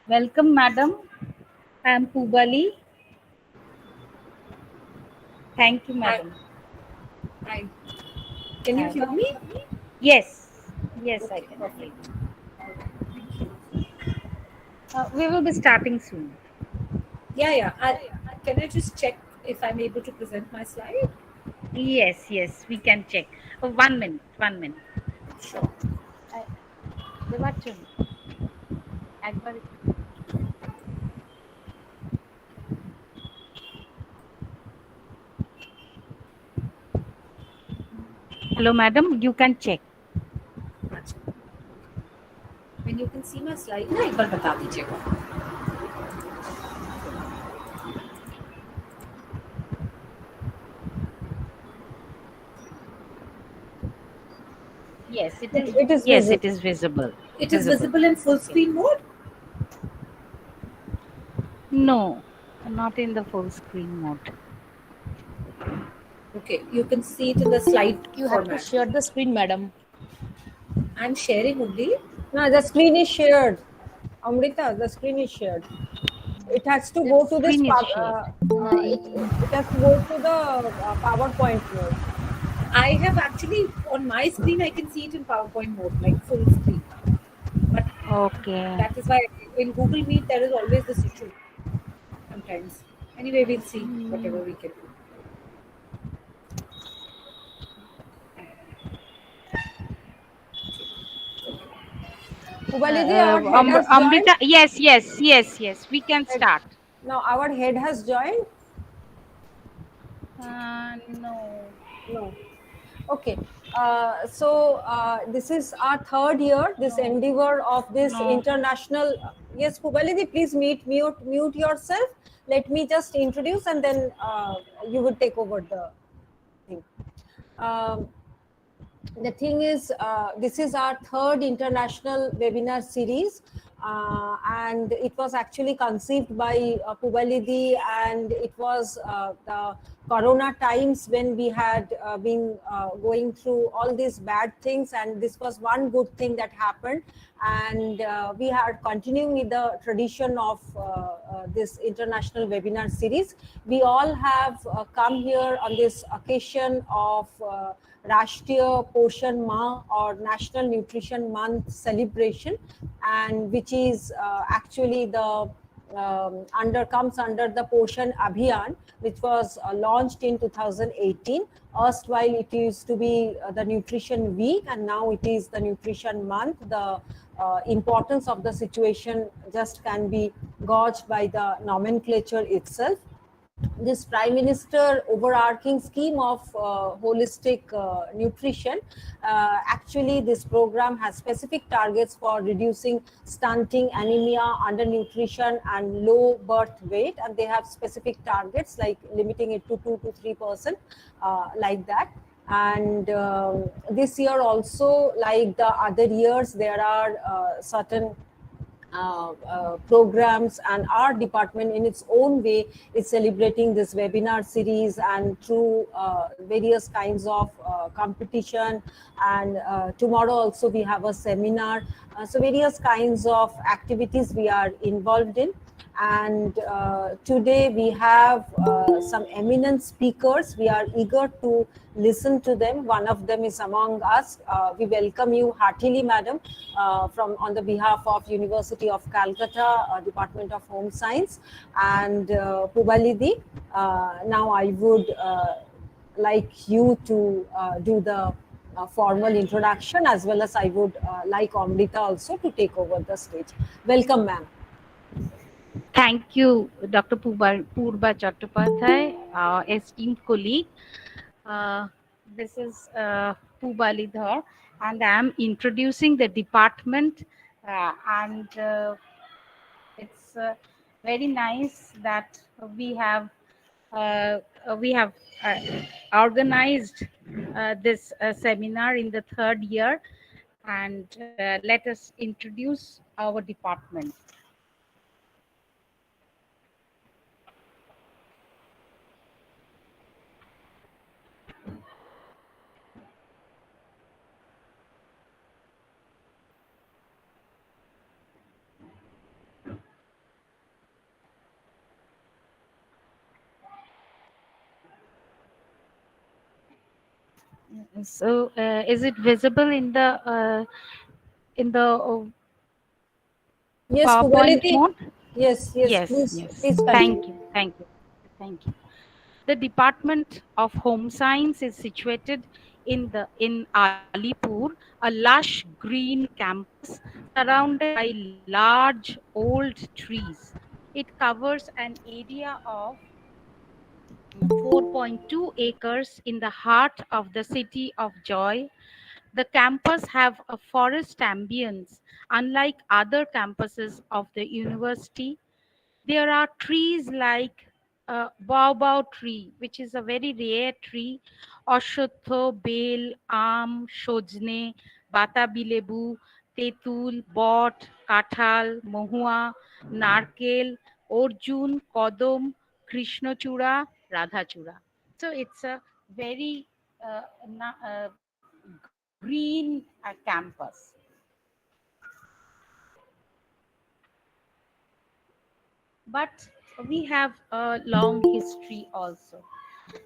Welcome, madam. I am Pubali. Thank you, Hi, madam. hi. Can you Hi. hear me? Yes, yes, I Okay, can hear perfect. you. All right, thank you. We will be starting soon. Yeah. Can I just check if I'm able to present my slide? Yes, yes, we can check. 1 minute, 1 minute. Sure. I- দেওয়ার জন্য একবার Hello, madam. You can check. अच्छा. When you can see my slide, ना एक बार बता दीजिएगा. Yes, it is. It is Yes, visible. it is visible. It is Visible. visible in full Okay. screen mode. No, not in the full screen mode. Okay, you can see it in the slide You have to format. share the screen, madam. I'm sharing only. No, the screen is shared. Amrita, the screen is shared. It has to The go to this. screen is shared. It has to go to the PowerPoint mode. I have actually on my screen I can see it in PowerPoint mode, like full screen. But Okay. that is why in Google Meet there is always this issue sometimes. Anyway, we'll see whatever we can do. Ubalidi, our head has joined. Amrita, yes, yes, yes, yes. We can Head- start. Now our head has joined. No. No. Okay. This is our third year, this No, endeavor of this no. international. Yes, Pubalidi, please mute yourself. Let me just introduce and then you will take over the thing. Um, the thing is, this is our third international webinar series, and it was actually conceived by Pubalidi, and it was the Corona times when we had been going through all these bad things, and this was one good thing that happened, and we are continuing with the tradition of this international webinar series. We all have come here on this occasion of Rashtriya Poshan Ma or National Nutrition Month celebration, and which is actually the comes under the Poshan Abhiyan, which was launched in 2018. Erstwhile, it used to be the Nutrition Week, and now it is the Nutrition Month. The importance of the situation just can be gauged by the nomenclature itself. This Prime Minister overarching scheme of holistic nutrition, actually this program has specific targets for reducing stunting, anemia, undernutrition and low birth weight, and they have specific targets like limiting it to 2 to 3%, like that. And this year also, like the other years, there are certain programs, and our department in its own way is celebrating this webinar series, and through various kinds of competition, and tomorrow also we have a seminar, so various kinds of activities we are involved in. And today we have some eminent speakers. We are eager to listen to them. One of them is among us. We welcome you heartily, madam, from on the behalf of University of Calcutta, Department of Home Science, and Pubalidi. Now I would like you to do the formal introduction, as well as I would like Amrita also to take over the stage. Welcome, ma'am. Thank you, Dr. Purba Chattopadhyay, esteemed colleague. This is Pubali Dhar, and I am introducing the department, and it's very nice that uh, we have uh, organized this seminar in the third year, and let us introduce our department. So, is it visible in the Yes, PowerPoint Pubaliti. mode? Yes, Yes, please, yes. please Thank continue. you, thank you, thank you. The Department of Home Science is situated in Alipur, a lush green campus surrounded by large old trees. It covers an area of 4.2 acres in the heart of the city of Joy. The campus have a forest ambience unlike other campuses of the university. There are trees like baobab tree, which is a very rare tree, Ashwattha, bell, আম, সজনে, বাতাবি লেবু, তেঁতুল, বট, কাঁঠাল, মহুয়া, নারকেল, অর্জুন, কদম, কৃষ্ণচূড়া, রাধাচূড়া. So it's a very green campus. But we have a long history also.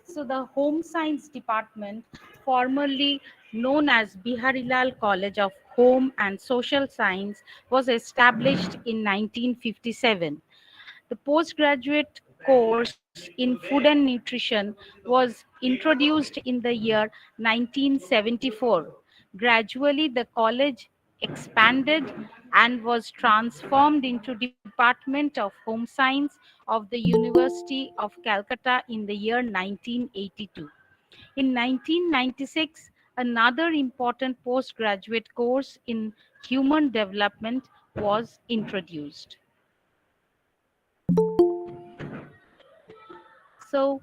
So the Home Science Department, formerly known as Biharilal College of Home and Social Science, was established in 1957. The postgraduate course in food and nutrition was introduced in the year 1974. Gradually, the college expanded and was transformed into Department of Home Science of the University of Calcutta in the year 1982. In 1996, another important postgraduate course in human development was introduced. So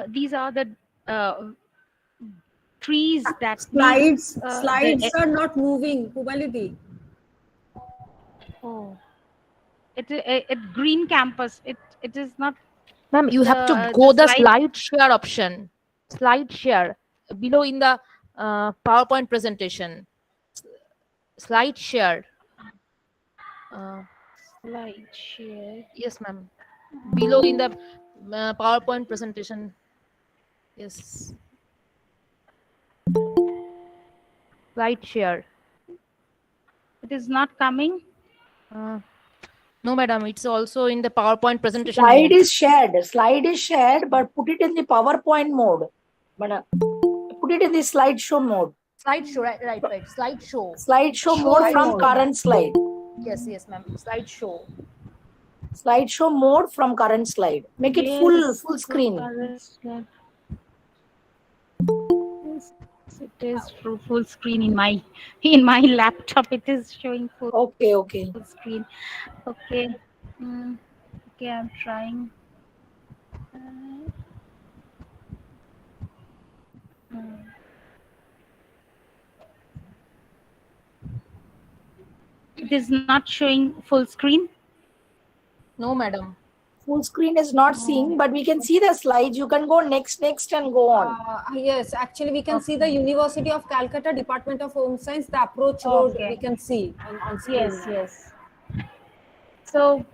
these are the uh, trees that means Slides are not moving, Pubaliti. oh, it green campus. It is not Ma'am, you have to the go the slide. slide share option. Slide share below in the PowerPoint presentation. Slide share. Slide share. Yes, ma'am. Below in the PowerPoint presentation. Yes. Slide share. It is not coming. No, madam. It's also in the PowerPoint presentation Slide mode. is shared. Slide is shared, but put it in the PowerPoint mode. Madam, put it in the slideshow mode. Slideshow, right. Slideshow. Slideshow mode from current slide. Yes, ma'am. Slideshow. Slideshow mode from current slide. Make it full screen. Yes, it is full screen in my laptop. It is showing full Okay. screen. Okay. Okay, I'm trying. It is not showing full screen. No, madam. Full screen is not seeing, but we can see the slides. You can go next and go on. Yes, actually, we can see the University of Calcutta Department of Home Science, the approach road we can see on screen. Yes. So,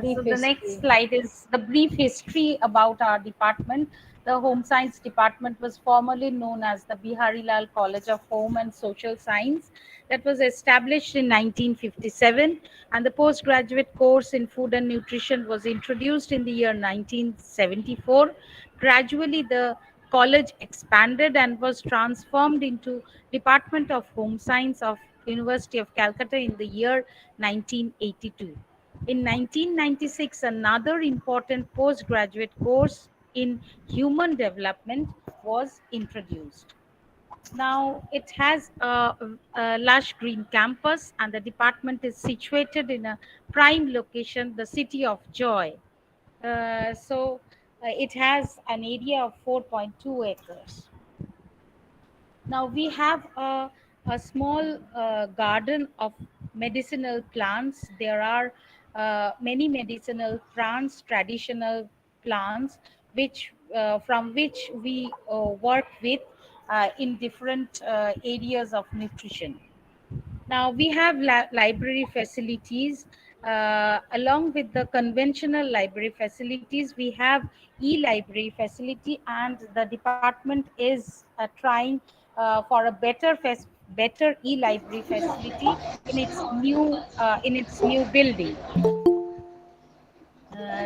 Brief so the next history. slide is the brief history about our department. The Home Science Department was formerly known as the Biharilal College of Home and Social Science, that was established in 1957, and the postgraduate course in food and nutrition was introduced in the year 1974. Gradually, the college expanded and was transformed into Department of Home Science of University of Calcutta in the year 1982. In 1996, another important postgraduate course in human development was introduced. Now it has a lush green campus, and the department is situated in a prime location, the city of Joy. It has an area of 4.2 acres. Now we have a small garden of medicinal plants. There are many medicinal plants, traditional plants, which from which we work with in different areas of nutrition. Now we have library facilities, Along with the conventional library facilities, we have e-library facility, and the department is trying for a better e-library facility in its new building.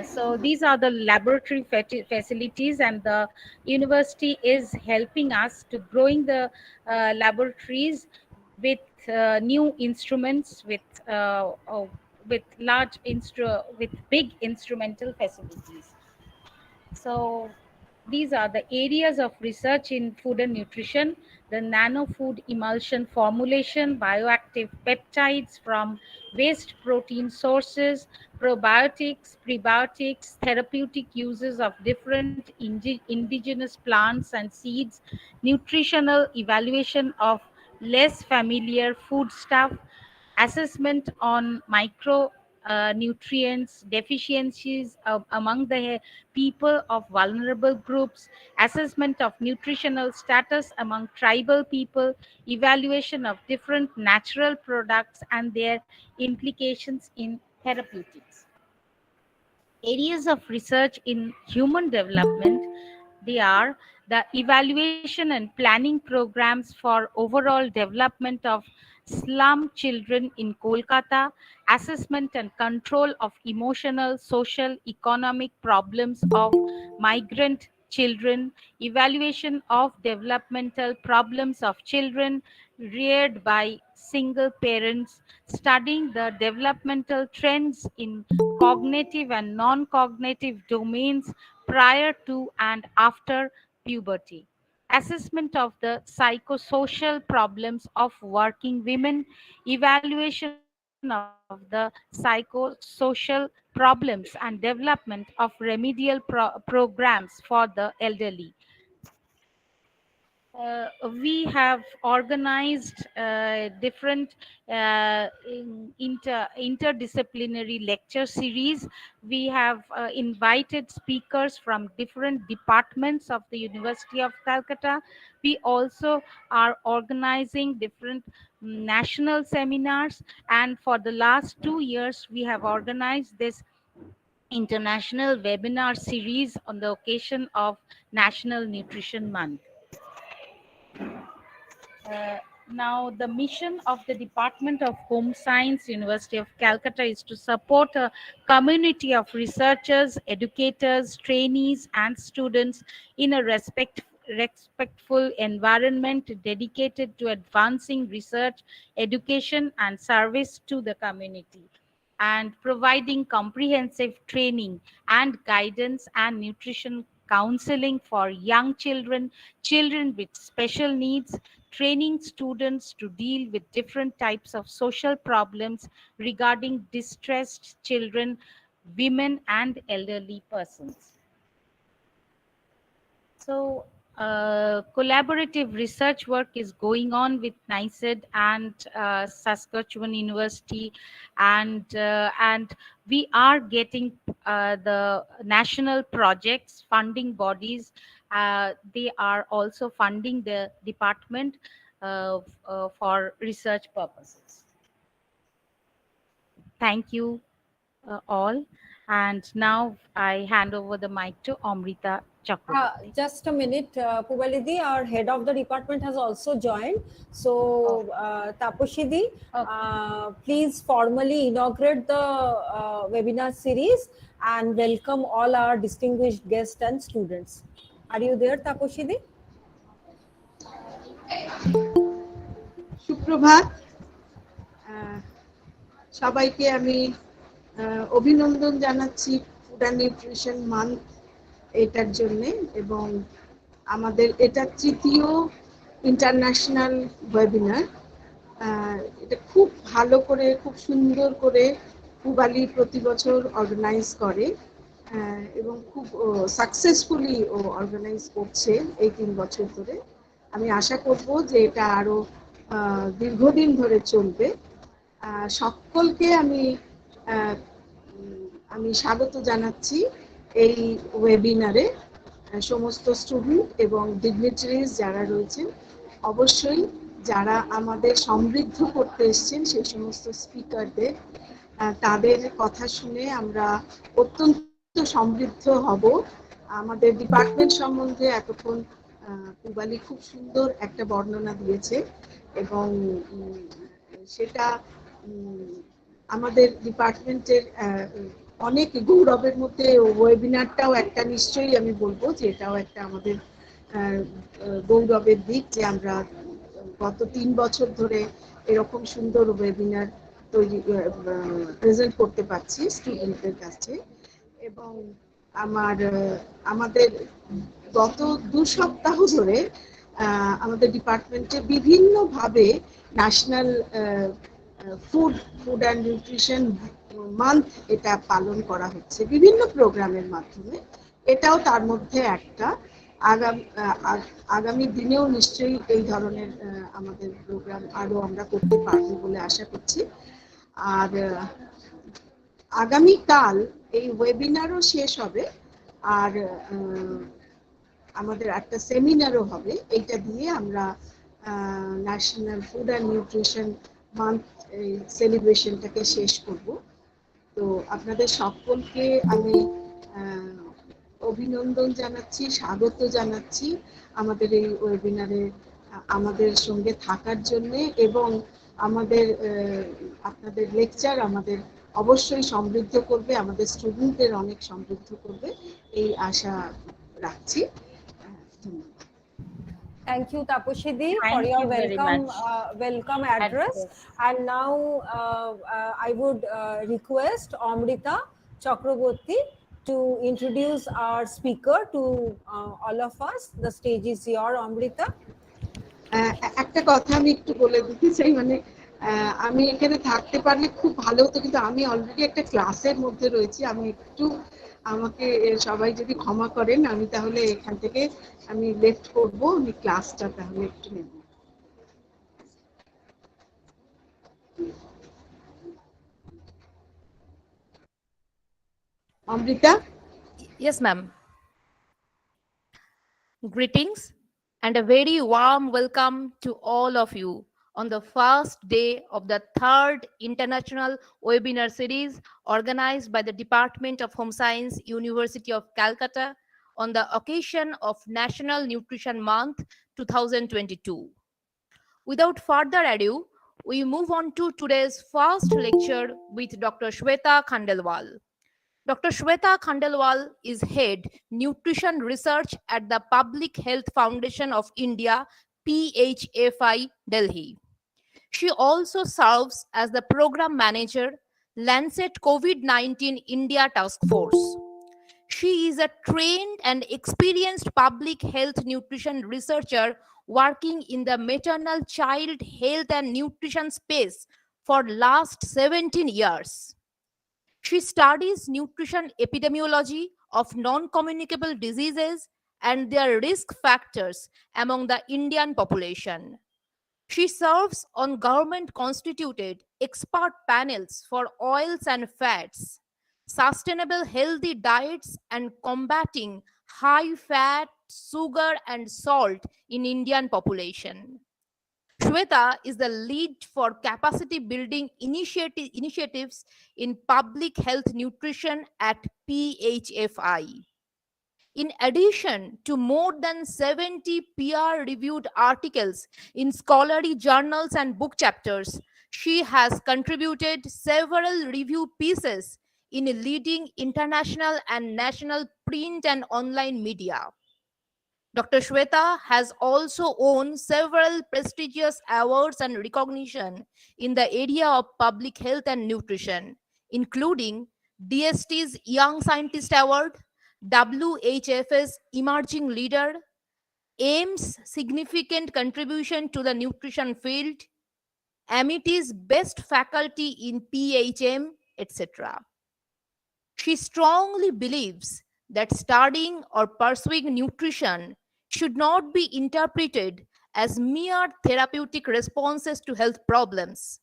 So these are the laboratory facilities, and the university is helping us to growing the laboratories with new instruments, with with big instrumental facilities. So these are the areas of research in food and nutrition: the nano food emulsion formulation, bioactive peptides from waste protein sources, probiotics, prebiotics, therapeutic uses of different indigenous plants and seeds, nutritional evaluation of less familiar foodstuff, assessment on micro nutrients deficiencies among the people of vulnerable groups, assessment of nutritional status among tribal people, evaluation of different natural products and their implications in therapeutics. Areas of research in human development, they are the evaluation and planning programs for overall development of slum children in Kolkata, assessment and control of emotional, social, economic problems of migrant children, evaluation of developmental problems of children reared by single parents, studying the developmental trends in cognitive and non cognitive domains prior to and after puberty, assessment of the psychosocial problems of working women, evaluation of the psychosocial problems and development of remedial programs for the elderly. We have organized different interdisciplinary lecture series. We have invited speakers from different departments of the University of Calcutta. We also are organizing different national seminars, and for the last 2 years we have organized this international webinar series on the occasion of National Nutrition Month. Now, the mission of the Department of Home Science, University of Calcutta, is to support a community of researchers, educators, trainees, and students in a respectful environment dedicated to advancing research, education, and service to the community, and providing comprehensive training and guidance and nutrition counseling for young children, children with special needs, training students to deal with different types of social problems regarding distressed children, women, and elderly persons. So, collaborative research work is going on with NICED and Saskatchewan University, and we are getting the national projects funding bodies. They are also funding the department for research purposes. Thank you all, and now I hand over the mic to Amrita Chakraborty. Just a minute, Pubalidi, our head of the department has also joined. So, Taposhidi, please formally inaugurate the webinar series and welcome all our distinguished guests and students. Are you there, Taposhidi? সুপ্রভাত, সবাইকে আমি অভিনন্দন জানাচ্ছি food and nutrition month এটার জন্যে, এবং আমাদের এটা তৃতীয় ইন্টারন্যাশনাল ওয়েবিনার। এটা খুব ভালো করে, খুব সুন্দর করে পুবালি প্রতি বছর অর্গানাইজ করে এবং খুব সাকসেসফুলি ও অর্গানাইজ করছে এই 3 বছর ধরে। আমি আশা করব যে এটা আরো দীর্ঘদিন ধরে চলবে। সকলকে আমি স্বাগত জানাচ্ছি এই ওয়েবিনারে। সমস্ত স্টুডেন্ট এবং ডিগনিটারিজ যারা রয়েছেন, অবশ্যই যারা আমাদের সমৃদ্ধ করতে এসেছেন সেই সমস্ত স্পিকারদের তাদের কথা শুনে আমরা অত্যন্ত সমৃদ্ধ হব। আমাদের ডিপার্টমেন্ট সম্বন্ধে এতক্ষণ পূবালী খুব সুন্দর একটা বর্ণনা দিয়েছে এবং সেটা আমাদের ডিপার্টমেন্টের অনেক গৌরবের মধ্যে ওয়েবিনারটাও একটা, নিশ্চয়ই আমি বলবো যে এটাও একটা আমাদের গৌরবের দিক যে আমরা গত 3 বছর ধরে এরকম সুন্দর ওয়েবিনার তৈরি প্রেজেন্ট করতে পারছি স্টুডেন্টদের কাছে। এবং আমাদের গত 2 সপ্তাহ ধরে আমাদের ডিপার্টমেন্টে বিভিন্নভাবে national food and nutrition month এটা পালন করা হচ্ছে বিভিন্ন প্রোগ্রামের মাধ্যমে। এটাও তার মধ্যে একটা। আগামী দিনেও নিশ্চয়ই এই ধরনের আমাদের প্রোগ্রাম আরো আমরা করতে পারবো বলে আশা করছি। আর আগামীকাল এই ওয়েবিনারও শেষ হবে, আর আমাদের একটা সেমিনারও হবে। এইটা দিয়ে আমরা national food and nutrition month সেলিব্রেশনটাকে শেষ করব। তো আপনাদের সকলকে আমি অভিনন্দন জানাচ্ছি, স্বাগত জানাচ্ছি আমাদের এই ওয়েবিনারে আমাদের সঙ্গে থাকার জন্য। এবং আমাদের আপনাদের লেকচার আমাদের অবশ্যই সমৃদ্ধ করবে, আমাদের স্টুডেন্টদের অনেক সমৃদ্ধ করবে এই আশা রাখছি। Thank you, Taposhi Di, Thank for your you very much. welcome address. And now I would request Amrita Chakraborty to introduce our speaker to all of us. The stage is yours, Amrita. একটা কথা আমি একটু বলে দিতে চাই, মানে আমি এখানে থাকতে পারলে খুব ভালো হতো, কিন্তু আমি অলরেডি একটা ক্লাসের মধ্যে রয়েছি। আমি একটু, আমাকে সবাই যদি ক্ষমা করেন, আমি তাহলে এখান থেকে আমি লেফট করব, আমি ক্লাসটা তাহলে একটু নেব। Amrita? Yes, ma'am. Greetings and a very warm welcome to all of you on the first day of the third international webinar series organized by the Department of Home Science, University of Calcutta on the occasion of National Nutrition Month 2022. Without further ado, we move on to today's first lecture with Dr. Shweta Khandelwal. Dr. Shweta Khandelwal is Head Nutrition Research at the Public Health Foundation of India, PHFI, Delhi. She also serves as the Program Manager, Lancet COVID-19 India Task Force. She is a trained and experienced public health nutrition researcher working in the maternal child health and nutrition space for last 17 years. She studies nutrition epidemiology of non-communicable diseases and their risk factors among the Indian population. She serves on government-constituted expert panels for oils and fats, sustainable healthy diets, and combating high-fat, sugar, and salt in Indian population. Shweta is the lead for capacity building initiatives in public health nutrition at PHFI. In addition to more than 70 peer-reviewed articles in scholarly journals and book chapters, she has contributed several review pieces in leading international and national print and online media. Dr. Shweta has also won several prestigious awards and recognition in the area of public health and nutrition, including DST's Young Scientist Award, WHF's Emerging Leader, AIMS Significant Contribution to the Nutrition Field, Amity's Best Faculty in PHM, etc. She strongly believes that studying or pursuing nutrition should not be interpreted as mere therapeutic responses to health problems,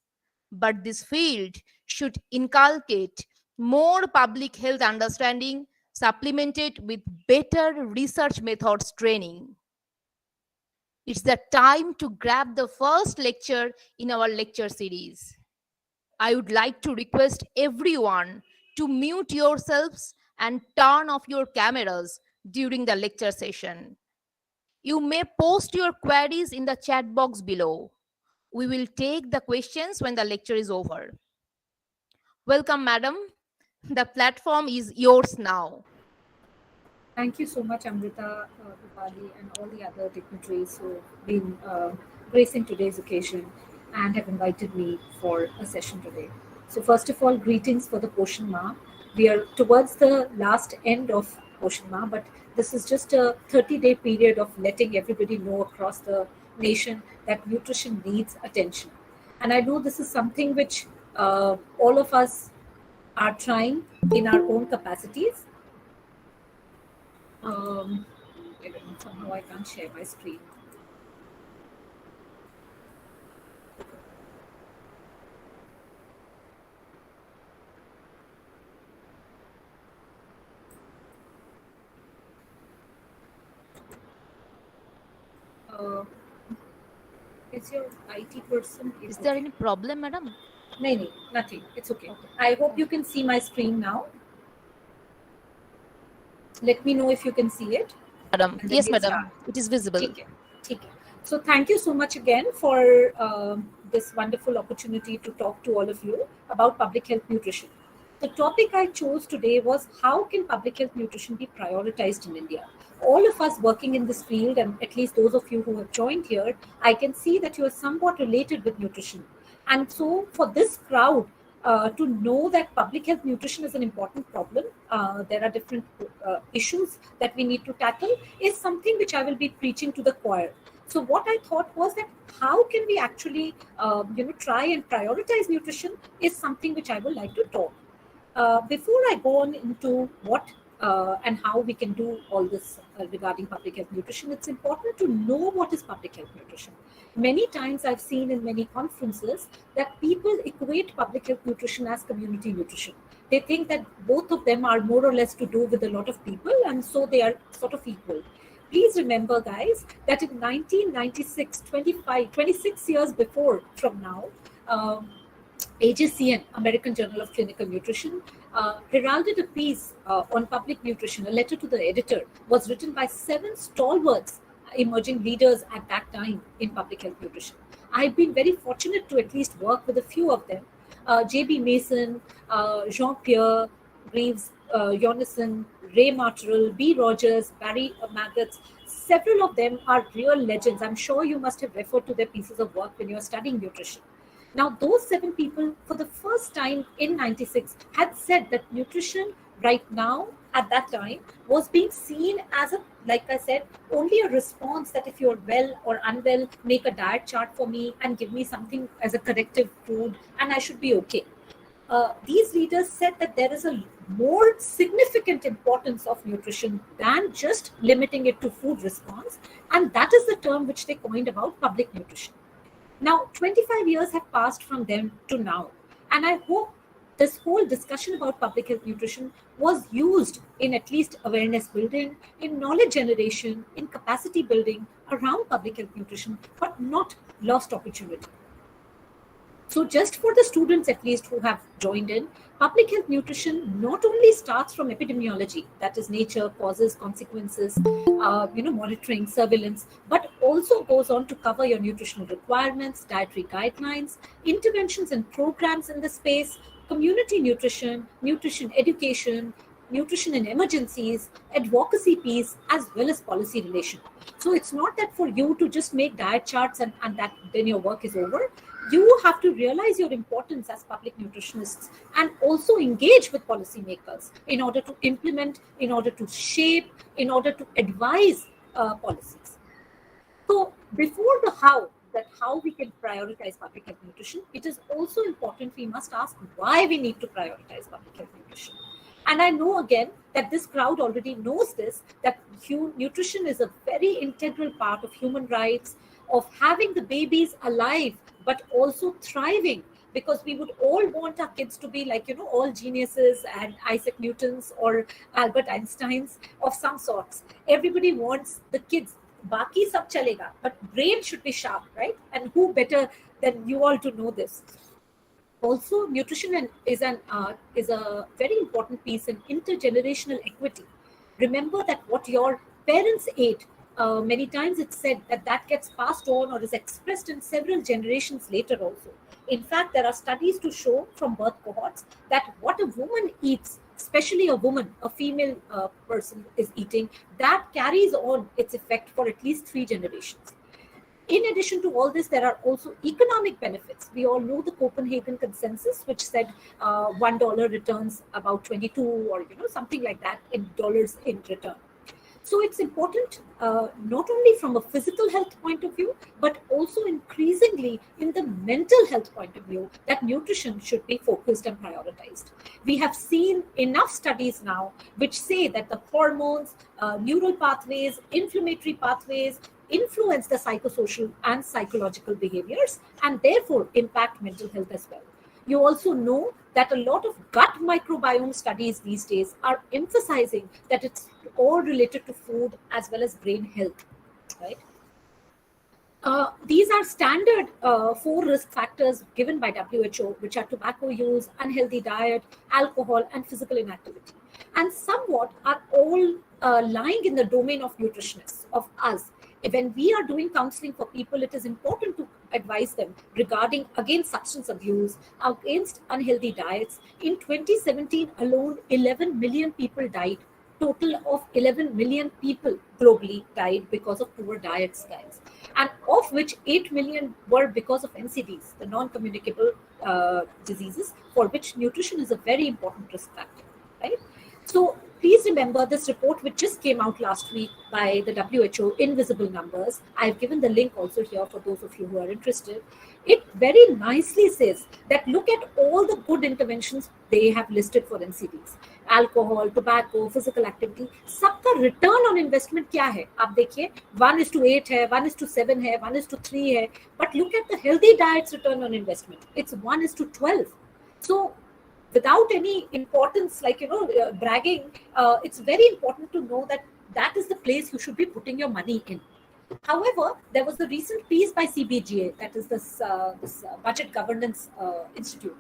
but this field should inculcate more public health understanding supplemented with better research methods training. It's the time to grab the first lecture in our lecture series. I would like to request everyone to mute yourselves and turn off your cameras during the lecture session. You may post your queries in the chat box below. We will take the questions when the lecture is over. Welcome, madam. The platform is yours now. Thank you so much, Amrita, Rupali, and all the other dignitaries who have been gracing today's occasion and have invited me for a session today. So, first of all, greetings for the Poshan Ma. We are towards the last end of Poshan Ma, but this is just a 30-day period of letting everybody know across the nation that nutrition needs attention. And I know this is something which all of us are trying in our own capacities. Wait a minute, somehow I can't share my screen. Is your IT person? Is there any problem, madam? No, nothing. It's okay. I hope you can see my screen now. Let me know if you can see it. Madam, And then yes, we'll madam. start. It is visible. Okay. So thank you so much again for this wonderful opportunity to talk to all of you about public health nutrition. The topic I chose today was how can public health nutrition be prioritized in India? All of us working in this field, and at least those of you who have joined here, I can see that you are somewhat related with nutrition. And so for this crowd, to know that public health nutrition is an important problem, there are different issues that we need to tackle, is something which I will be preaching to the choir. So what I thought was that how can we actually, try and prioritize nutrition is something which I would like to talk. Before I go on into what and how we can do all this regarding public health nutrition, it's important to know what is public health nutrition. Many times I've seen in many conferences that people equate public health nutrition as community nutrition. They think that both of them are more or less to do with a lot of people, and so they are sort of equal. Please remember, guys, that in 1996, 26 years before from now, AJCN, American Journal of Clinical Nutrition, heralded a piece on public nutrition. A letter to the editor was written by 7 stalwarts, emerging leaders at that time in public health nutrition. I've been very fortunate to at least work with a few of them. J.B. Mason, Jean-Pierre Greaves, Jonasson, Ray Martorell, B. Rogers, Barry Maggots. Several of them are real legends. I'm sure you must have referred to their pieces of work when you're studying nutrition. Now, those 7 people, for the first time in 96, had said that nutrition right now, at that time, was being seen as like I said, only a response that if you're well or unwell, make a diet chart for me and give me something as a corrective food and I should be okay. These leaders said that there is a more significant importance of nutrition than just limiting it to food response. And that is the term which they coined about public nutrition. Now, 25 years have passed from then to now. And I hope this whole discussion about public health nutrition was used in at least awareness building, in knowledge generation, in capacity building around public health nutrition, but not lost opportunity. So just for the students at least who have joined in, public health nutrition not only starts from epidemiology, that is nature, causes, consequences, monitoring, surveillance, but also goes on to cover your nutritional requirements, dietary guidelines, interventions and programs in the space, community nutrition, nutrition education, nutrition in emergencies, advocacy piece, as well as policy relation. So it's not that for you to just make diet charts and that then your work is over. You have to realize your importance as public nutritionists and also engage with policymakers in order to implement, in order to shape, in order to advise policies. So before the how, that how we can prioritize public health nutrition, it is also important we must ask why we need to prioritize public health nutrition. And I know again that this crowd already knows this, that nutrition is a very integral part of human rights, of having the babies alive, but also thriving, because we would all want our kids to be like, all geniuses and Isaac Newtons or Albert Einsteins of some sorts. Everybody wants the kids. Baki sab chalega, but brain should be sharp, right? And who better than you all to know this? Also, nutrition is a very important piece in intergenerational equity. Remember that what your parents ate, many times it's said that that gets passed on or is expressed in several generations later also. In fact, there are studies to show from birth cohorts that what a woman eats, especially a woman, a female person is eating, that carries on its effect for at least 3 generations. In addition to all this, there are also economic benefits. We all know the Copenhagen Consensus, which said $1 returns about 22 or something like that in dollars in return. So it's important not only from a physical health point of view, but also increasingly in the mental health point of view that nutrition should be focused and prioritized. We have seen enough studies now which say that the hormones, neural pathways, inflammatory pathways influence the psychosocial and psychological behaviors and therefore impact mental health as well. You also know that a lot of gut microbiome studies these days are emphasizing that it's all related to food as well as brain health, right? These are standard 4 risk factors given by WHO, which are tobacco use, unhealthy diet, alcohol, and physical inactivity. And somewhat are all lying in the domain of nutritionists, of us. When we are doing counseling for people, it is important to advise them regarding against substance abuse, against unhealthy diets. In 2017 alone, 11 million people died. Total of 11 million people globally died because of poor diets, guys. And of which 8 million were because of NCDs, the non-communicable diseases, for which nutrition is a very important risk factor, right? So please remember this report which just came out last week by the WHO, Invisible Numbers. I've given the link also here for those of you who are interested. It very nicely says that look at all the good interventions they have listed for NCDs. Alcohol, tobacco, physical activity, सबका return on investment क्या है? आप देखिए 1:8 है, 1:7 है, 1:3 है. But look at the healthy diet's return on investment. It's 1:12. So without any importance, like bragging, it's very important to know that that is the place you should be putting your money in. However, there was a recent piece by CBGA, that is this Budget Governance Institute,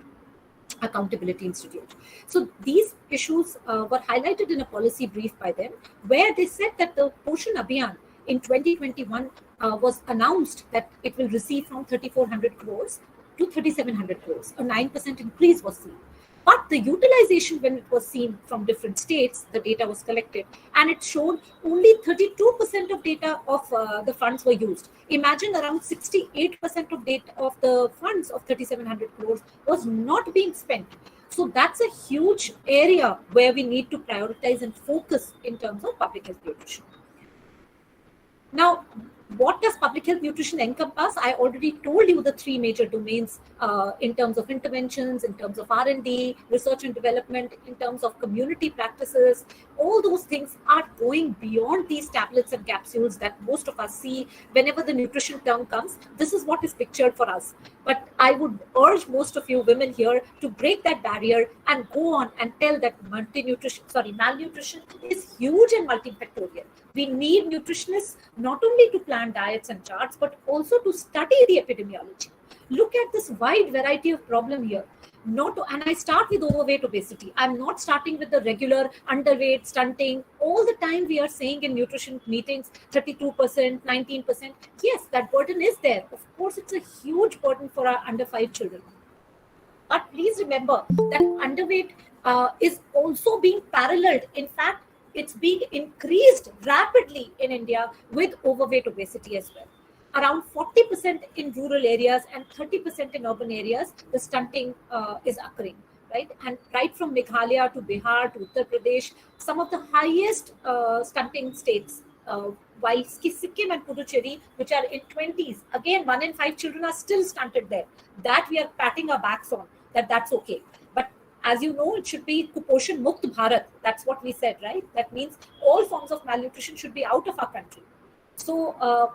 Accountability Institute. So these issues were highlighted in a policy brief by them, where they said that the Poshan Abhiyan in 2021 was announced that it will receive from 3,400 crores to 3,700 crores. A 9% increase was seen. But the utilization, when it was seen from different states, the data was collected, and it showed only 32% of data of the funds were used. Imagine around 68% of data of the funds of 3,700 crores was not being spent. So that's a huge area where we need to prioritize and focus in terms of public health nutrition. Now, what does public health nutrition encompass? I already told you the 3 major domains in terms of interventions, in terms of R&D, research and development, in terms of community practices. All those things are going beyond these tablets and capsules that most of us see whenever the nutrition term comes. This is what is pictured for us. But I would urge most of you women here to break that barrier and go on and tell that malnutrition is huge and multifactorial. We need nutritionists not only to plan diets and charts, but also to study the epidemiology. Look at this wide variety of problem here. And I start with overweight, obesity. I'm not starting with the regular underweight, stunting. All the time we are saying in nutrition meetings, 32%, 19%. Yes, that burden is there. Of course, it's a huge burden for our under 5 children. But please remember that underweight is also being paralleled. In fact, it's being increased rapidly in India with overweight, obesity as well. Around 40% in rural areas and 30% in urban areas, the stunting is occurring, right? And right from Meghalaya to Bihar to Uttar Pradesh, some of the highest stunting states, while Sikkim and Puducherry, which are in 20s, again, 1 in 5 children are still stunted there. That we are patting our backs on, that's okay. But as you know, it should be Kuposhan Mukt Bharat. That's what we said, right? That means all forms of malnutrition should be out of our country. So,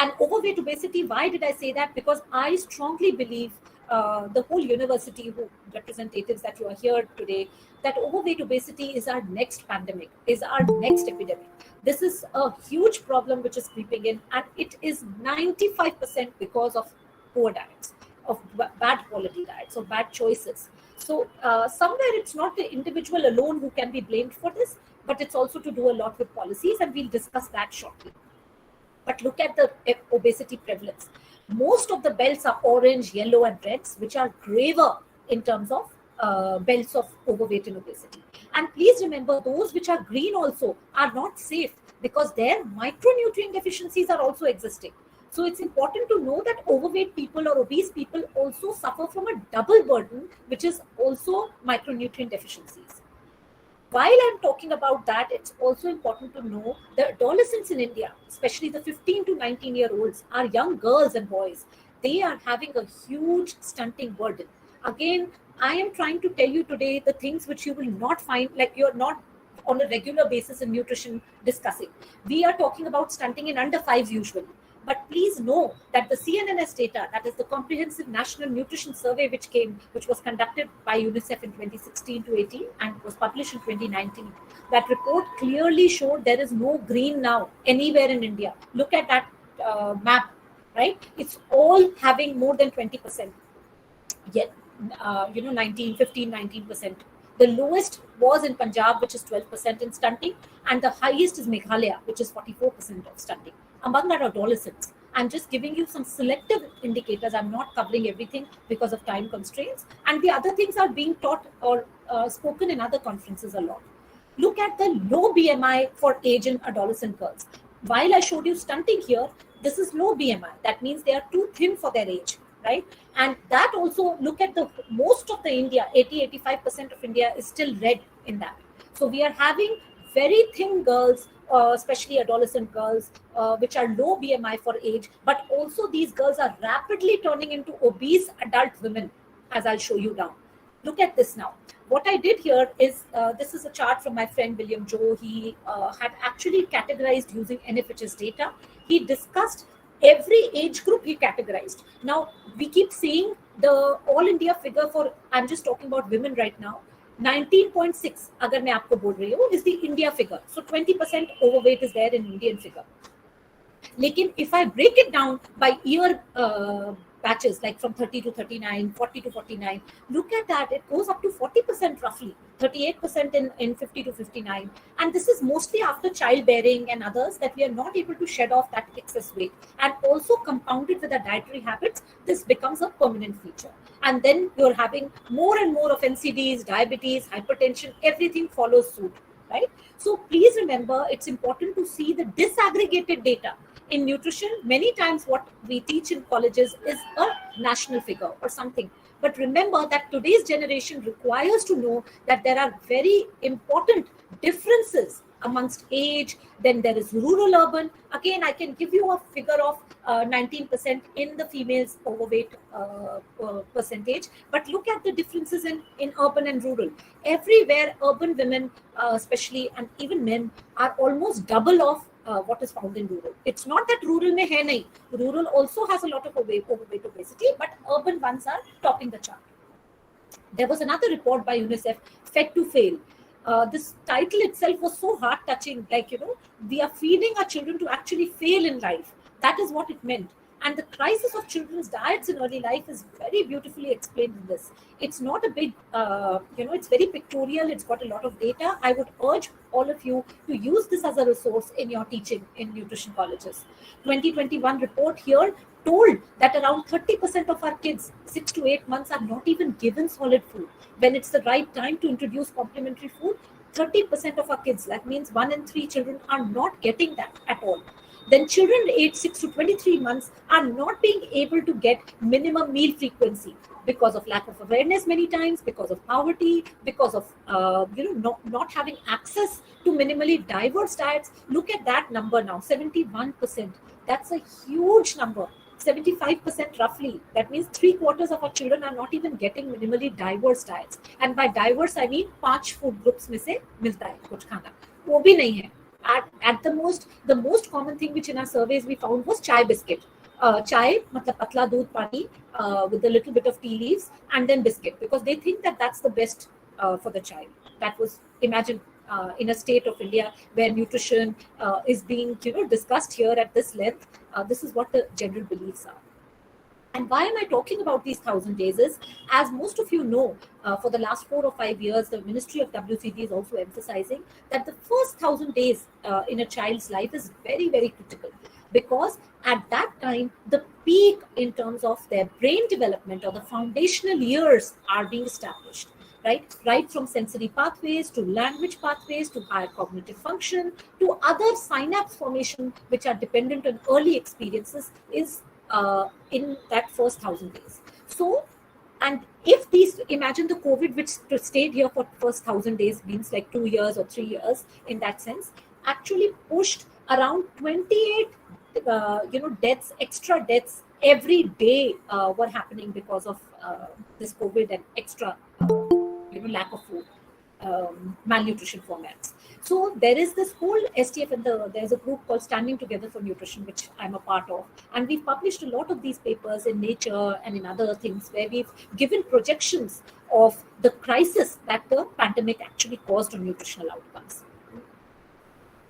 and overweight, obesity, why did I say that? Because I strongly believe, the whole university representatives that you are here today, that overweight, obesity is our next pandemic, is our next epidemic. This is a huge problem which is creeping in, and it is 95% because of poor diets. of bad quality diets or bad choices. So somewhere it's not the individual alone who can be blamed for this, but it's also to do a lot with policies, and we'll discuss that shortly. But look at the obesity prevalence. Most of the belts are orange, yellow, and reds, which are graver in terms of belts of overweight and obesity. And please remember, those which are green also are not safe because their micronutrient deficiencies are also existing. So it's important to know that overweight people or obese people also suffer from a double burden, which is also micronutrient deficiencies. While I'm talking about that, it's also important to know the adolescents in India, especially the 15 to 19-year-olds, are young girls and boys. They are having a huge stunting burden. Again, I am trying to tell you today the things which you will not find, like you're not on a regular basis in nutrition discussing. We are talking about stunting in under 5s usually. But please know that the CNNS data, that is the Comprehensive National Nutrition Survey, which was conducted by UNICEF in 2016 to 18 and was published in 2019, that report clearly showed there is no green now anywhere in India. Look at that map, right? It's all having more than 20%. Yet, 19%. The lowest was in Punjab, which is 12% in stunting, and the highest is Meghalaya, which is 44% of stunting among our adolescents. I'm just giving you some selective indicators. I'm not covering everything because of time constraints. And the other things are being taught or spoken in other conferences a lot. Look at the low BMI for age in adolescent girls. While I showed you stunting here, this is low BMI. That means they are too thin for their age, right? And that also, look at the most of the India, 80-85% of India is still red in that. So we are having very thin girls, especially adolescent girls, which are low BMI for age, but also these girls are rapidly turning into obese adult women, as I'll show you now. Look at this now. What I did here is, this is a chart from my friend William Joe. He had actually categorized using NFHS data. He discussed every age group he categorized. Now, we keep seeing the all India figure for, I'm just talking about women right now, 19.6 अगर मैं आपको बोल रही हूँ is the India figure. So 20% overweight is there in Indian figure. लेकिन if I break it down by year batches, like from 30 to 39, 40 to 49, look at that, it goes up to 40% roughly, 38% in 50 to 59. And this is mostly after childbearing and others that we are not able to shed off that excess weight. And also compounded with the dietary habits, this becomes a permanent feature. And then you're having more and more of NCDs, diabetes, hypertension, everything follows suit, right? So please remember, it's important to see the disaggregated data. In nutrition, many times what we teach in colleges is a national figure or something. But remember that today's generation requires to know that there are very important differences amongst age. Then there is rural, urban. Again, I can give you a figure of 19% in the females overweight percentage. But look at the differences in urban and rural. Everywhere, urban women, especially, and even men, are almost double of what is found in rural. It's not that rural mein hai nahi. Rural also has a lot of overweight obesity, but urban ones are topping the chart. There was another report by UNICEF, Fed to Fail. This title itself was so heart touching, like, we are feeding our children to actually fail in life. That is what it meant. And the crisis of children's diets in early life is very beautifully explained in this. It's not a big, it's very pictorial. It's got a lot of data. I would urge all of you to use this as a resource in your teaching in nutrition colleges. 2021 report here told that around 30% of our kids, 6 to 8 months, are not even given solid food. When it's the right time to introduce complementary food, 30% of our kids, that means 1 in 3 children, are not getting that at all. Then children aged 6 to 23 months are not being able to get minimum meal frequency because of lack of awareness many times, because of poverty, because of not having access to minimally diverse diets. Look at that number now, 71%. That's a huge number. 75% roughly. That means 3/4 of our children are not even getting minimally diverse diets. And by diverse, I mean 5 food groups में से मिलता है कुछ खाना. वो भी नहीं है. At the most common thing which in our surveys we found was chai biscuit. Chai, matlab patla doodh pani with a little bit of tea leaves, and then biscuit, because they think that that's the best for the child. That was, imagine, in a state of India where nutrition is being discussed here at this length. This is what the general beliefs are. And why am I talking about these 1,000 days is, as most of you know, for the last 4 or 5 years, the Ministry of WCD is also emphasizing that the first 1,000 days in a child's life is very, very critical, because at that time, the peak in terms of their brain development or the foundational years are being established. Right from sensory pathways to language pathways to higher cognitive function to other synapse formation, which are dependent on early experiences, is in that first 1,000 days. So, and if these, imagine the COVID, which stayed here for first 1,000 days, means like 2 years or 3 years in that sense, actually pushed around 28, deaths, extra deaths every day were happening because of this COVID and extra, lack of food, malnutrition formats. So there is this whole STF, and there's a group called Standing Together for Nutrition, which I'm a part of, and we've published a lot of these papers in Nature and in other things where we've given projections of the crisis that the pandemic actually caused on nutritional outcomes.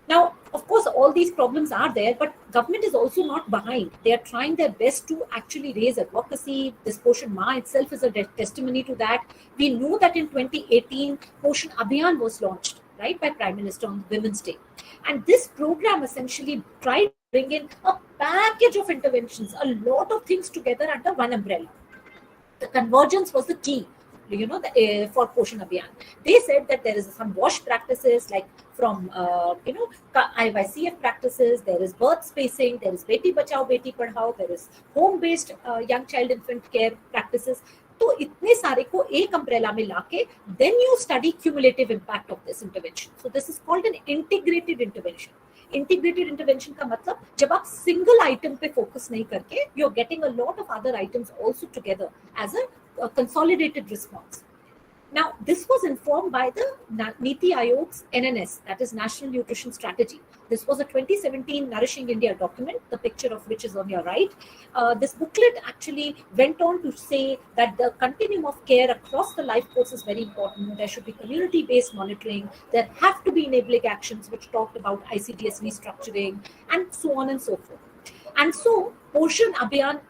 Now, of course, all these problems are there, but government is also not behind. They are trying their best to actually raise advocacy. This Poshan Ma itself is a testimony to that. We know that in 2018, Poshan Abhiyan was launched, right, by Prime Minister on Women's Day. And this program essentially tried to bring in a package of interventions, a lot of things together under one umbrella. The convergence was the key, for Poshan Abhiyan. They said that there is some wash practices, like from, IYCF practices, there is birth spacing, there is Beti Bachao, Beti Padhao, there is home-based young child infant care practices. तो इतने सारे को एक umbrella में लाके then you study cumulative impact of this intervention. So this is called an integrated intervention. Integrated intervention का मतलब जब आप single item पे focus नहीं करके you're getting a lot of other items also together as a consolidated response. Now, this was informed by the Niti Aayog's NNS, that is National Nutrition Strategy. This was a 2017 Nourishing India document, the picture of which is on your right. This booklet actually went on to say that the continuum of care across the life course is very important. There should be community-based monitoring. There have to be enabling actions, which talked about ICDS restructuring, and so on and so forth. And so, Poshan Abhiyan,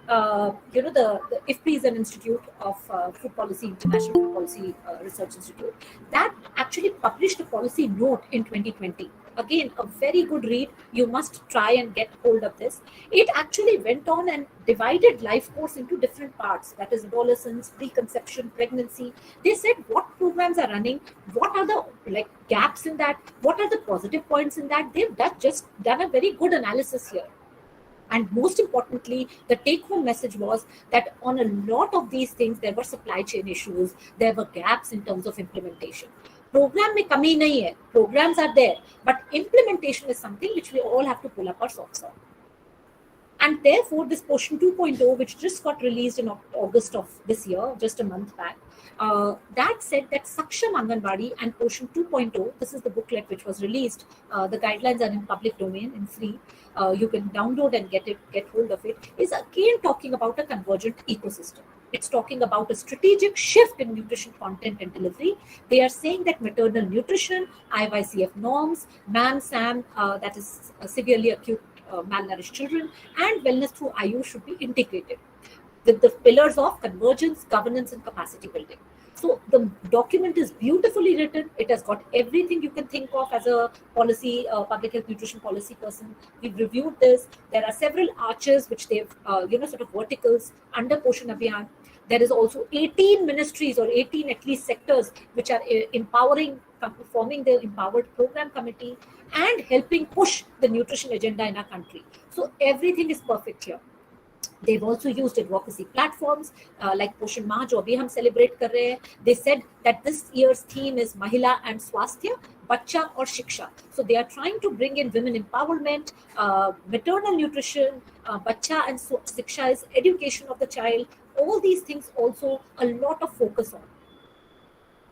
the IFPI is an institute of food policy, International Food Policy Research Institute, that actually published a policy note in 2020. Again, a very good read. You must try and get hold of this. It actually went on and divided life course into different parts. That is adolescence, preconception, pregnancy. They said what programs are running, what are the gaps in that, what are the positive points in that. They've just done a very good analysis here. And most importantly, the take-home message was that on a lot of these things, there were supply chain issues, there were gaps in terms of implementation. Program mein kami nahi hai. Programs are there, but implementation is something which we all have to pull up our socks on. And therefore, this Poshan 2.0, which just got released in August of this year, just a month back, that said that Saksham Anganwadi and Poshan 2.0, this is the booklet which was released. The guidelines are in public domain and free. You can download and get hold of it. Is again talking about a convergent ecosystem. It's talking about a strategic shift in nutrition content and delivery. They are saying that maternal nutrition, IYCF norms, MAM-SAM, that is severely acute malnourished children, and wellness through Ayush should be integrated with the pillars of convergence, governance, and capacity building. So the document is beautifully written. It has got everything you can think of as a policy, public health nutrition policy person. We've reviewed this. There are several arches which they've, sort of verticals under Poshan Abhiyan. There is also 18 ministries or 18 at least sectors which are empowering, forming the empowered program committee and helping push the nutrition agenda in our country. So everything is perfect here. They've also used advocacy platforms like Poshan Ma, jo abhi hum celebrate kar rahe hain. They said that this year's theme is Mahila and Swasthya, Bacha or Shiksha. So they are trying to bring in women empowerment, maternal nutrition, Bacha and Shiksha is education of the child. All these things also a lot of focus on.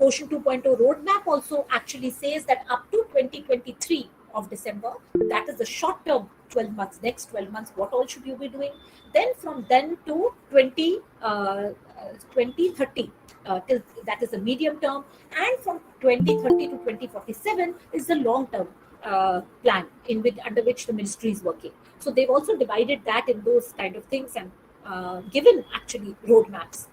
Poshan 2.0 roadmap also actually says that up to 2023 of December, that is the short term 12 months, next 12 months, what all should you be doing? Then from then to 2030, till that is the medium term, and from 2030 to 2047 is the long term plan under which the ministry is working. So they've also divided that in those kind of things, and given actually roadmaps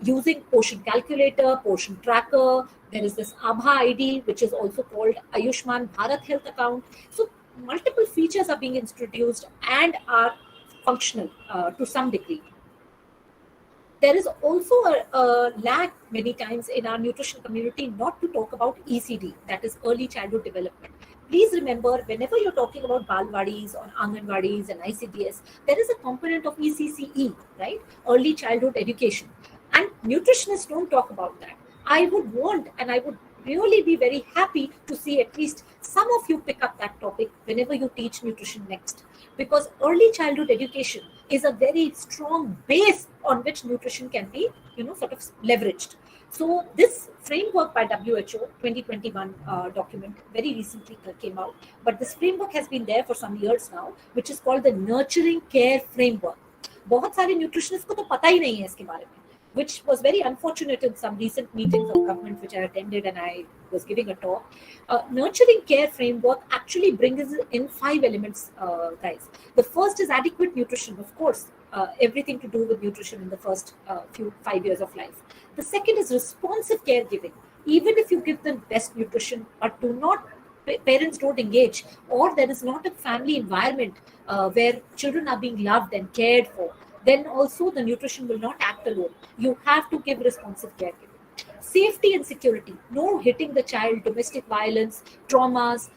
using portion calculator, portion tracker. There is this Abha ID, which is also called Ayushman Bharat Health Account. So multiple features are being introduced and are functional to some degree. There is also a lack many times in our nutrition community not to talk about ECD, that is early childhood development. Please remember, whenever you're talking about Balwadis or Anganwadis and ICDS, there is a component of ECCE, right? Early childhood education. And nutritionists don't talk about that. I would want, and I would really be very happy to see at least some of you pick up that topic whenever you teach nutrition next. Because early childhood education is a very strong base on which nutrition can be, sort of leveraged. So this framework by WHO 2021 document very recently came out, but this framework has been there for some years now, which is called the Nurturing Care Framework. बहुत सारे nutritionist को तो पता ही नहीं है इसके बारे में, which was very unfortunate in some recent meetings of government which I attended, and I was giving a talk. Nurturing Care Framework actually brings in 5 elements, guys. The first is adequate nutrition, of course, everything to do with nutrition in the first 5 years of life. The second is responsive caregiving. Even if you give them best nutrition, but parents don't engage, or there is not a family environment where children are being loved and cared for, then also the nutrition will not act alone. You have to give responsive caregiving. Safety and security. No hitting the child, domestic violence, traumas.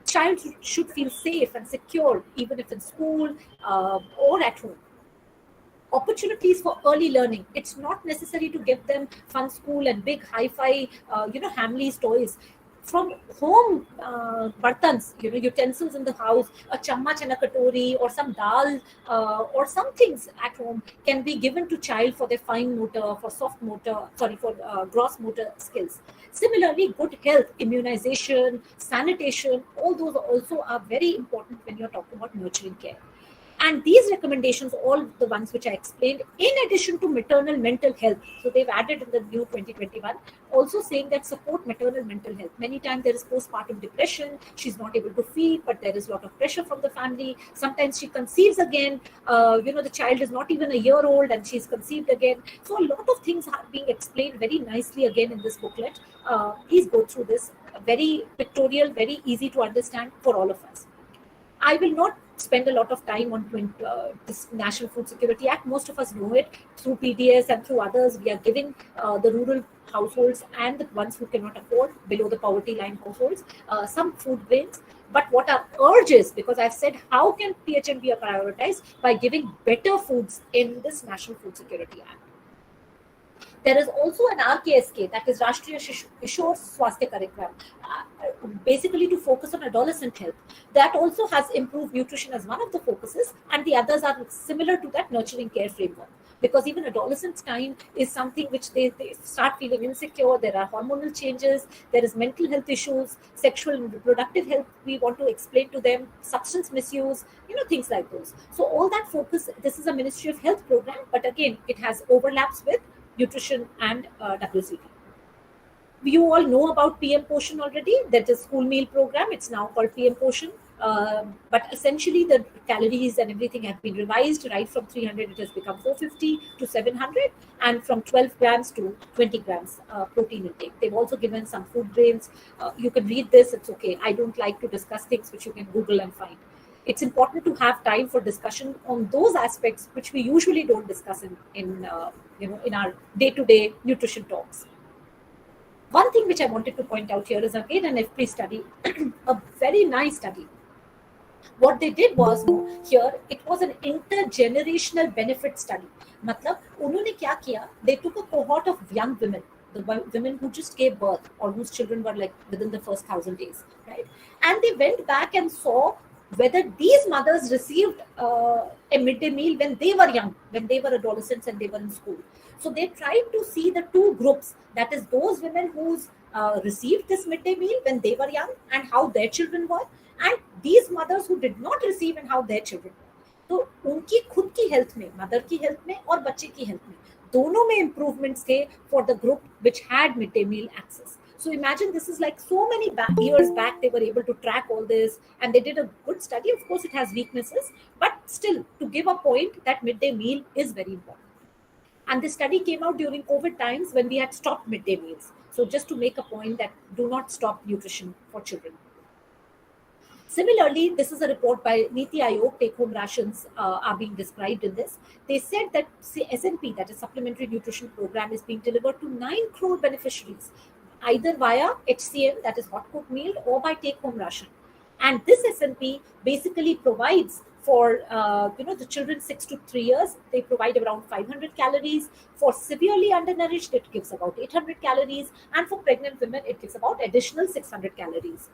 Child should feel safe and secure, even if in school or at home. Opportunities for early learning. It's not necessary to give them fun school and big hi-fi, Hamleys toys. From home bartans, utensils in the house, a chammach and a katori, or some dal, or some things at home can be given to child for their fine motor, for gross motor skills. Similarly, good health, immunization, sanitation, all those also are very important when you're talking about nurturing care. And these recommendations, all the ones which I explained, in addition to maternal mental health, so they've added in the new 2021, also saying that support maternal mental health. Many times there is postpartum depression, she's not able to feed, but there is a lot of pressure from the family. Sometimes she conceives again, the child is not even a year old and she's conceived again. So a lot of things are being explained very nicely again in this booklet. Please go through this. Very pictorial, very easy to understand for all of us. I will not spend a lot of time on this National Food Security Act. Most of us know it through PDS and through others. We are giving the rural households and the ones who cannot afford, below the poverty line households, some food grains. But what our urge is, because I've said, how can PHM be prioritized? By giving better foods in this National Food Security Act. There is also an RKSK, that is Rashtriya Kishore Swasthya Karyakram, basically to focus on adolescent health. That also has improved nutrition as one of the focuses, and the others are similar to that nurturing care framework. Because even adolescence time is something which they start feeling insecure, there are hormonal changes, there is mental health issues, sexual and reproductive health we want to explain to them, substance misuse, things like those. So all that focus, this is a Ministry of Health program, but again, it has overlaps with nutrition and WCD. You all know about PM Poshan already. That is school meal program. It's now called PM Poshan. But essentially the calories and everything have been revised. Right from 300 it has become 450 to 700, and from 12 grams to 20 grams protein intake. They've also given some food grains. You can read this, it's okay. I don't like to discuss things which you can Google and find. It's important to have time for discussion on those aspects which we usually don't discuss in our day-to-day nutrition talks. One thing which I wanted to point out here is again an FP study, a very nice study. What they did was here, it was an intergenerational benefit study. मतलब उन्होंने क्या किया? They took a cohort of young women, the women who just gave birth or whose children were like within the first 1,000 days, right? And they went back and saw whether these mothers received a midday meal when they were young, when they were adolescents and they were in school. So they tried to see the two groups, that is those women who received this midday meal when they were young and how their children were, and these mothers who did not receive and how their children were. तो उनकी खुद की health में, mother की health में और बच्चे की हेल्थ में, दोनों में improvements थे for the group which had midday meal access. So imagine, this is like so many years back, they were able to track all this and they did a good study. Of course, it has weaknesses, but still, to give a point that midday meal is very important. And this study came out during COVID times when we had stopped midday meals. So just to make a point that do not stop nutrition for children. Similarly, this is a report by Niti Aayog, take-home rations are being described in this. They said that SNP, that is Supplementary Nutrition Program, is being delivered to 9 crore beneficiaries, either via HCM, that is hot cooked meal, or by take-home ration. And this SNP basically provides for the children 6 to 3 years, they provide around 500 calories. For severely undernourished, it gives about 800 calories. And for pregnant women, it gives about additional 600 calories.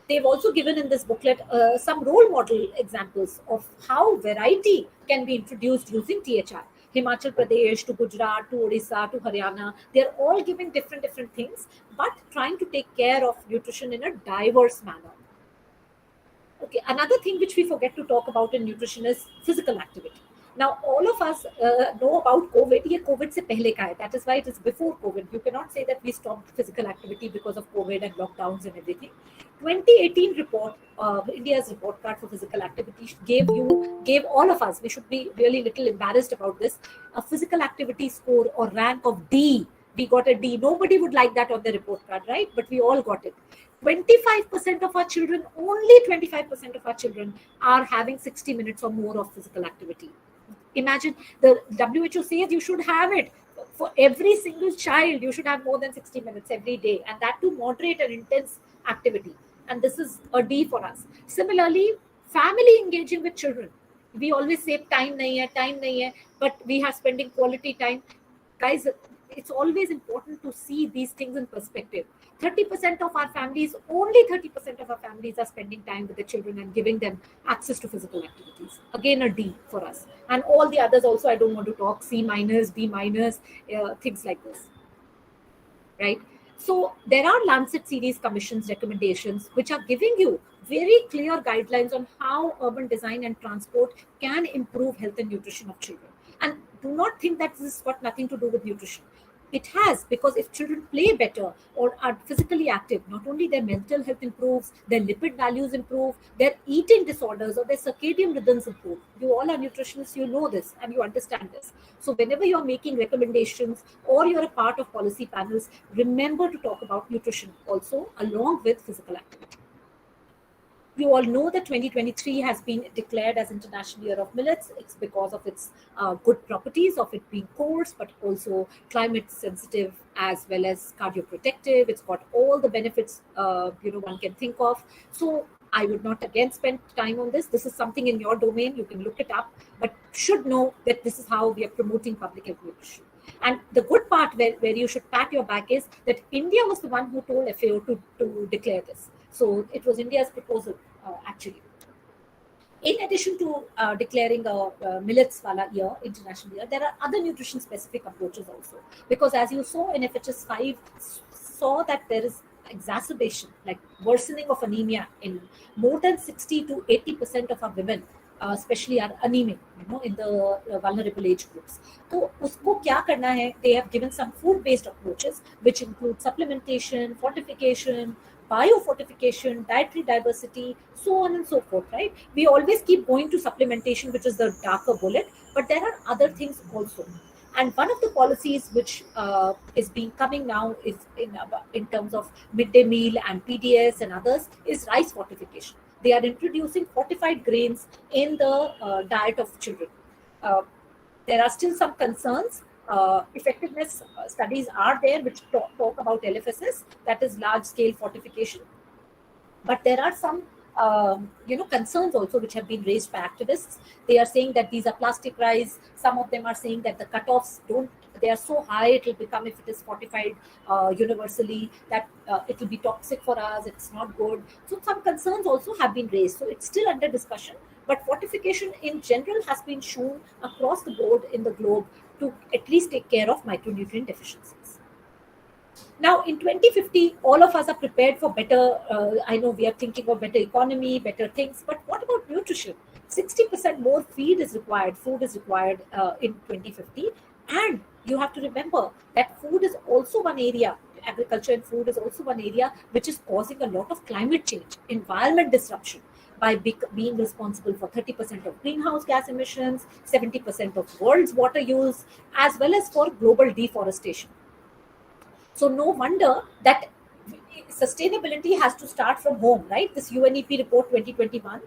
They've also given in this booklet some role model examples of how variety can be introduced using THR. Himachal Pradesh to Gujarat to Odisha to Haryana, they're all giving different things, but trying to take care of nutrition in a diverse manner. Okay, another thing which we forget to talk about in nutrition is physical activity. Now, all of us know about COVID. Ye COVID se pehle ka hai. That is why it is before COVID. You cannot say that we stopped physical activity because of COVID and lockdowns and everything. 2018 report, India's report card for physical activity gave all of us, we should be really little embarrassed about this, a physical activity score or rank of D. We got a D. Nobody would like that on the report card, right? But we all got it. 25% of our children, only 25% of our children are having 60 minutes or more of physical activity. Imagine, the WHO says you should have it. For every single child, you should have more than 60 minutes every day, and that to moderate and intense activity. And this is a D for us. Similarly, family engaging with children. We always say time nahi hai, but we are spending quality time. Guys, it's always important to see these things in perspective. 30% of our families, only 30% of our families are spending time with the children and giving them access to physical activities. Again, a D for us. And all the others also, I don't want to talk, C minus, D minus, things like this. Right? So there are Lancet series commissions recommendations which are giving you very clear guidelines on how urban design and transport can improve health and nutrition of children. And do not think that this has got nothing to do with nutrition. It has, because if children play better or are physically active, not only their mental health improves, their lipid values improve, their eating disorders or their circadian rhythms improve. You all are nutritionists, you know this and you understand this. So whenever you're making recommendations or you're a part of policy panels, remember to talk about nutrition also along with physical activity. You all know that 2023 has been declared as International Year of Millets. It's because of its good properties of it being coarse, but also climate sensitive as well as cardioprotective. It's got all the benefits one can think of. So I would not again spend time on this. This is something in your domain. You can look it up, but should know that this is how we are promoting public health nutrition. And the good part where you should pat your back is that India was the one who told FAO to declare this. So it was India's proposal, actually. In addition to declaring a millets wala year, international year, there are other nutrition specific approaches also. Because as you saw in FHS 5, saw that there is exacerbation, like worsening of anemia in more than 60 to 80% of our women, especially are anemic, in the vulnerable age groups. So, usko kya karna hai? They have given some food-based approaches, which include supplementation, fortification, biofortification, dietary diversity, so on and so forth, right? We always keep going to supplementation, which is the darker bullet, but there are other things also. And one of the policies which is being coming now is in terms of midday meal and PDS and others is rice fortification. They are introducing fortified grains in the diet of children. There are still some concerns. Effectiveness studies are there which talk about LFSS, that is large scale fortification. But there are some concerns also which have been raised by activists. They are saying that these are plastic rice. Some of them are saying that the cutoffs they are so high, it will become, if it is fortified universally, that it will be toxic for us, it's not good. So some concerns also have been raised. So it's still under discussion. But fortification in general has been shown across the board in the globe to at least take care of micronutrient deficiencies. Now, in 2050, all of us are prepared for better. I know we are thinking of better economy, better things, but what about nutrition? 60% more food is required in 2050. And you have to remember that food is also one area, agriculture and food is also one area which is causing a lot of climate change, environment disruption. by being responsible for 30% of greenhouse gas emissions, 70% of world's water use, as well as for global deforestation. So no wonder that sustainability has to start from home, right? This UNEP report 2021,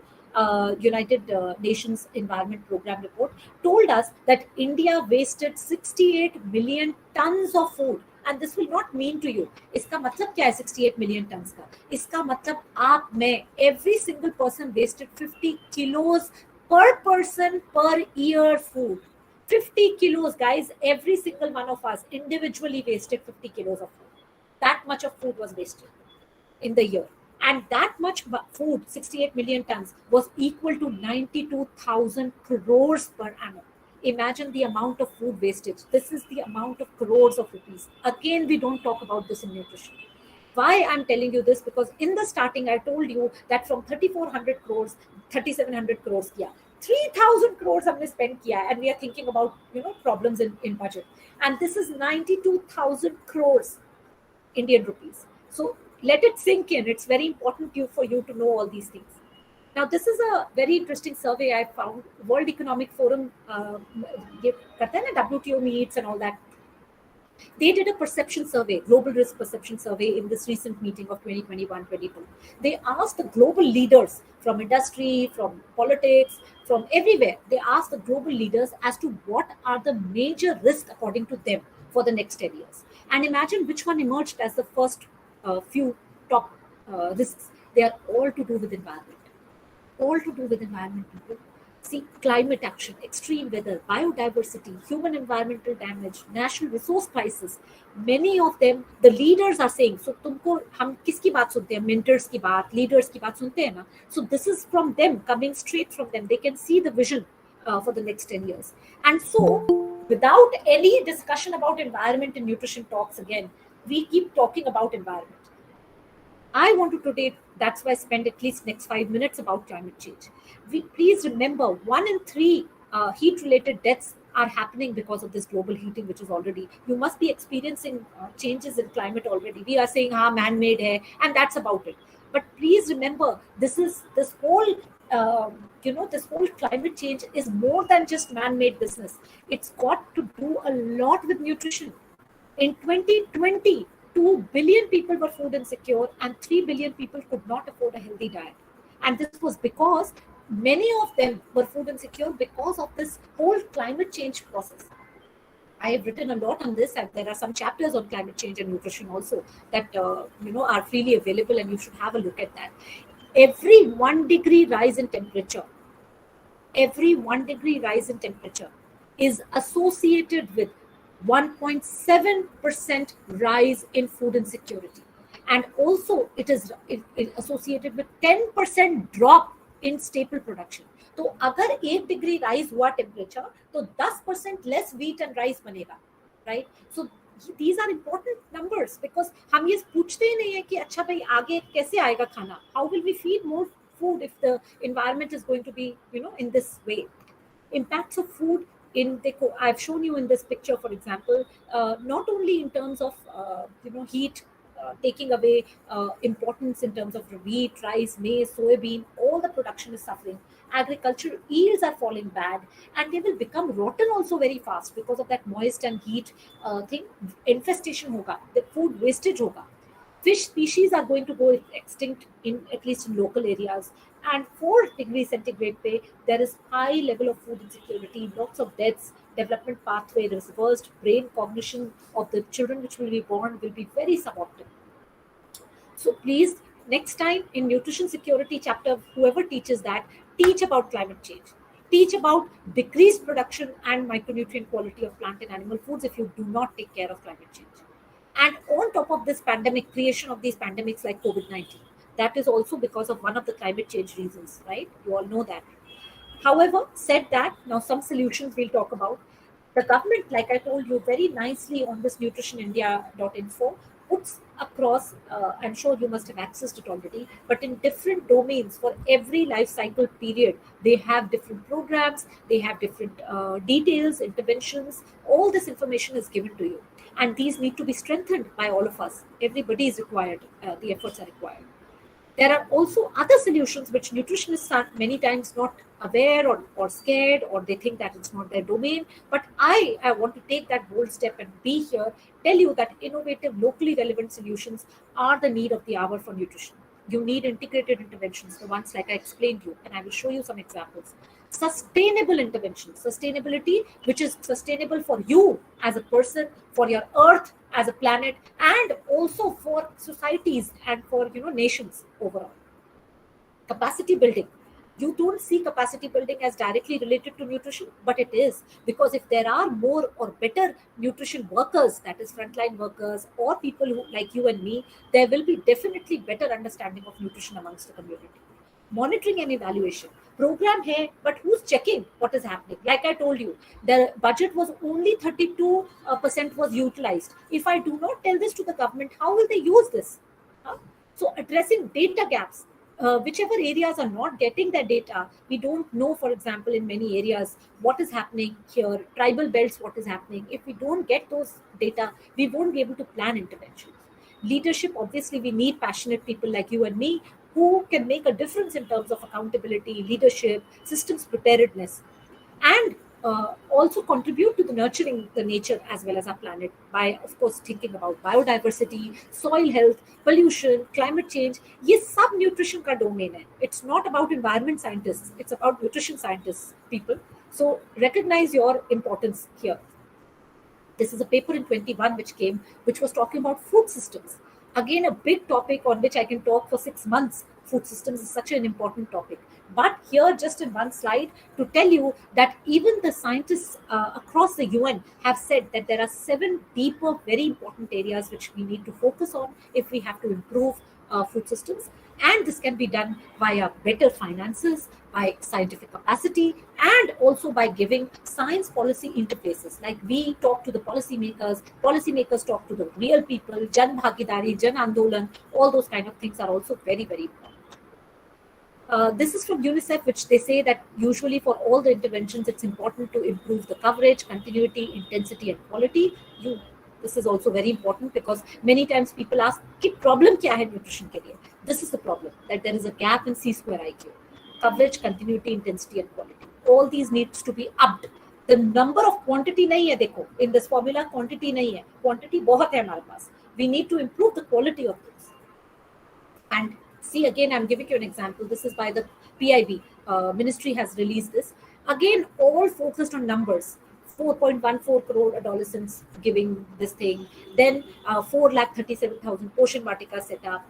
United Nations Environment Program report, told us that India wasted 68 million tons of food. And this will not mean to you. इसका मतलब क्या है 68 million tons का? इसका मतलब आप मैं every single person wasted 50 kilos per person per year food. 50 kilos, guys. Every single one of us individually wasted 50 kilos of food. That much of food was wasted in the year. And that much food, 68 million tons, was equal to 92,000 crores per annum. Imagine the amount of food wastage. This is the amount of crores of rupees. Again, we don't talk about this in nutrition. Why I'm telling you this? Because in the starting, I told you that from 3,400 crores, 3,700 crores kiya. 3,000 crores हमने spend किया है, and we are thinking about problems in budget. And this is 92,000 crores Indian rupees. So let it sink in. It's very important for you to know all these things. Now, this is a very interesting survey I found. World Economic Forum, WTO meets and all that. They did a perception survey, global risk perception survey in this recent meeting of 2021-22. They asked the global leaders from industry, from politics, from everywhere. They asked the global leaders as to what are the major risks according to them for the next 10 years. And imagine which one emerged as the first few top risks. They are all to do with environment. All to do with environment, people. See, climate action, extreme weather, biodiversity, human environmental damage, national resource crisis. Many of them, the leaders are saying, so तुमको हम किसकी बात सुनते हैं? Mentors की बात, leaders की बात सुनते हैं ना? So this is from them, coming straight from them. They can see the vision for the next 10 years. And so, without any discussion about environment and nutrition talks again, we keep talking about environment. I want to today, that's why I spend at least next 5 minutes about climate change. Please remember, 1 in 3 heat-related deaths are happening because of this global heating, which is already, you must be experiencing changes in climate already. We are saying, man-made hai, and that's about it. But please remember, this whole climate change is more than just man-made business. It's got to do a lot with nutrition. In 2020, 2 billion people were food insecure and 3 billion people could not afford a healthy diet. And this was because many of them were food insecure because of this whole climate change process. I have written a lot on this, and there are some chapters on climate change and nutrition also that are freely available, and you should have a look at that. Every 1 degree rise in temperature, is associated with 1.7% rise in food insecurity, and also it is associated with 10% drop in staple production. तो अगर 1 degree rise हुआ temperature, तो 10% less wheat and rice बनेगा, right? So these are important numbers, because हम ये पूछते ही नहीं है कि अच्छा भाई आगे कैसे आएगा खाना? How will we feed more food if the environment is going to be in this way? Impacts of food I've shown you in this picture, for example, not only in terms of heat taking away importance in terms of wheat, rice, maize, soybean, all the production is suffering. Agricultural yields are falling bad, and they will become rotten also very fast because of that moist and heat thing. Infestation hoga, the food wastage hoga. Fish species are going to go extinct at least in local areas. And 4 degrees centigrade पे, there is high level of food insecurity, lots of deaths, development pathway reversed, brain cognition of the children which will be born will be very suboptimal. So please, next time in nutrition security chapter, whoever teaches that, teach about climate change. Teach about decreased production and micronutrient quality of plant and animal foods if you do not take care of climate change. And on top of this pandemic, creation of these pandemics like COVID-19, that is also because of one of the climate change reasons, right? You all know that. However, said that, now some solutions we'll talk about. The government, like I told you very nicely on this nutritionindia.info, puts across, I'm sure you must have accessed it already, but in different domains for every life cycle period, they have different programs, they have different details, interventions. All this information is given to you. And these need to be strengthened by all of us. Everybody is required. The efforts are required. There are also other solutions which nutritionists are many times not aware or scared, or they think that it's not their domain. But I want to take that bold step and be here, tell you that innovative, locally relevant solutions are the need of the hour for nutrition. You need integrated interventions, the ones like I explained you, and I will show you some examples. Sustainable interventions, sustainability, which is sustainable for you as a person, for your earth as a planet, and also for societies and for nations overall. Capacity building. You don't see capacity building as directly related to nutrition, but it is, because if there are more or better nutrition workers, that is frontline workers or people who like you and me, there will be definitely better understanding of nutrition amongst the community. Monitoring and evaluation. Program hai, but who's checking what is happening? Like I told you, the budget was only 32% was utilized. If I do not tell this to the government, how will they use this? Huh? So addressing data gaps. Whichever areas are not getting their data, we don't know, for example, in many areas, what is happening here, tribal belts, what is happening. If we don't get those data, we won't be able to plan interventions. Leadership, obviously, we need passionate people like you and me who can make a difference in terms of accountability, leadership, systems preparedness, and also contribute to the nurturing the nature as well as our planet by, of course, thinking about biodiversity, soil health, pollution, climate change. Ye sab nutrition ka domain hai. It's not about environment scientists, it's about nutrition scientists, people. So recognize your importance here. This is a paper in 21 which came, which was talking about food systems. Again, a big topic on which I can talk for 6 months. Food systems is such an important topic. But here, just in one slide, to tell you that even the scientists across the UN have said that there are 7 deeper, very important areas which we need to focus on if we have to improve food systems. And this can be done via better finances, by scientific capacity, and also by giving science policy interfaces. Like we talk to the policymakers talk to the real people, Jan Bhagidari, Jan Andolan, all those kind of things are also very, very important. This is from UNICEF, which they say that usually for all the interventions, it's important to improve the coverage, continuity, intensity, and quality. This is also very important because many times people ask, "Ki problem kya hai nutrition ke liye?" This is the problem, that there is a gap in C-square IQ. Coverage, continuity, intensity, and quality. All these needs to be upped. The number of quantity nahi hai, dekho. In this formula, quantity nahi hai. Quantity bahut hai hamare paas. We need to improve the quality of this. And see, again, I'm giving you an example. This is by the PIB. Ministry has released this. Again, all focused on numbers. 4.14 crore adolescents giving this thing. Then 4,37,000 Poshan Vatika set up.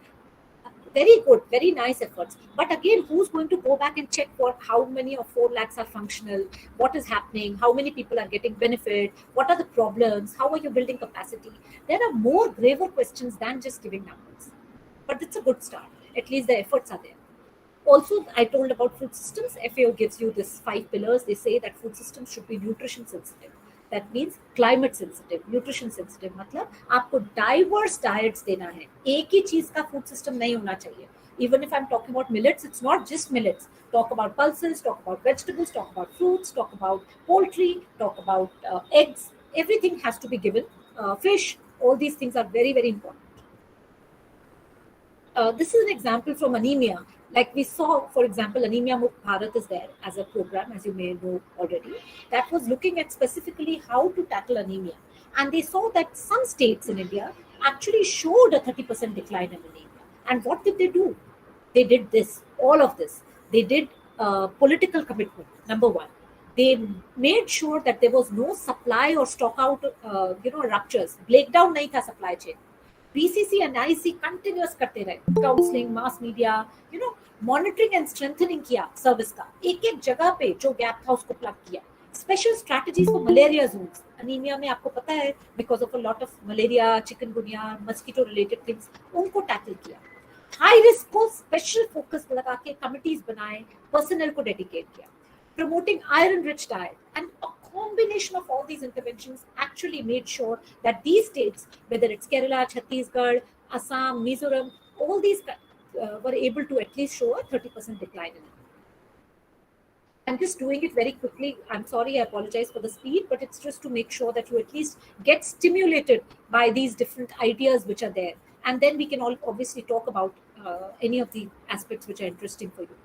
Very good, very nice efforts. But again, who's going to go back and check for how many of 4 lakhs are functional? What is happening? How many people are getting benefit? What are the problems? How are you building capacity? There are more graver questions than just giving numbers. But it's a good start. At least the efforts are there. Also, I told about food systems. FAO gives you this 5 pillars. They say that food systems should be nutrition sensitive. That means climate sensitive, nutrition sensitive. मतलब आपको diverse diets देना है. एक ही चीज का food system नहीं होना चाहिए. Even if I'm talking about millets, it's not just millets. Talk about pulses, talk about vegetables, talk about fruits, talk about poultry, talk about eggs. Everything has to be given. Fish, all these things are very, very important. This is an example from anemia. Like we saw, for example, Anemia Mukt Bharat is there as a program, as you may know already, that was looking at specifically how to tackle anemia. And they saw that some states in India actually showed a 30% decline in anemia. And what did they do? They did this, all of this. They did political commitment, number one. They made sure that there was no supply or stock out, ruptures. Breakdown nahi tha supply chain. PCC and IC continuous करते रहे, counseling, mass media, monitoring and strengthening किया service का. एक जगह पे जो gap था उसको plug किया. Special strategies for malaria zones. Anemia में आपको पता है, because of a lot of malaria, chikungunya, mosquito related things, उनको tackle किया. High risk को special focus लगा के committees बनाए, personnel को dedicate किया. Promoting iron rich diet, and a combination of all these interventions actually made sure that these states, whether it's Kerala, Chhattisgarh, Assam, Mizoram, all these were able to at least show a 30% decline in it. I'm just doing it very quickly. I'm sorry, I apologize for the speed, but it's just to make sure that you at least get stimulated by these different ideas which are there. And then we can all obviously talk about, any of the aspects which are interesting for you.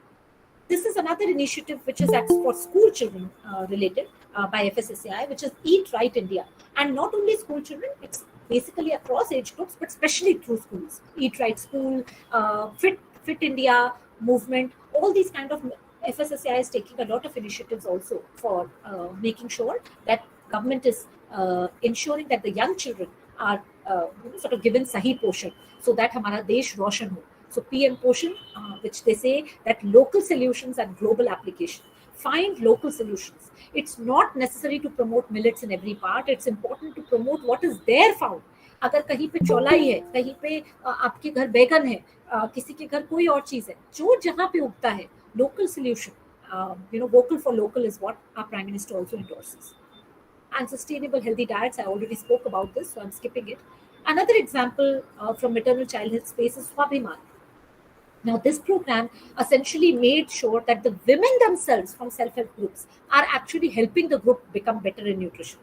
This is another initiative which is for school children related by FSSAI, which is Eat Right India. And not only school children, it's basically across age groups, but especially through schools. Eat Right School, Fit India movement, all these kind of FSSAI is taking a lot of initiatives also for making sure that government is ensuring that the young children are sort of given sahi poshan, so that hamara desh roshan ho. So PM Poshan, which they say that local solutions and global application. Find local solutions. It's not necessary to promote millets in every part. It's important to promote what is there found. अगर कहीं पे चौलाई है, कहीं पे आपके घर बैगन है, किसी के घर कोई और चीज है, जो जहाँ पे उगता है, local solution. Vocal for local is what our Prime Minister also endorses. And sustainable healthy diets, I already spoke about this, so I'm skipping it. Another example from maternal child health space is Swabhiman. Now, this program essentially made sure that the women themselves from self-help groups are actually helping the group become better in nutrition.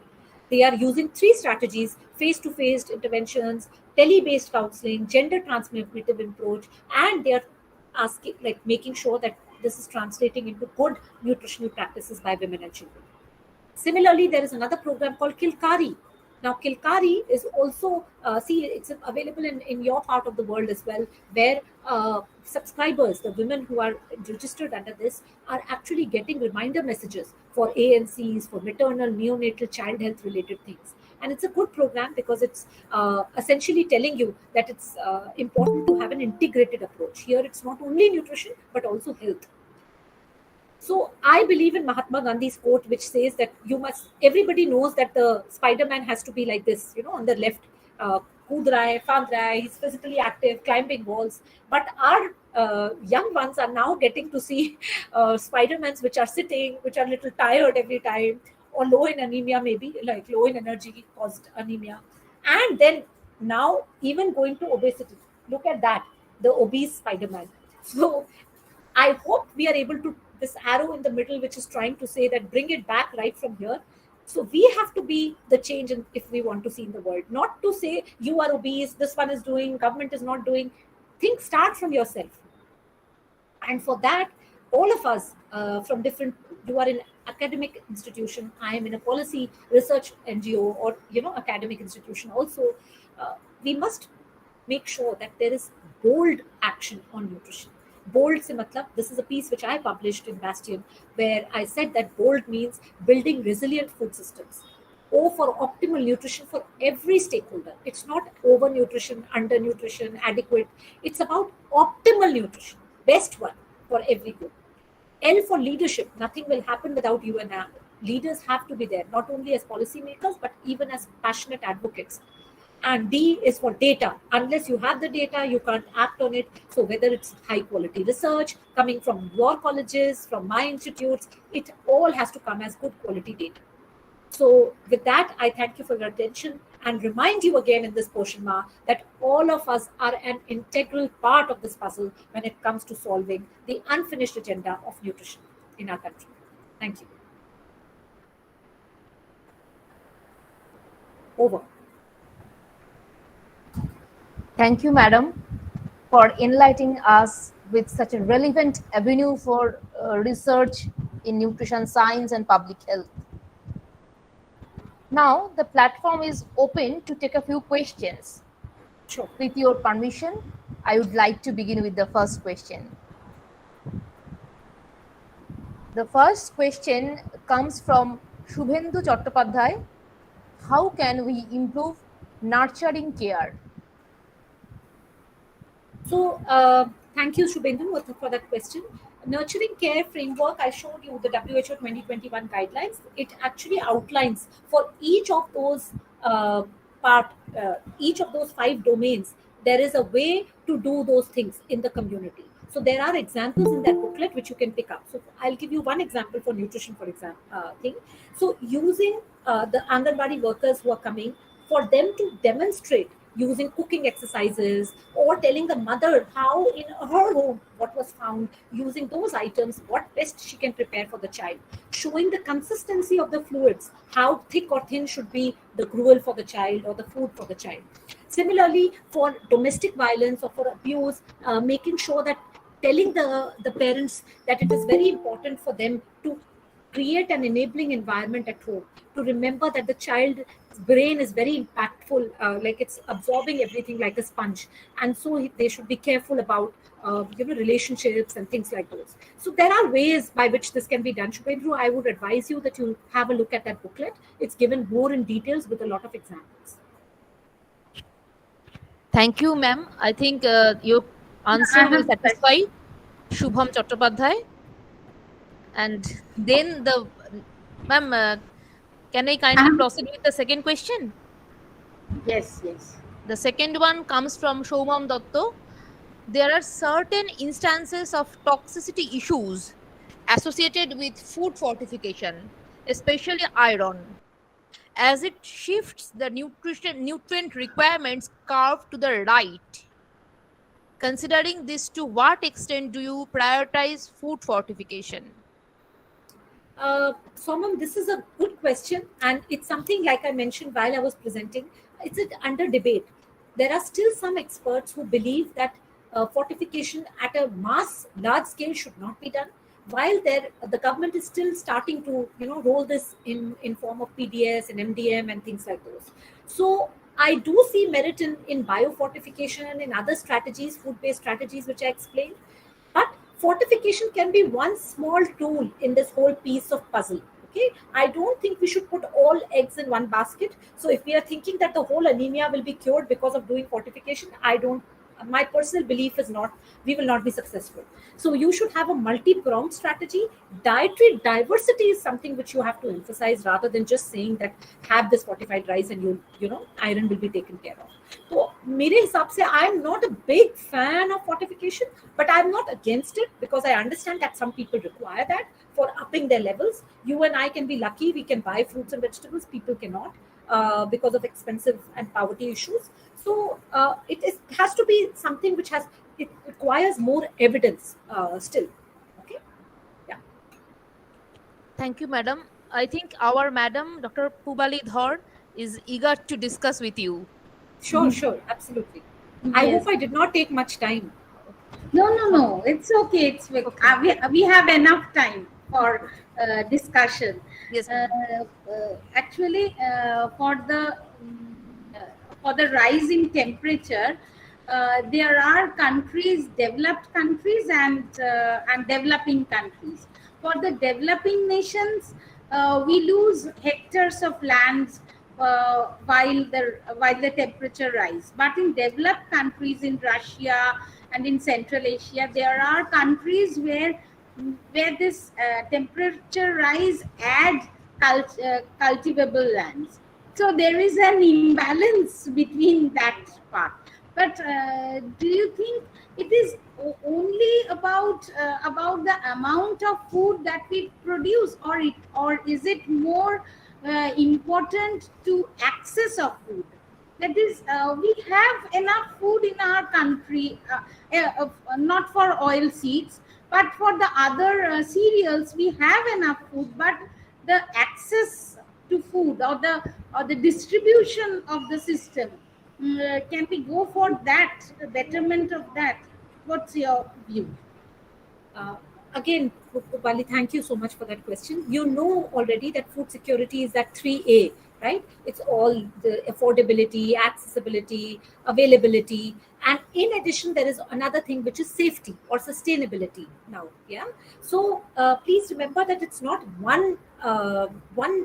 They are using 3 strategies: face-to-face interventions, tele-based counseling, gender transformative approach, and they are making sure that this is translating into good nutritional practices by women and children. Similarly, there is another program called Kilkari. Now, Kilkari is also, it's available in your part of the world as well, where subscribers, the women who are registered under this, are actually getting reminder messages for ANCs, for maternal, neonatal, child health related things. And it's a good program because it's essentially telling you that it's important to have an integrated approach. Here, it's not only nutrition, but also health. So I believe in Mahatma Gandhi's quote, which says that everybody knows that the Spider-Man has to be like this, on the left, kood raha hai, faand raha hai, he's physically active, climbing walls. But our young ones are now getting to see Spider-Mans which are sitting, which are a little tired every time, or low in anemia maybe, like low in energy caused anemia. And then now even going to obesity. Look at that, the obese Spider-Man. So I hope we are able to, this arrow in the middle, which is trying to say that bring it back right from here. So we have to be the change if we want to see in the world. Not to say you are obese, this one is doing, government is not doing. Think, start from yourself. And for that, all of us from different, you are in academic institution, I am in a policy research NGO or academic institution also, we must make sure that there is bold action on nutrition. Bold se matlab, this is a piece which I published in Bastion, where I said that bold means building resilient food systems. O for optimal nutrition for every stakeholder. It's not overnutrition, undernutrition, adequate. It's about optimal nutrition, best one for every group. L for leadership. Nothing will happen without you and I. Leaders have to be there, not only as policymakers, but even as passionate advocates. And D is for data. Unless you have the data, you can't act on it. So whether it's high quality research coming from your colleges, from my institutes, it all has to come as good quality data. So with that, I thank you for your attention and remind you again in this portion, Ma, that all of us are an integral part of this puzzle when it comes to solving the unfinished agenda of nutrition in our country. Thank you. Over. Thank you, madam, for enlightening us with such a relevant avenue for research in nutrition science and public health. Now, the platform is open to take a few questions. Sure. With your permission, I would like to begin with the first question. The first question comes from Shubhendu Chattopadhyay. How can we improve nurturing care? So, thank you, Shubhendu, for that question. Nurturing care framework, I showed you the WHO 2021 guidelines. It actually outlines for each of those each of those 5 domains, there is a way to do those things in the community. So there are examples in that booklet which you can pick up. So I'll give you one example for nutrition, for example, thing. So using the Anganwadi workers who are coming, for them to demonstrate using cooking exercises or telling the mother how in her home what was found, using those items, what best she can prepare for the child, showing the consistency of the fluids, how thick or thin should be the gruel for the child or the food for the child. Similarly, for domestic violence or for abuse, making sure that telling the parents that it is very important for them to create an enabling environment at home, to remember that the child's brain is very impactful, like it's absorbing everything like a sponge, and so they should be careful about relationships and things like those. So there are ways by which this can be done. Shubhendru, I would advise you that you have a look at that booklet. It's given more in details with a lot of examples. Thank you, ma'am. I think your answer will satisfy Shubham Chattopadhyay. And then ma'am, can I kindly proceed with the second question? Yes. The second one comes from Shomam Dotto. There are certain instances of toxicity issues associated with food fortification, especially iron, as it shifts the nutrient requirements curve to the right. Considering this, to what extent do you prioritize food fortification? Somam, this is a good question, and it's something like I mentioned while I was presenting. It's under debate. There are still some experts who believe that fortification at a large scale should not be done, while the government is still starting to roll this in form of PDS and MDM and things like those. So I do see merit in biofortification and in other strategies, food-based strategies, which I explained. But fortification can be one small tool in this whole piece of puzzle. Okay, I don't think we should put all eggs in one basket. So if we are thinking that the whole anemia will be cured because of doing fortification, my personal belief is not, we will not be successful. So you should have a multi-pronged strategy. Dietary diversity is something which you have to emphasize, rather than just saying that have this fortified rice and iron will be taken care of. So मेरे हिसाब से I am not a big fan of fortification, but I am not against it, because I understand that some people require that for upping their levels. You and I can be lucky, we can buy fruits and vegetables, people cannot, because of expensive and poverty issues. So it has to be something which it requires more evidence still. Okay. Yeah. Thank you, madam. I think our madam, Dr. Pubali Dhar, is eager to discuss with you. Sure, absolutely. Yes. I hope I did not take much time. No. It's okay. We have enough time for discussion. Yes. Actually, for the rise in temperature, there are countries, developed countries and developing countries. For the developing nations, we lose hectares of lands while the temperature rise. But in developed countries, in Russia and in Central Asia, there are countries where this temperature rise add cultivable lands. So there is an imbalance between that part. But do you think it is only about the amount of food that we produce, or is it more important to access of food? That is, we have enough food in our country, not for oil seeds, but for the other cereals, we have enough food, but the access to food or the distribution of the system, can we go for that, betterment of that? What's your view? Again, Pubali, thank you so much for that question. You know already that food security is that 3A, right? It's all the affordability, accessibility, availability, and in addition, there is another thing which is safety or sustainability now. Yeah. So please remember that it's not one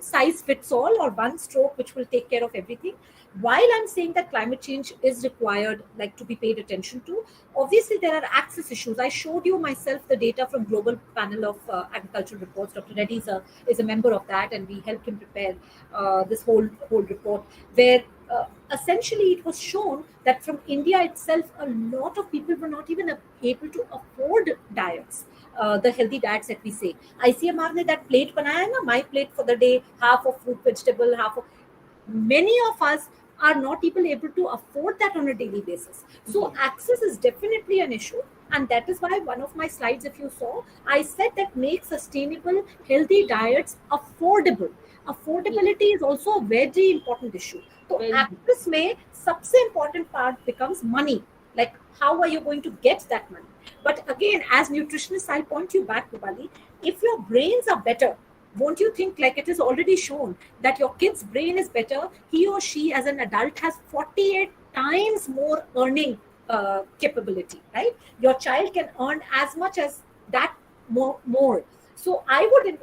size fits all or one stroke which will take care of everything. While I'm saying that climate change is required, like to be paid attention to, obviously there are access issues. I showed you myself the data from Global Panel of Agricultural Reports. Dr. Reddy is a member of that, and we helped him prepare this whole report, where essentially it was shown that from India itself, a lot of people were not even able to afford diets. The healthy diets that we say. ICMR ने that plate बनाया ना, my plate for the day, half of fruit, vegetable, half of. Many of us are not even able to afford that on a daily basis. So access is definitely an issue, and that is why one of my slides, if you saw, I said that make sustainable, healthy diets affordable. Affordability is also a very important issue. तो Very actress में सबसे important part becomes money. Like how are you going to get that money? But again, as nutritionists, I point you back to Bali. If your brains are better, won't you think, like it is already shown that your kid's brain is better? He or she as an adult has 48 times more earning capability, right? Your child can earn as much as that more. So I would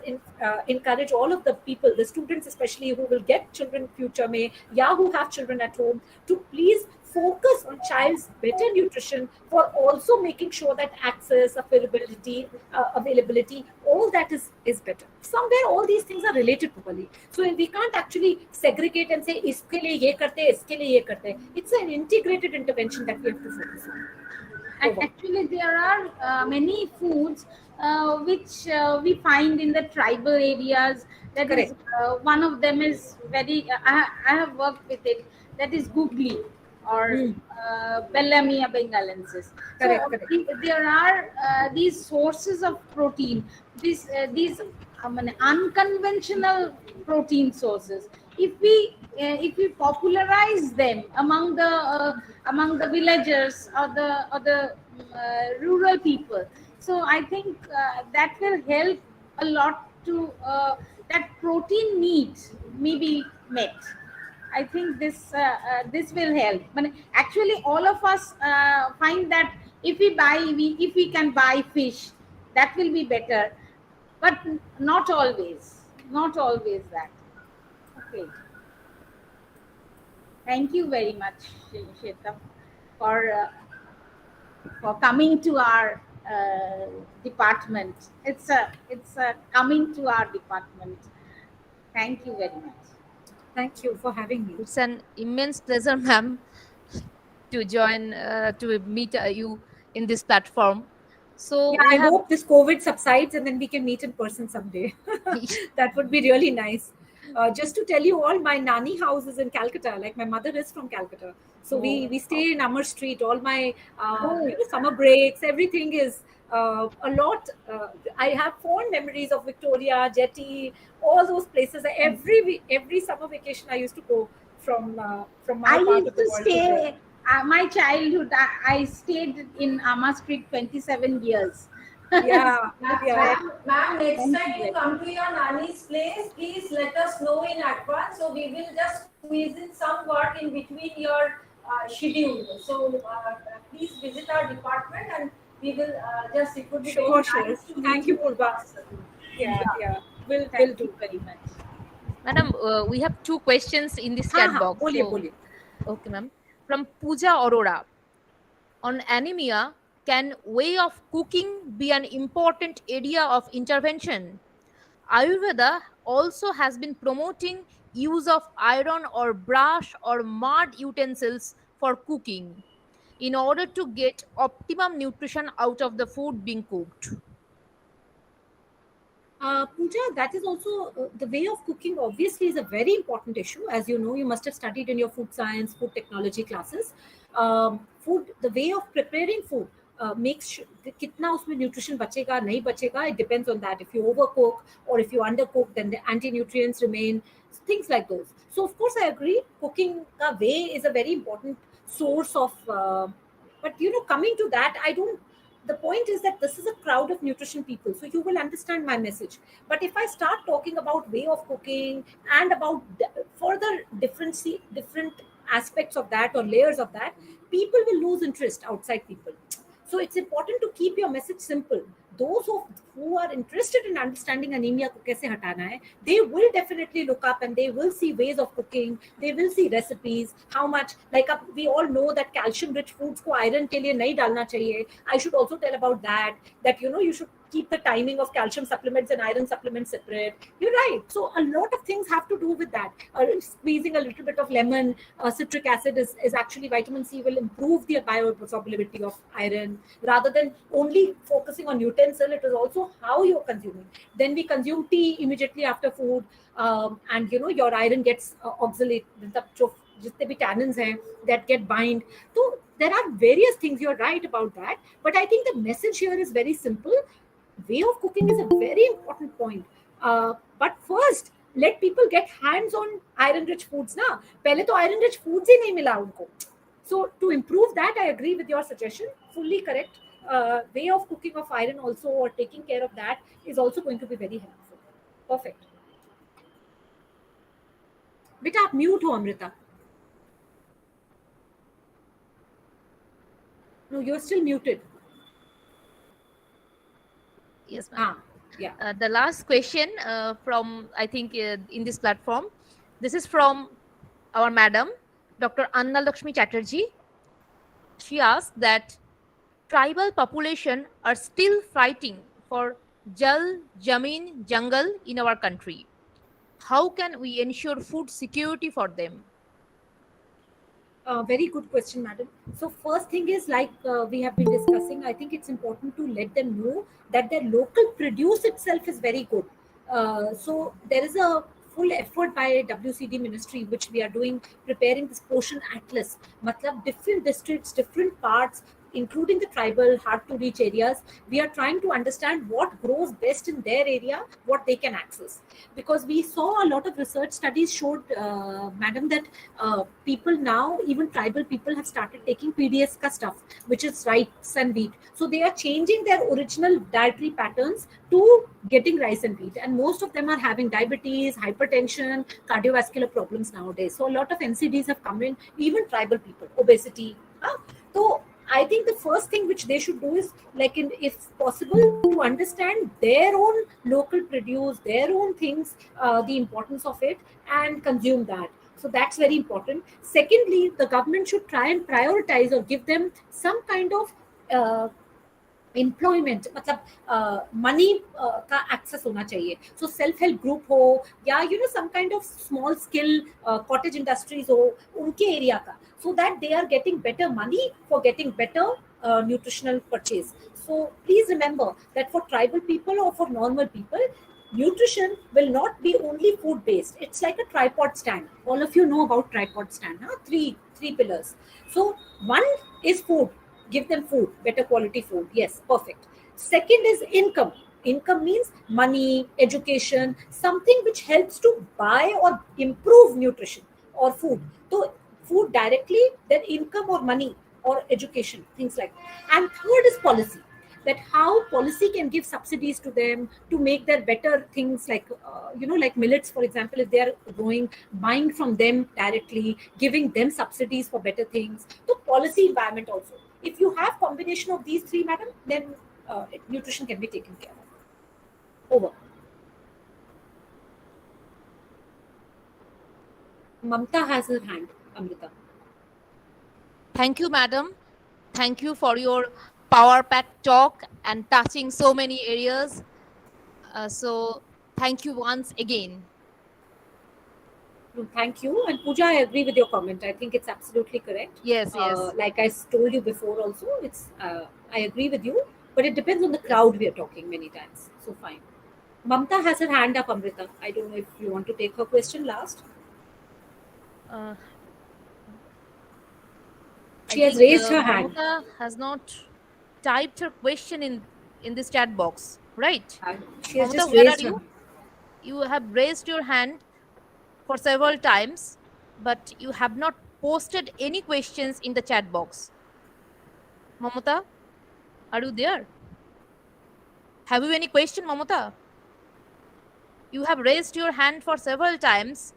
encourage all of the people, the students especially, who will get children future may, yeah, who have children at home, to please focus on child's better nutrition, for also making sure that access, availability, all that is better. Somewhere all these things are related properly. So we can't actually segregate and say iske liye ye karte, iske liye ye karte. It's an integrated intervention that we have to focus on. Actually, there are many foods which we find in the tribal areas. That is, one of them is very. I have worked with it. That is googly or Bellamia bengalensis. Correct. There are these sources of protein. These unconventional protein sources. If we popularize them among the villagers or the rural people, so I think that will help a lot to that protein needs may be met. I think this will help. But actually, all of us find that if we can buy fish, that will be better. But not always. Not always that. Okay. Thank you very much, Shweta, for coming to our department. It's coming to our department. Thank you very much. Thank you for having me. It's an immense pleasure, ma'am, to join, to meet you in this platform. So yeah, I hope this COVID subsides and then we can meet in person someday. That would be really nice. Just to tell you all, my nanny house is in Calcutta. Like my mother is from Calcutta, so we stay in Amar Street. All my summer breaks, everything is a lot. I have fond memories of Victoria, Jetty, all those places. Every summer vacation I used to go from my part used of the to world. stay. My childhood, I stayed in Amar Street 27 years. Yeah. Ma'am, next time you come to your nanny's place, please let us know in advance. So we will just squeeze in some work in between your schedule. So please visit our department and we will it would be Sure. nice to Thank meet you, Purva. Yeah. We'll do very much. Madam, we have two questions in this chat box. Boliye. Okay, ma'am. From Pooja Aurora. On anemia, can way of cooking be an important area of intervention? Ayurveda also has been promoting use of iron or brass or mud utensils for cooking in order to get optimum nutrition out of the food being cooked. Pooja, that is also the way of cooking obviously is a very important issue. As you know, you must have studied in your food science, food technology classes. The way of preparing food makes sure kitna usme nutrition bachega, nahi bachega, it depends on that. If you overcook or if you undercook, then the anti-nutrients remain, things like those. So of course I agree, cooking ka way is a very important source of, but coming to that, the point is that this is a crowd of nutrition people, so you will understand my message. But if I start talking about way of cooking and about further different aspects of that or layers of that, people will lose interest outside people. So it's important to keep your message simple. Those who are interested in understanding anemia ko kaise hatana hai, they will definitely look up and they will see ways of cooking. They will see recipes, how much, like we all know that calcium rich foods ko iron ke liye nahi dalna chahiye. I should also tell about that you should keep the timing of calcium supplements and iron supplements separate. You're right. So a lot of things have to do with that. Squeezing a little bit of lemon, citric acid is actually, vitamin C will improve the bioavailability of iron. Rather than only focusing on utensil, it is also how you're consuming. Then we consume tea immediately after food, and your iron gets oxalate. जितने भी tannins हैं that get bind. So there are various things. You're right about that. But I think the message here is very simple. Way of cooking is a very important point. But first, let people get hands on iron rich foods na. Pehle to iron rich foods hi nahi mila unko. So to improve that, I agree with your suggestion. Fully correct. Way of cooking of iron also, or taking care of that, is also going to be very helpful. Perfect. बेटा आप mute हो Amrita. No, you're still muted. Yes, ma'am. Yeah. The last question from, I think, in this platform. This is from our madam, Dr. Anna Lakshmi Chatterjee. She asked that tribal population are still fighting for Jal, Jameen, Jungle in our country. How can we ensure food security for them? Very good question, madam. So first thing is, like we have been discussing, I think it's important to let them know that their local produce itself is very good. So there is a full effort by WCD ministry, which we are doing, preparing this portion atlas. Matlab different districts, different parts, including the tribal hard to reach areas, we are trying to understand what grows best in their area, what they can access. Because we saw a lot of research studies showed, madam, that people now, even tribal people, have started taking PDS ka stuff, which is rice and wheat. So they are changing their original dietary patterns to getting rice and wheat. And most of them are having diabetes, hypertension, cardiovascular problems nowadays. So a lot of NCDs have come in, even tribal people, obesity. So I think the first thing which they should do is, like, if possible, to understand their own local produce, their own things, the importance of it, and consume that. So that's very important. Secondly, the government should try and prioritize or give them some kind of employment, मतलब money का access होना चाहिए. So self help group हो, या some kind of small skill cottage industries हो उनके area का, so that they are getting better money for getting better nutritional purchase. So please remember that for tribal people or for normal people, nutrition will not be only food based. It's like a tripod stand. All of you know about tripod stand, huh? Three pillars. So one is food. Give them food, better quality food. Yes, perfect. Second is income. Income means money, education, something which helps to buy or improve nutrition or food. So food directly, then income or money or education, things like that. And third is policy, that how policy can give subsidies to them to make their better things, like like millets, for example, if they are growing, buying from them directly, giving them subsidies for better things. So policy, environment also. If you have combination of these three, madam, then nutrition can be taken care of. Over. Mamta has her hand. Amrita. Thank you, madam. Thank you for your power pack talk and touching so many areas. So thank you once again. No, thank you. And Pooja, I agree with your comment. I think it's absolutely correct. Yes. Like I told you before also, it's I agree with you, but it depends on the crowd we are talking many times. So fine. Mamta has her hand up, Amrita. I don't know if you want to take her question last. She has raised her hand. Mamta has not typed her question in this chat box, right? She has Mamta, just where raised are her. You have raised your hand for several times, but you have not posted any questions in the chat box. Mamata, are you there? Have you any question, Mamata? You have raised your hand for several times,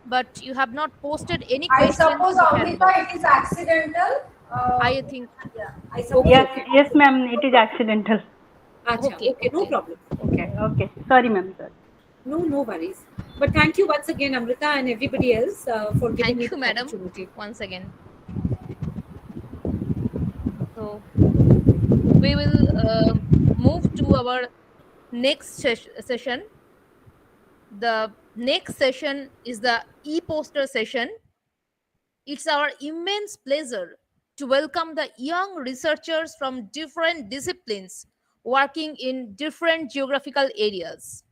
but you have not posted any I questions. suppose, in the chat Amrita, box. it is accidental. I think. Yeah, I suppose. Yes, ma'am, it is accidental. Acha, okay, no problem. Okay. Sorry, ma'am. Sorry. No worries. But thank you once again, Amrita, and everybody else for giving me Thank you, the madam, opportunity. once again. So we will move to our next session. The next session is the e-poster session. It's our immense pleasure to welcome the young researchers from different disciplines working in different geographical areas.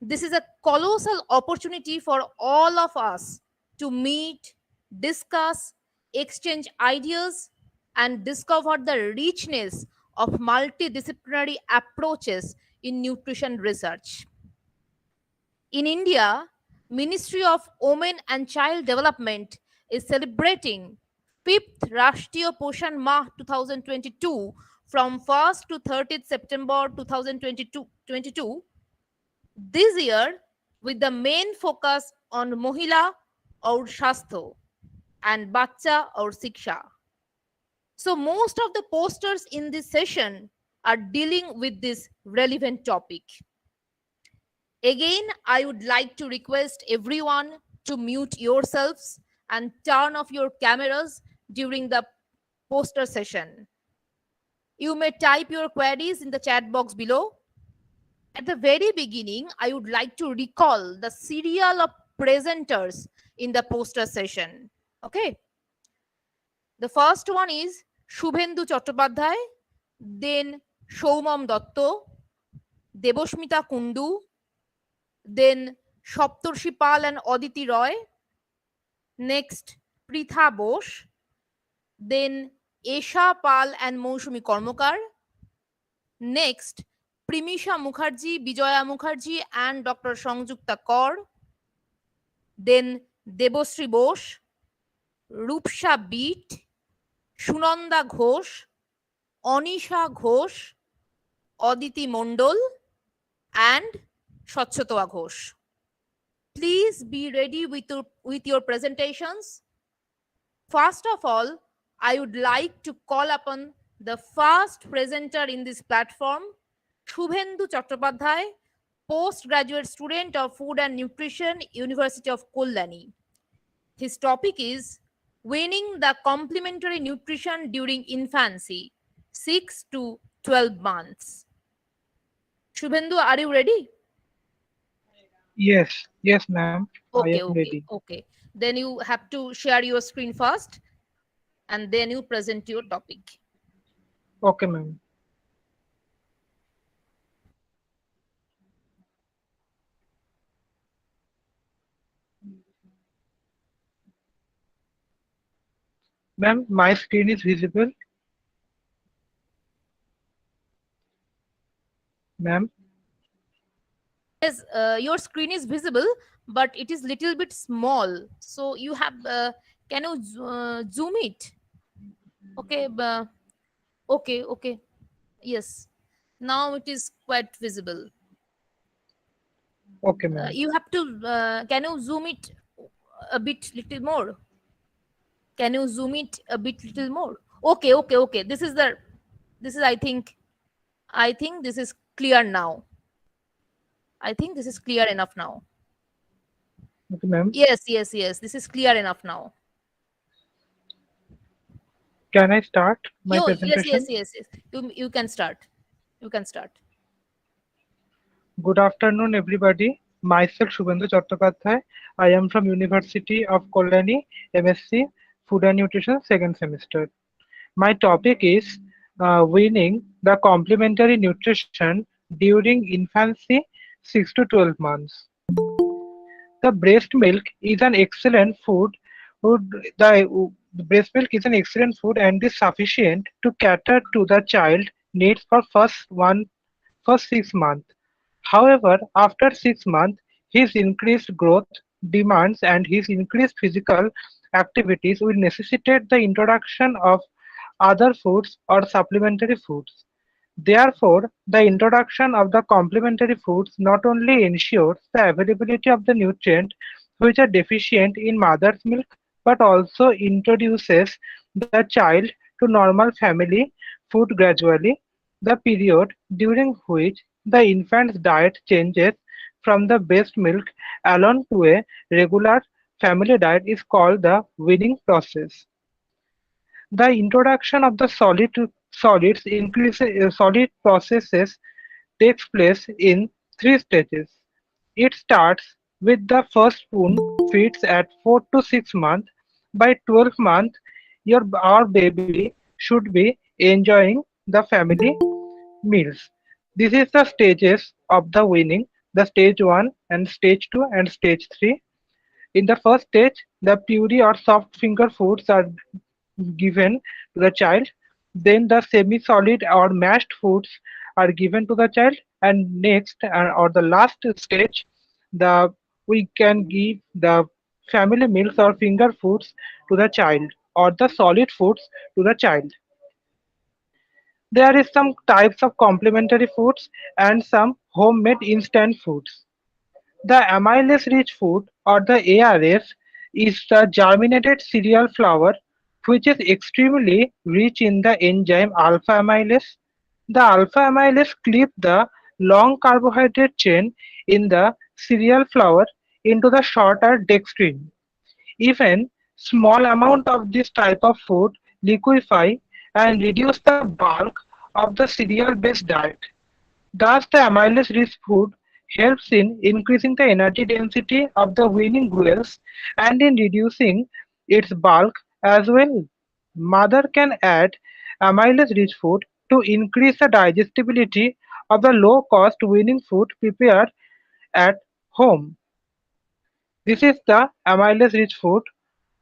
This is a colossal opportunity for all of us to meet, discuss, exchange ideas, and discover the richness of multidisciplinary approaches in nutrition research. In India, Ministry of Women and Child Development is celebrating 5th Rashtriya Poshan Mah 2022 from 1st to 30th September 2022 this year with the main focus on Mohila or Shastho and Bacha or Siksha. So most of the posters in this session are dealing with this relevant topic. Again, I would like to request everyone to mute yourselves and turn off your cameras during the poster session. You may type your queries in the chat box below. At the very beginning, I would like to recall the serial of presenters in the poster session. Okay. The first one is Shubhendu Chattopadhyay, then Soumam Dotto, Debosmita Kundu, then Saptarshi Pal and Aditi Roy, next Pritha Bose, then Esha Pal and Mousumi Kormokar, next Primisha Mukherjee, Bijoya Mukherjee and Dr. Sangjukta Kaur, then Debosri Bose, Rupsha Beat, Sunanda Ghosh, Anisha Ghosh, Aditi Mondol, and Shachatoa Ghosh. Please be ready with your presentations. First of all, I would like to call upon the first presenter in this platform, Shubhendu Chattopadhyay, postgraduate student of Food and Nutrition, University of Kalyani. His topic is Winning the Complementary Nutrition During Infancy, 6 to 12 months. Shubhendu, are you ready? Yes, ma'am. I Okay, am okay, ready. okay. Then you have to share your screen first and then you present your topic. Okay, ma'am. Ma'am, my screen is visible. Ma'am, Yes, your screen is visible, but it is little bit small. So you have, can you zoom it? Okay, okay. Yes, now it is quite visible. okay, ma'am. You have to, can you zoom it a bit little more? Can you zoom it a bit little more? Okay. This is, I think this is clear now. I think this is clear enough now. Okay, ma'am. Yes. This is clear enough now. Can I start my presentation? Yes. You can start. You can start. Good afternoon, everybody. Myself, Shubhendu Chattopadhyay. I am from University of Kalyani, MSc, Food and Nutrition, second semester. My topic is winning the complementary nutrition during infancy, 6 to 12 months. The breast milk is an excellent food. The breast milk is an excellent food and is sufficient to cater to the child needs for first 6 months. However, after 6 months, his increased growth demands and his increased physical activities will necessitate the introduction of other foods or supplementary foods. Therefore, the introduction of the complementary foods not only ensures the availability of the nutrients which are deficient in mother's milk, but also introduces the child to normal family food gradually. The period during which the infant's diet changes from the breast milk alone to a regular family diet is called the weaning process. The introduction of the solid processes takes place in three stages. It starts with the first spoon feeds at 4 to 6 months. By 12 months, our baby should be enjoying the family meals. This is the stages of the weaning, the stage 1 and stage 2 and stage 3. In the first stage, the puree or soft finger foods are given to the child. Then the semi-solid or mashed foods are given to the child. And next or the last stage, the we can give the family meals or finger foods to the child or the solid foods to the child. There is some types of complementary foods and some homemade instant foods. The amylase rich food or the ARF is the germinated cereal flour which is extremely rich in the enzyme alpha amylase. The alpha amylase clip the long carbohydrate chain in the cereal flour into the shorter dextrin. Even small amount of this type of food liquefy and reduce the bulk of the cereal-based diet. Thus, the amylase-rich food helps in increasing the energy density of the weaning gluels and in reducing its bulk as well. Mother can add amylase-rich food to increase the digestibility of the low-cost weaning food prepared at home. This is the amylase-rich food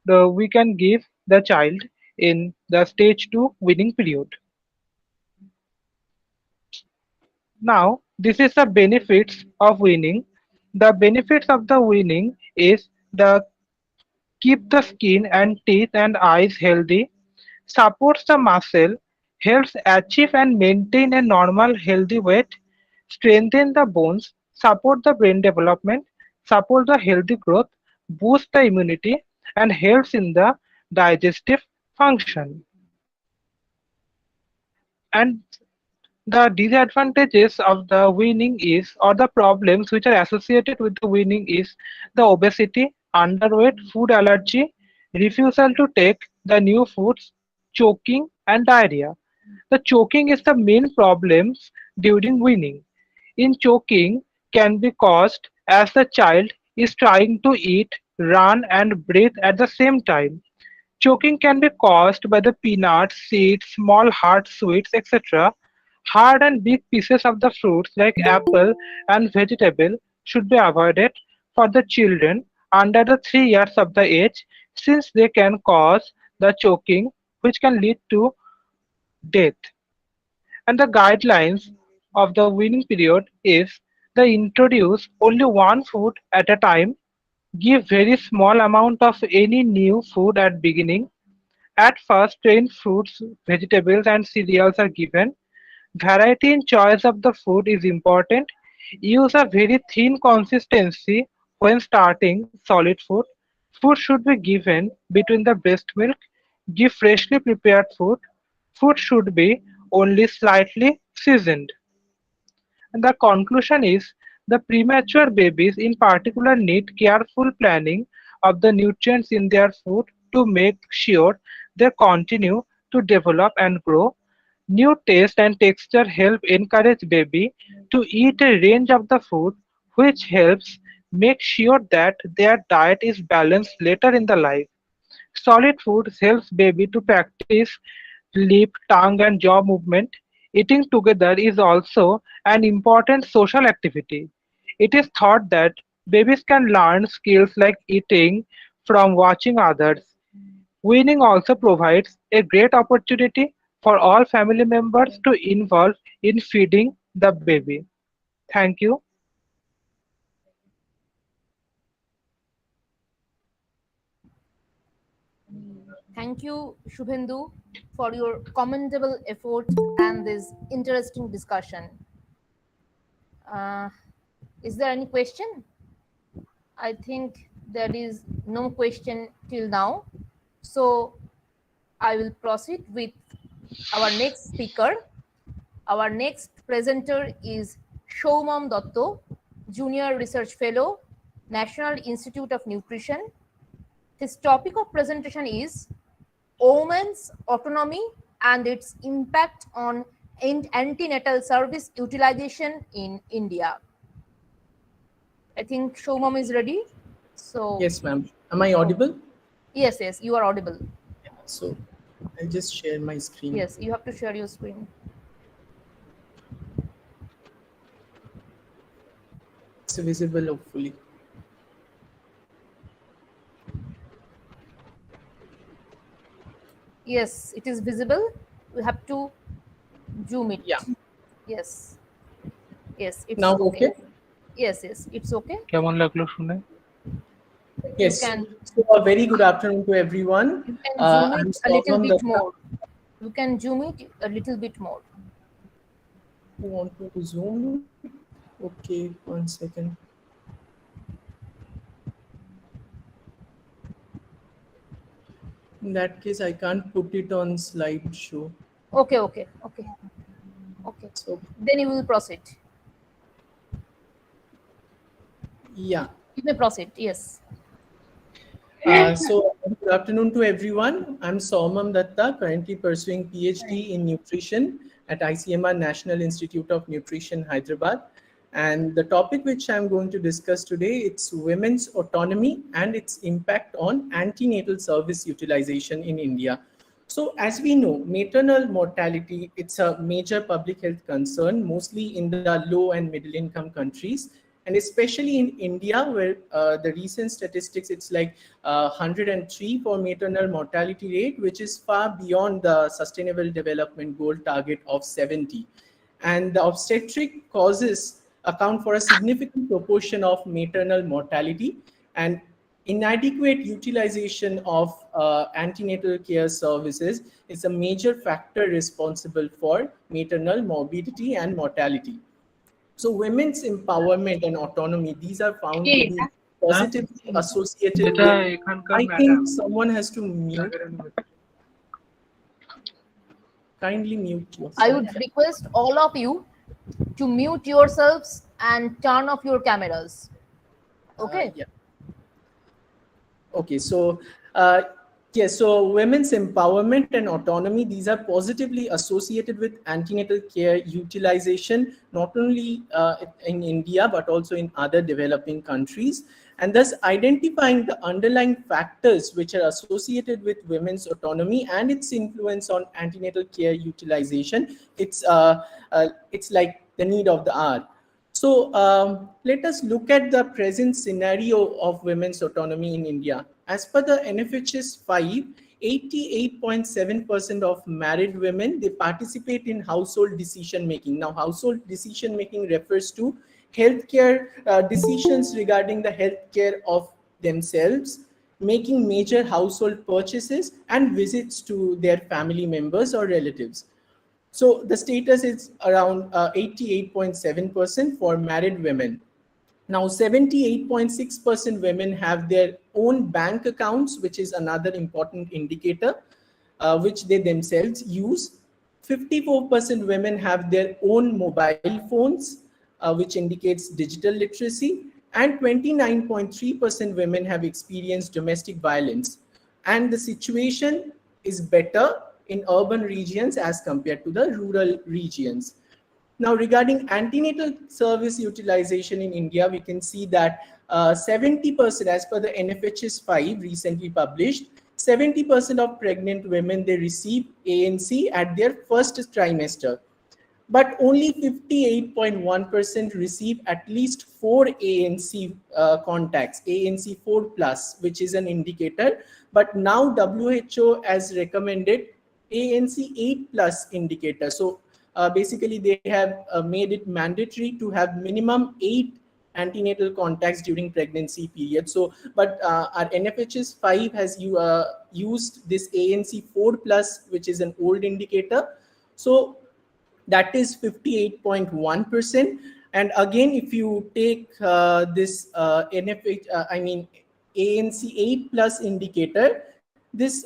we can give the child in the stage 2 weaning period. Now, this is the benefits of weaning. The benefits of the weaning is the keep the skin and teeth and eyes healthy, supports the muscle, helps achieve and maintain a normal healthy weight, strengthen the bones, support the brain development, support the healthy growth, boost the immunity, and helps in the digestive function. And the disadvantages of the weaning is, or the problems which are associated with the weaning is the obesity, underweight, food allergy, refusal to take the new foods, choking, and diarrhea. The choking is the main problems during weaning. In choking can be caused as the child is trying to eat, run, and breathe at the same time. Choking can be caused by the peanuts, seeds, small hard sweets, etc. Hard and big pieces of the fruits like apple and vegetable should be avoided for the children under the 3 years of the age since they can cause the choking which can lead to death. And the guidelines of the weaning period is they introduce only one food at a time, give very small amount of any new food at beginning. At first, plain fruits, vegetables, and cereals are given. Variety in choice of the food is important. Use a very thin consistency when starting solid food. Food should be given between the breast milk. Give freshly prepared food. Food should be only slightly seasoned. And the conclusion is the premature babies in particular need careful planning of the nutrients in their food to make sure they continue to develop and grow. New taste and texture help encourage baby to eat a range of the food which helps make sure that their diet is balanced later in the life. Solid food helps baby to practice lip, tongue and jaw movement. Eating together is also an important social activity. It is thought that babies can learn skills like eating from watching others. Weaning also provides a great opportunity for all family members to involve in feeding the baby. Thank you. Thank you, Shubhendu, for your commendable effort and this interesting discussion. Uh, is there any question? I think there is no question till now. So I will proceed with our next speaker. Our next presenter is Shoumam Dotto, Junior Research Fellow, National Institute of Nutrition. His topic of presentation is Women's Autonomy and its Impact on Antenatal Service Utilization in India. I think Shoumam is ready. So Yes, ma'am. Am I audible? yes, you are audible. Yeah. So I'll just share my screen. Yes, you have to share your screen. It's visible, hopefully. Yes, it is visible. We have to zoom it. Yeah. Yes. Yes, it's Now okay? Yes, yes, it's okay. কেমন লাগলো শুনে? Yes. can So a very good afternoon to everyone. you can zoom I'm it a little Soham bit Datta. more. You can zoom it a little bit more. You want me to zoom? Okay, 1 second. In that case, I can't put it on slideshow. Okay, okay, okay, okay. So Then you will proceed. yeah. You may proceed. Yes. So good afternoon to everyone. I'm Soham Datta, currently pursuing PhD in nutrition at ICMR National Institute of Nutrition, Hyderabad. And the topic which I'm going to discuss today, it's women's autonomy and its impact on antenatal service utilization in India. So as we know, maternal mortality, it's a major public health concern, mostly in the low and middle income countries. And especially in India, where the recent statistics, it's like 103 for maternal mortality rate, which is far beyond the Sustainable Development Goal target of 70. And the obstetric causes account for a significant proportion of maternal mortality, and inadequate utilization of antenatal care services is a major factor responsible for maternal morbidity and mortality. So women's empowerment and autonomy, these are found to be positively associated এটা with, এখানকার I madam think someone has to mute, kindly mute yourself. I would request all of you to mute yourselves and turn off your cameras. Okay. Yeah. Okay, so yes, so women's empowerment and autonomy, these are positively associated with antenatal care utilization, not only in India, but also in other developing countries. And thus identifying the underlying factors which are associated with women's autonomy and its influence on antenatal care utilization, it's like the need of the hour. So let us look at the present scenario of women's autonomy in India. As per the NFHS 5, 88.7% of married women, they participate in household decision making. Now, household decision making refers to healthcare decisions regarding the healthcare of themselves, making major household purchases and visits to their family members or relatives. So the status is around 88.7% for married women. Now 78.6% women have their own bank accounts, which is another important indicator, which they themselves use. 54% women have their own mobile phones, which indicates digital literacy. And 29.3% women have experienced domestic violence. And the situation is better in urban regions as compared to the rural regions. Now, regarding antenatal service utilization in India, we can see that 70%, as per the NFHS 5 recently published, 70% of pregnant women, they receive ANC at their first trimester. But only 58.1% receive at least 4 ANC contacts, ANC 4+, which is an indicator. But now WHO has recommended ANC 8+ indicator. So basically, they have made it mandatory to have minimum 8 antenatal contacts during pregnancy period. So, but our NFHS 5 has used this ANC 4+, which is an old indicator. So that is 58.1%. And again, if you take this ANC 8+ indicator, this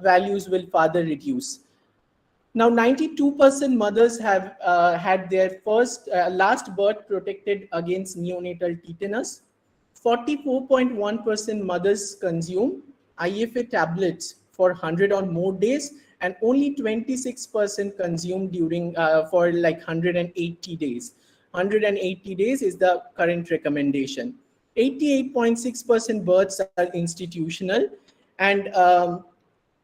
values will further reduce. Now, 92% mothers have had their last birth protected against neonatal tetanus. 44.1% mothers consume IFA tablets for 100 or more days, and only 26% consume during for like 180 days. 180 days is the current recommendation. 88.6% births are institutional, and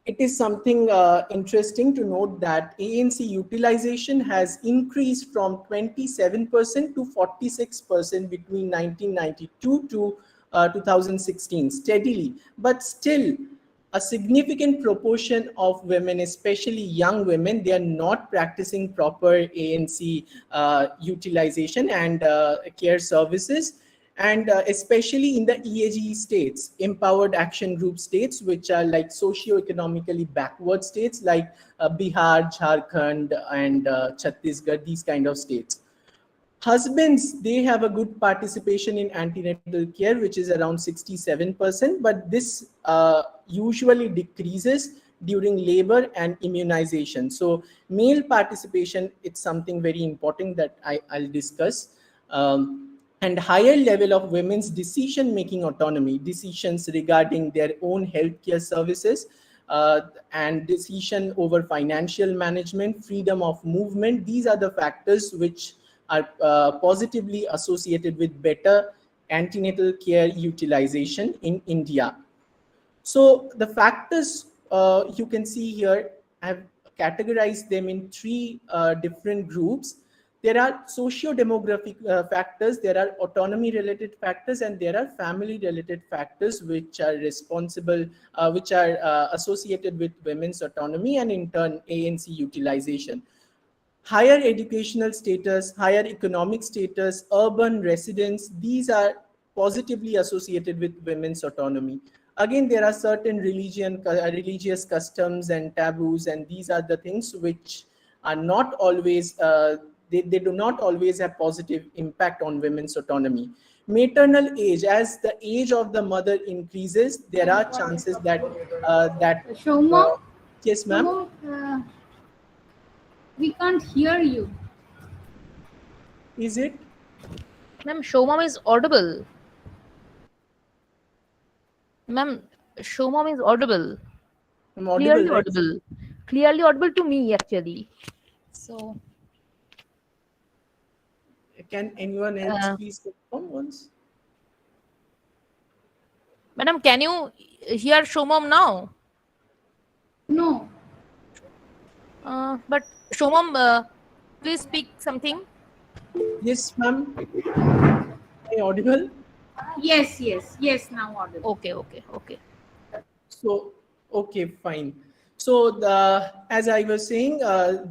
it is something interesting to note that ANC utilization has increased from 27% to 46% between 1992 to 2016 steadily. But still, a significant proportion of women, especially young women, they are not practicing proper ANC utilization and care services. And especially in the EAG states, empowered action group states, which are like socio-economically backward states like Bihar, Jharkhand, and Chhattisgarh, these kind of states. Husbands, they have a good participation in antenatal care, which is around 67%, but this usually decreases during labor and immunization. So male participation, it's something very important that I'll discuss. And higher level of women's decision-making autonomy, decisions regarding their own healthcare services, and decision over financial management, freedom of movement. These are the factors which are positively associated with better antenatal care utilization in India. So the factors you can see here, I have categorized them in three different groups. There are socio-demographic factors, there are autonomy-related factors, and there are family-related factors which are responsible, which are associated with women's autonomy and in turn ANC utilization. Higher educational status, higher economic status, urban residence, these are positively associated with women's autonomy. Again, there are certain religious customs and taboos, and these are the things which are not always they do not always have positive impact on women's autonomy. Maternal age, as the age of the mother increases, there are chances that Shoma, yes, ma'am. Shoma, we can't hear you. Is it? Ma'am, Shomam is audible. Ma'am, Shomam is audible. I'm audible, Clearly right? audible. Clearly audible to me, actually. So Can anyone else please confirm once? Madam, can you hear Shomam now? no. But Shomam, please speak something. Yes, ma'am. Am I audible? Yes, now audible. Okay. So, okay, fine. So, as I was saying,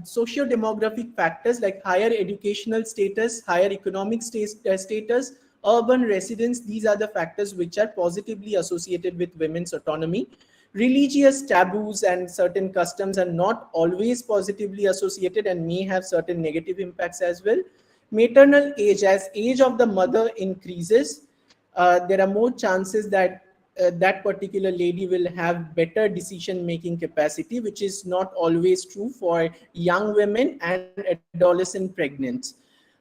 socio-demographic factors like higher educational status, higher economic status, urban residence, these are the factors which are positively associated with women's autonomy. Religious taboos and certain customs are not always positively associated and may have certain negative impacts as well. Maternal age, as age of the mother increases, there are more chances that that particular lady will have better decision-making capacity, which is not always true for young women and adolescent pregnant.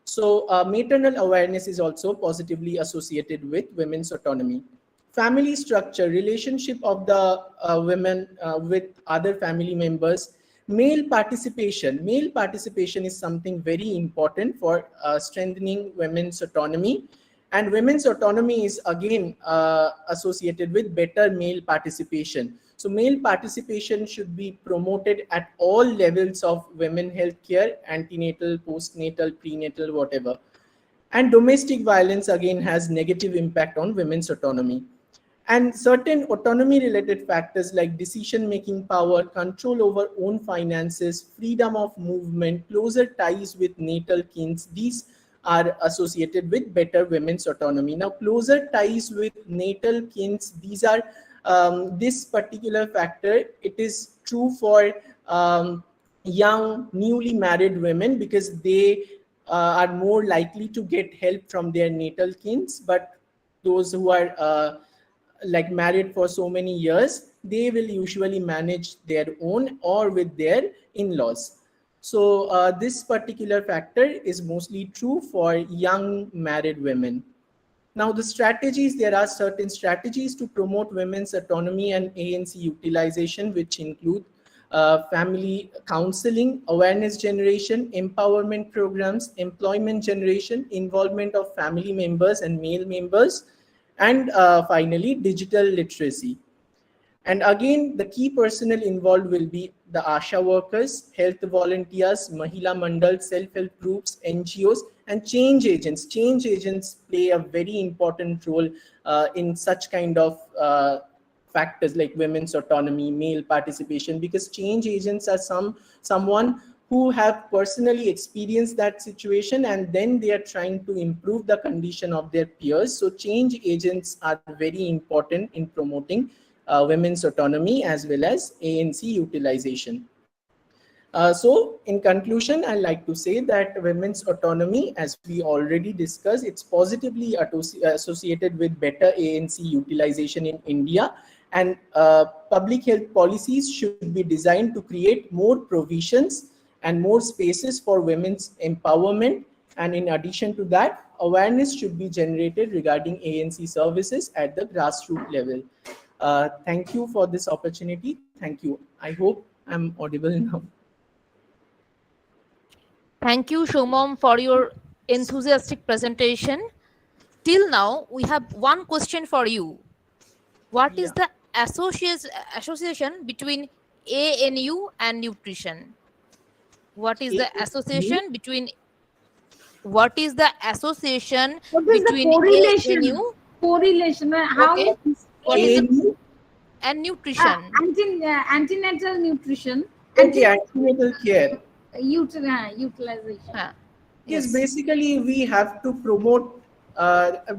So maternal awareness is also positively associated with women's autonomy. Family structure, relationship of the women with other family members. Male participation is something very important for strengthening women's autonomy. And women's autonomy is again associated with better male participation. So male participation should be promoted at all levels of women healthcare, antenatal, postnatal, prenatal, whatever. And domestic violence again has negative impact on women's autonomy. And certain autonomy related factors like decision-making power, control over own finances, freedom of movement, closer ties with natal kins, these are associated with better women's autonomy. Now, closer ties with natal kins, these are this particular factor, it is true for young, newly married women because they are more likely to get help from their natal kins, but those who are like married for so many years, they will usually manage their own or with their in-laws. So this particular factor is mostly true for young married women. Now the strategies, there are certain strategies to promote women's autonomy and ANC utilization, which include family counseling, awareness generation, empowerment programs, employment generation, involvement of family members and male members, and finally, digital literacy. And again, the key personnel involved will be the ASHA workers, health volunteers, Mahila Mandal, self-help groups, NGOs, and change agents. Change agents play a very important role in such kind of factors like women's autonomy, male participation, because change agents are someone who have personally experienced that situation and then they are trying to improve the condition of their peers. So change agents are very important in promoting women's autonomy as well as ANC utilization. So in conclusion, I like to say that women's autonomy, as we already discussed, it's positively associated with better ANC utilization in India, and public health policies should be designed to create more provisions and more spaces for women's empowerment. And in addition to that, awareness should be generated regarding ANC services at the grassroots level. Thank you for this opportunity. Thank you. I hope I'm audible now. Thank you, Shomom, for your enthusiastic presentation. Till now, we have one question for you. What is the association between ANU and nutrition? What is the association between What is the between ANU correlation? How Okay. What is the and nutrition? antenatal nutrition, Okay, antenatal care. utilization. Yes, basically we have to promote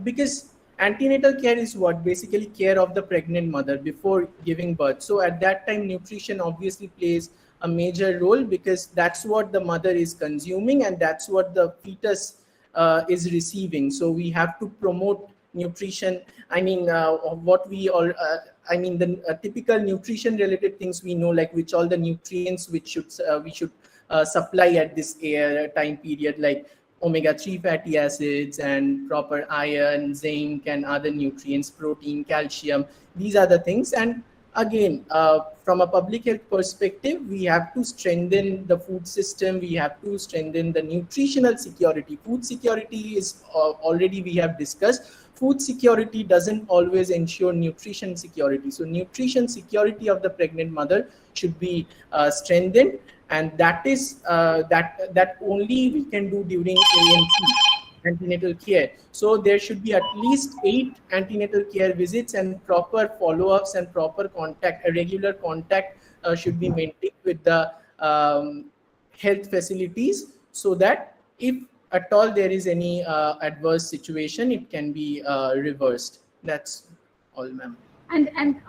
because antenatal care is what basically care of the pregnant mother before giving birth. So at that time, nutrition obviously plays a major role because that's what the mother is consuming and that's what the fetus is receiving. So we have to promote nutrition. I mean, what we all, I mean, the typical nutrition related things we know, like which all the nutrients which we should supply at this time period, like omega-3 fatty acids and proper iron, zinc, and other nutrients, protein, calcium. These are the things. And again, from a public health perspective, we have to strengthen the food system. We have to strengthen the nutritional security. Food security is already we have discussed. Food security doesn't always ensure nutrition security. So nutrition security of the pregnant mother should be strengthened. And that is that only we can do during ANC, antenatal care. So there should be at least 8 antenatal care visits and proper follow-ups and proper contact, a regular contact should be maintained with the health facilities, so that if at all there is any adverse situation, it can be reversed. That's all, ma'am. And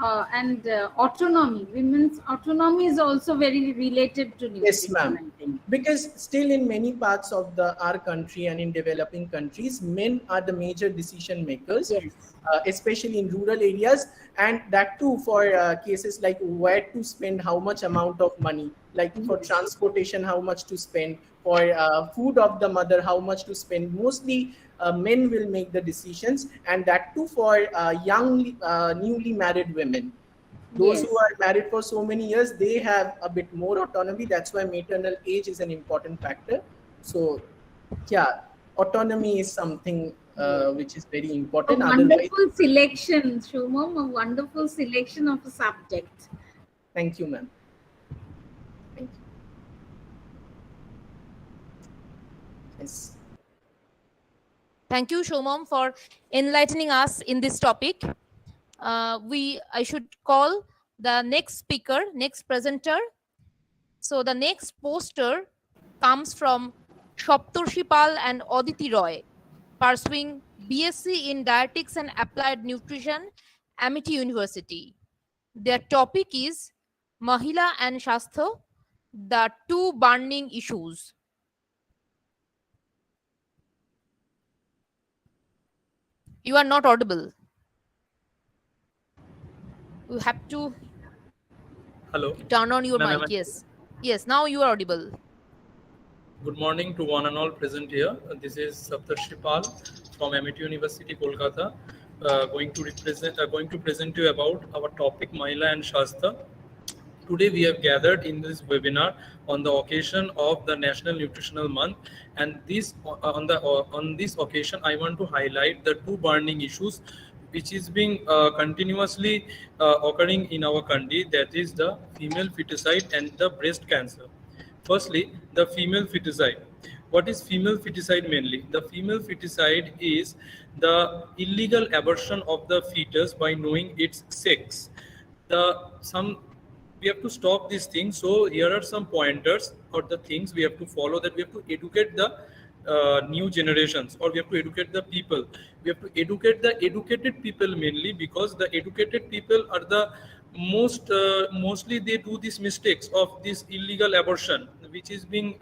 autonomy, women's autonomy is also very related to nutrition. Yes, ma'am. I think. Because still in many parts of our country and in developing countries, men are the major decision makers, Yes. especially in rural areas, and that too for cases like where to spend how much amount of money, like for transportation, how much to spend, for food of the mother, how much to spend. Mostly men will make the decisions, and that too for young, newly married women. Those Yes. who are married for so many years, they have a bit more autonomy. That's why maternal age is an important factor. So, yeah, autonomy is something which is very important. A Otherwise, wonderful selection, Shomam, a wonderful selection of a subject. thank you, ma'am. Thank you. Yes. Thank you, Shomam, for enlightening us in this topic. I should call the next speaker, next presenter. So the next poster comes from Saptarshi Pal and Aditi Roy, pursuing BSc in Dietetics and Applied Nutrition, Amity University. Their topic is Mahila and Shastha, the two burning issues. You are not audible. You have to Hello. turn on your Ma'am, mic. Yes. Yes, now you are audible. Good morning to one and all present here. This is Saptarshi Pal from Amity University, Kolkata. Going to present to you about our topic Mahila and Shastha. Today we have gathered in this webinar on the occasion of the National Nutritional Month, and on this occasion I want to highlight the two burning issues which is being continuously occurring in our country, that is the female feticide and the breast cancer. Firstly, the female feticide. What is female feticide mainly? The female feticide is the illegal abortion of the fetus by knowing its sex. we have to stop these things. So here are some pointers or the things we have to follow, that we have to educate the new generations, or we have to educate the people. We have to educate the educated people mainly, because the educated people are the mostly they do these mistakes of this illegal abortion, which is being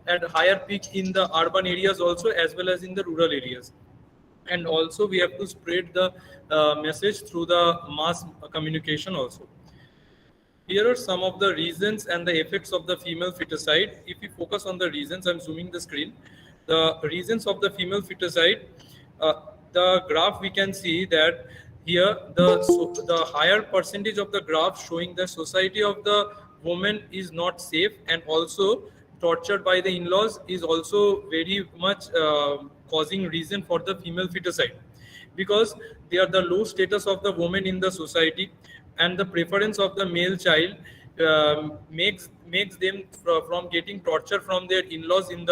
at higher peak in the urban areas also, as well as in the rural areas. And also we have to spread the message through the mass communication also. Here are some of the reasons and the effects of the female feticide. If we focus on the reasons, I'm zooming the screen. The reasons of the female feticide, the graph we can see that here the higher percentage of the graph showing the society of the woman is not safe, and also tortured by the in-laws is also very much causing reason for the female feticide, because they are the low status of the woman in the society, and the preference of the male child makes them from getting torture from their in-laws in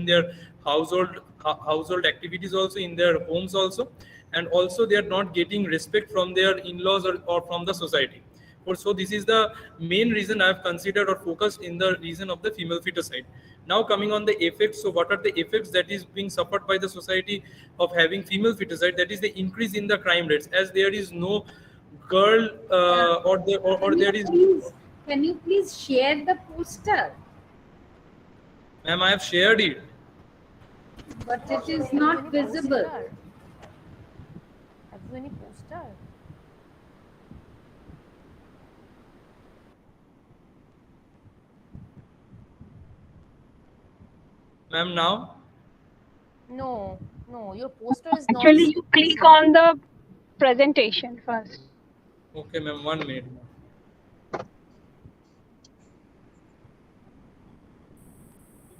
their household activities also, in their homes also, and also they are not getting respect from their in-laws or from the society. So this is the main reason I have considered or focused in the reason of the female feticide. Now coming on the effects, so what are the effects that is being suffered by the society of having female feticide? That is the increase in the crime rates, as there is no girl Can you please share the poster? Ma'am, I have shared it. But it is not visible. Have you any poster? Ma'am, now? No, your poster is not. Actually, you click on the presentation first. Okay, ma'am, 1 minute.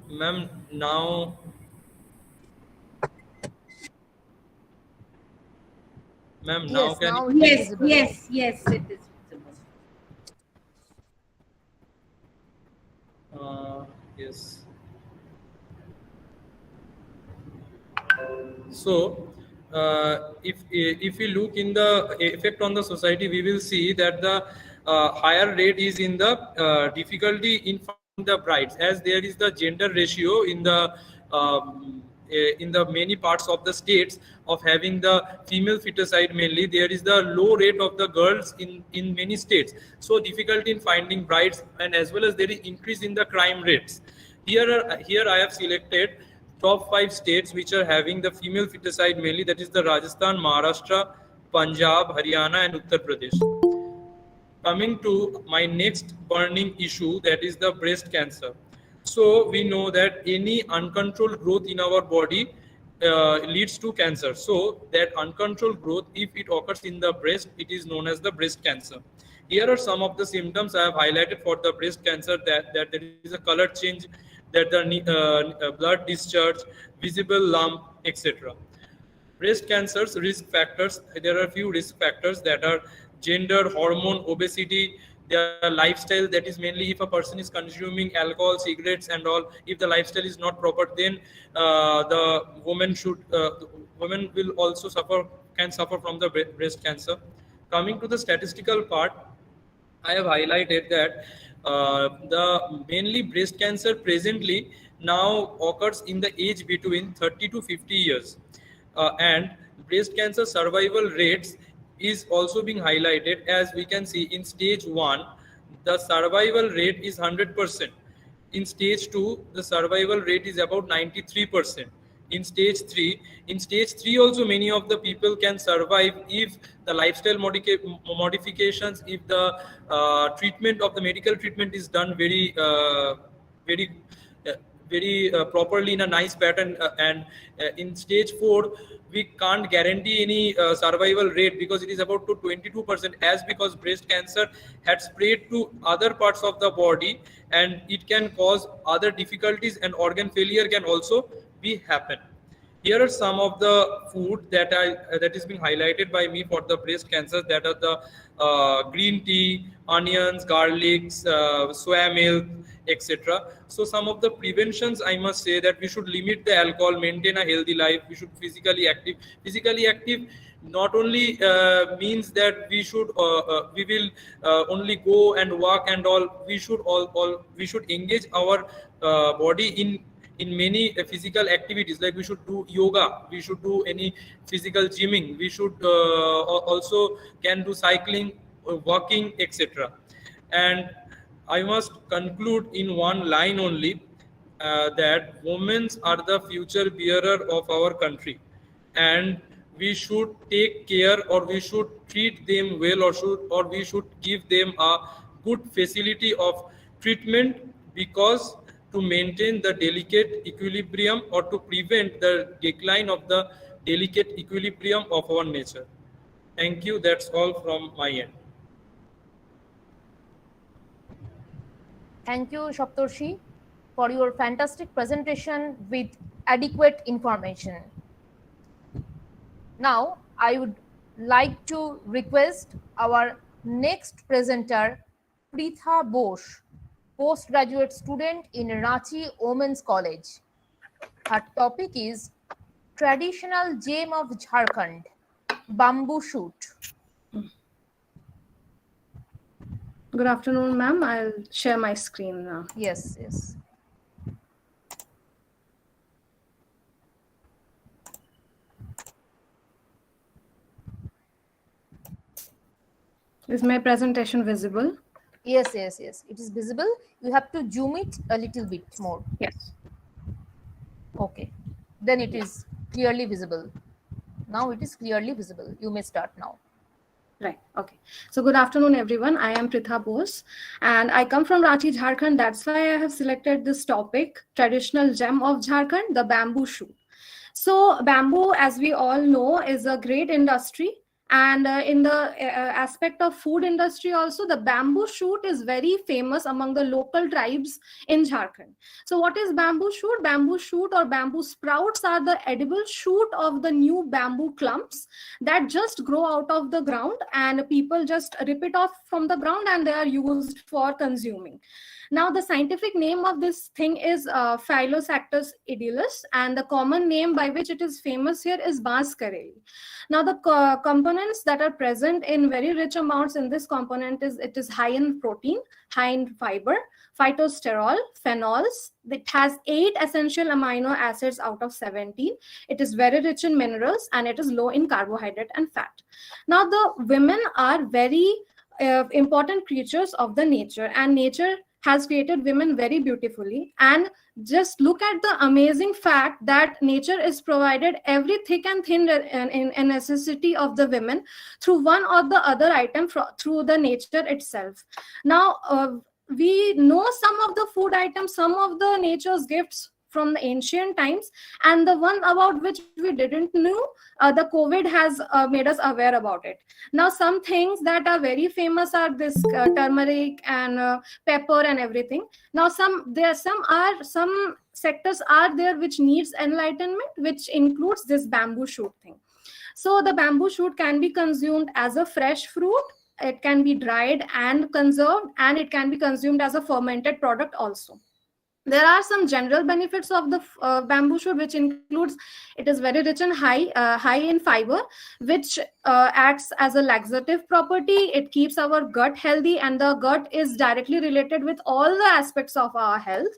Ma'am, now. Ma'am, now Yes, can now you? it is Yes, visible. yes, it is visible. Yes. So, if we look in the effect on the society, we will see that the higher rate is in the difficulty in finding the brides, as there is the gender ratio in the many parts of the states of having the female feticide mainly. There is the low rate of the girls in many states, so difficulty in finding brides, and as well as there is increase in the crime rates. Here I have selected top 5 states which are having the female feticide mainly, that is the Rajasthan, Maharashtra, Punjab, Haryana and Uttar Pradesh. Coming to my next burning issue, that is the breast cancer. So we know that any uncontrolled growth in our body leads to cancer. So that uncontrolled growth, if it occurs in the breast, it is known as the breast cancer. Here are some of the symptoms I have highlighted for the breast cancer, that there is a color change, that the blood discharge, visible lump, etc. Breast cancer's risk factors, there are a few risk factors, that are gender, hormone, obesity, their lifestyle, that is mainly if a person is consuming alcohol, cigarettes and all. If the lifestyle is not proper, then the woman will also can suffer from the breast cancer. Coming to the statistical part, I have highlighted that the mainly breast cancer presently now occurs in the age between 30 to 50 years, and breast cancer survival rates is also being highlighted. As we can see, in stage 1 the survival rate is 100%, in stage 2 the survival rate is about 93%, in stage 3 also many of the people can survive if the lifestyle modifications, if the treatment of the medical treatment is done very properly in a nice pattern, and in stage 4 we can't guarantee any survival rate, because it is about to 22%, as because breast cancer had spread to other parts of the body and it can cause other difficulties, and organ failure can also be happen. Here are some of the food that is being highlighted by me for the breast cancer, that are the green tea, onions, garlics, soya milk, etc. So some of the preventions, I must say that we should limit the alcohol, maintain a healthy life, we should physically active not only means that we will only go and walk and all. We should engage our body in many physical activities, like we should do yoga, we should do any physical gymming, we should also can do cycling, walking, etc. And I must conclude in one line only, that women are the future bearer of our country, and we should take care, or we should treat them well, or we should give them a good facility of treatment, because to maintain the delicate equilibrium, or to prevent the decline of the delicate equilibrium of our nature. Thank you. That's all from my end. Thank you, Shaptarshi, for your fantastic presentation with adequate information. Now, I would like to request our next presenter, Pritha Bose, postgraduate student in Ranchi Women's College. Her topic is Traditional Gem of Jharkhand, Bamboo Shoot. Good afternoon, ma'am. I'll share my screen now. Yes, yes. Is my presentation visible? Yes, yes, yes. It is visible. You have to zoom it a little bit more. Yes. Okay. Then it is clearly visible. Now it is clearly visible. You may start now. Right. Okay. So good afternoon, everyone. I am Pritha Bose and I come from Ranchi, Jharkhand. That's why I have selected this topic, Traditional Gem of Jharkhand, the bamboo shoot. So bamboo, as we all know, is a great industry. And in the aspect of food industry also, the bamboo shoot is very famous among the local tribes in Jharkhand. So what is bamboo shoot? Bamboo shoot or bamboo sprouts are the edible shoot of the new bamboo clumps that just grow out of the ground, and people just rip it off from the ground and they are used for consuming. Now, the scientific name of this thing is Phylloxactus edulis, and the common name by which it is famous here is Baans Kareli. Now, the components that are present in very rich amounts in this component is it is high in protein, high in fiber, phytosterol, phenols. It has 8 essential amino acids out of 17. It is very rich in minerals and it is low in carbohydrate and fat. Now, the women are very important creatures of the nature, and nature has created women very beautifully. And just look at the amazing fact that nature is provided every thick and thin in necessity of the women through one or the other item through the nature itself. Now, we know some of the food items, some of the nature's gifts from the ancient times, and the one about which we didn't know, the COVID has made us aware about it. Now, some things that are very famous are this turmeric and pepper and everything. Now, some sectors are there which needs enlightenment, which includes this bamboo shoot thing. So the bamboo shoot can be consumed as a fresh fruit. It can be dried and conserved, and it can be consumed as a fermented product also. There are some general benefits of the bamboo shoot, which includes it is very rich and high in fiber, which acts as a laxative property. It keeps our gut healthy, and the gut is directly related with all the aspects of our health.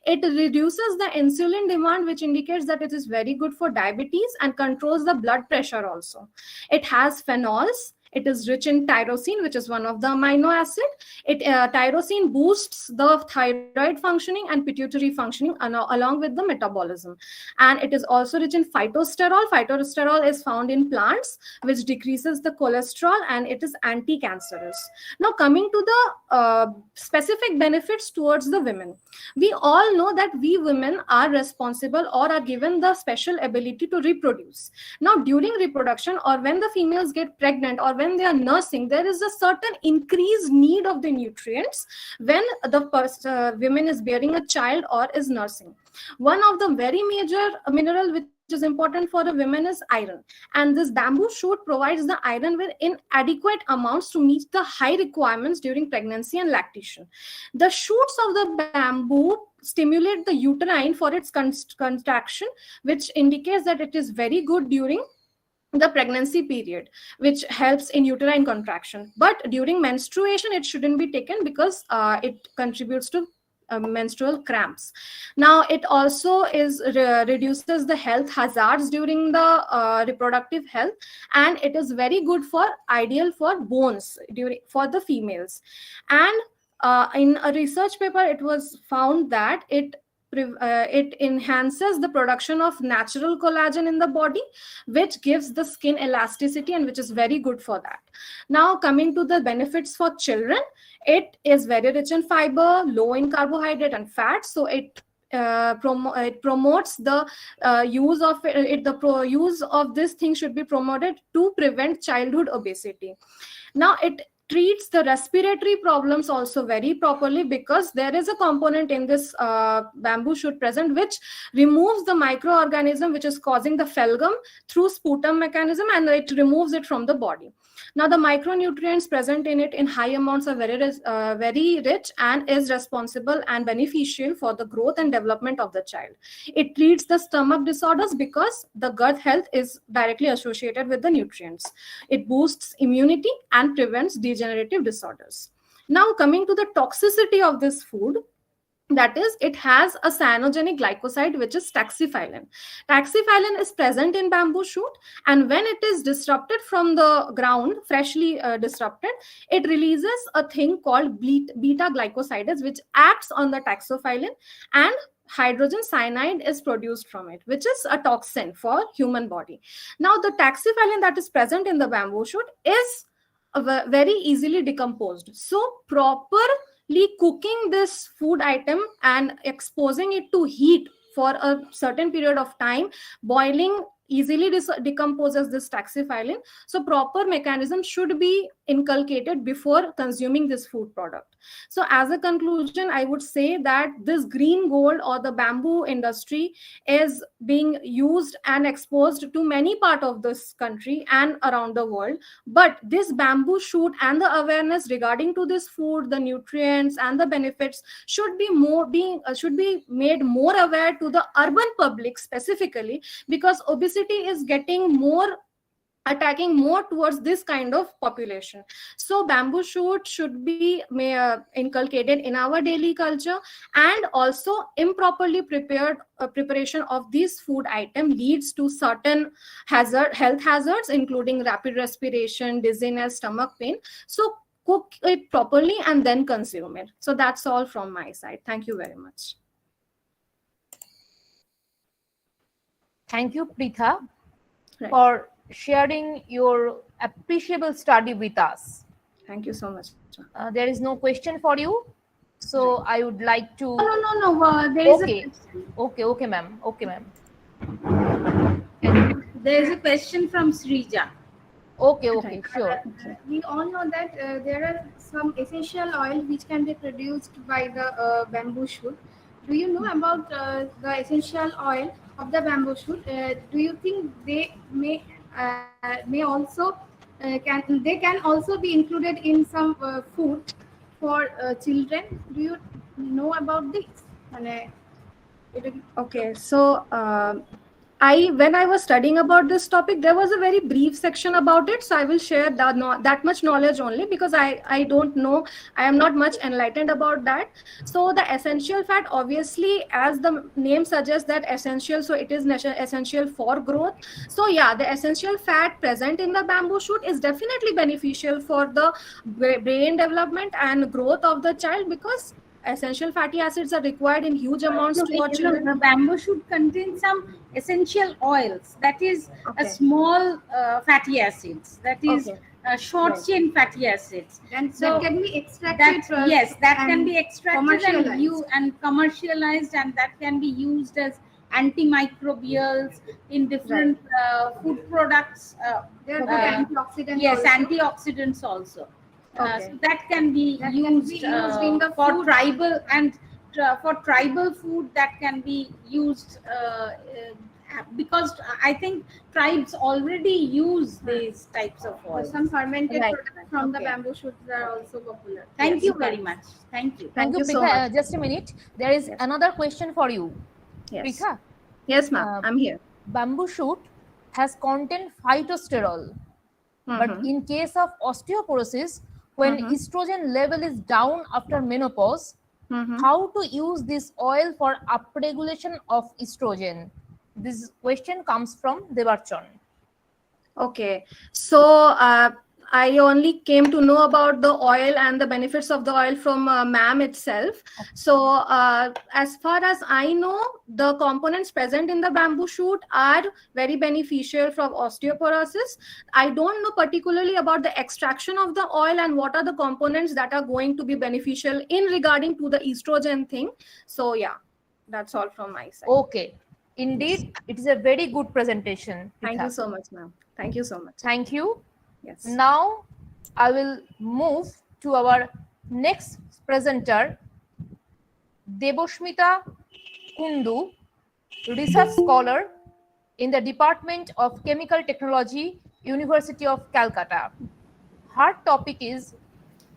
It reduces the insulin demand, which indicates that it is very good for diabetes and controls the blood pressure also. It has phenols. It is rich in tyrosine, which is one of the amino acid. Tyrosine boosts the thyroid functioning and pituitary functioning along with the metabolism. And it is also rich in phytosterol. Phytosterol is found in plants, which decreases the cholesterol, and it is anti-cancerous. Now, coming to the specific benefits towards the women. We all know that we women are responsible or are given the special ability to reproduce. Now, during reproduction, or when the females get pregnant, or when they are nursing, there is a certain increased need of the nutrients when the woman is bearing a child or is nursing. One of the very major mineral which is important for the women is iron, and this bamboo shoot provides the iron with inadequate amounts to meet the high requirements during pregnancy and lactation. The shoots of the bamboo stimulate the uterine for its contraction, which indicates that it is very good during the pregnancy period, which helps in uterine contraction. But during menstruation, it shouldn't be taken because it contributes to menstrual cramps. Now, it also reduces the health hazards during the reproductive health, and it is very good for ideal for bones for the females. And in a research paper, it was found that it enhances the production of natural collagen in the body, which gives the skin elasticity and which is very good for that. Now, coming to the benefits for children, it is very rich in fiber, low in carbohydrate and fat. So it promotes the use of it. The use of this thing should be promoted to prevent childhood obesity. Now, it treats the respiratory problems also very properly, because there is a component in this bamboo shoot present which removes the microorganism which is causing the phalgum through sputum mechanism, and it removes it from the body. Now, the micronutrients present in it in high amounts are very rich and is responsible and beneficial for the growth and development of the child. It treats the stomach disorders because the gut health is directly associated with the nutrients. It boosts immunity and prevents degenerative disorders. Now, coming to the toxicity of this food, that is, it has a cyanogenic glycoside, which is taxiphyllin. Taxiphyllin is present in bamboo shoot, and when it is disrupted from the ground, freshly disrupted, it releases a thing called beta glycosides, which acts on the taxiphyllin, and hydrogen cyanide is produced from it, which is a toxin for human body. Now, the taxiphyllin that is present in the bamboo shoot is very easily decomposed. So, properly cooking this food item and exposing it to heat for a certain period of time, boiling easily decomposes this taxiphyllin. So proper mechanism should be inculcated before consuming this food product. So as a conclusion, I would say that this green gold or the bamboo industry is being used and exposed to many parts of this country and around the world. But this bamboo shoot and the awareness regarding to this food, the nutrients and the benefits should be made more aware to the urban public specifically, because obesity is attacking more towards this kind of population. So bamboo shoot should be inculcated in our daily culture, and also improperly preparation of this food item leads to certain health hazards, including rapid respiration, dizziness, stomach pain. So cook it properly and then consume it. So that's all from my side. Thank you very much. Thank you, Pritha, for sharing your appreciable study with us. Thank you so much. There is no question for you, so I would like to. No. There is a question. Okay, ma'am. Okay, ma'am. There is a question from Srija. Okay, sure. We all know that there are some essential oil which can be produced by the bamboo shoot. Do you know about the essential oil of the bamboo shoot? Do you think they may also can also be included in some food for children? Do you know about this? Okay, so when I was studying about this topic, there was a very brief section about it. So I will share that much knowledge only, because I don't know, I am not much enlightened about that. So the essential fat, obviously, as the name suggests, that essential, so it is essential for growth. So yeah, the essential fat present in the bamboo shoot is definitely beneficial for the brain development and growth of the child, because essential fatty acids are required in huge amounts for children. The bamboo shoot contains some essential oils, that is a small fatty acids, that is short chain fatty acids, and so that can be extracted. That can be extracted and commercialized, and that can be used as antimicrobials in different food products. There are antioxidants. Yes, antioxidants also. So that can be used in the for food. tribal and for tribal food. That can be used because I think tribes already use these types of oils. Some fermented products from the bamboo shoots are also popular. Thank you very much. Thank you. Thank you so much. Just a minute. There is another question for you. Yes. Pritha? Yes, ma'am. I'm here. Bamboo shoot has contained phytosterol. But in case of osteoporosis, when estrogen level is down after menopause, how to use this oil for upregulation of estrogen? This question comes from Devarchan. Okay, so I only came to know about the oil and the benefits of the oil from ma'am itself. So as far as I know, the components present in the bamboo shoot are very beneficial from osteoporosis. I don't know particularly about the extraction of the oil and what are the components that are going to be beneficial in regarding to the estrogen thing. So yeah, that's all from my side. Okay, indeed, it is a very good presentation. Thank you so much, ma'am. Thank you so much. Thank you. Yes. Now I will move to our next presenter, Deboshmita Kundu, research scholar in the Department of Chemical Technology, University of Calcutta. Her topic is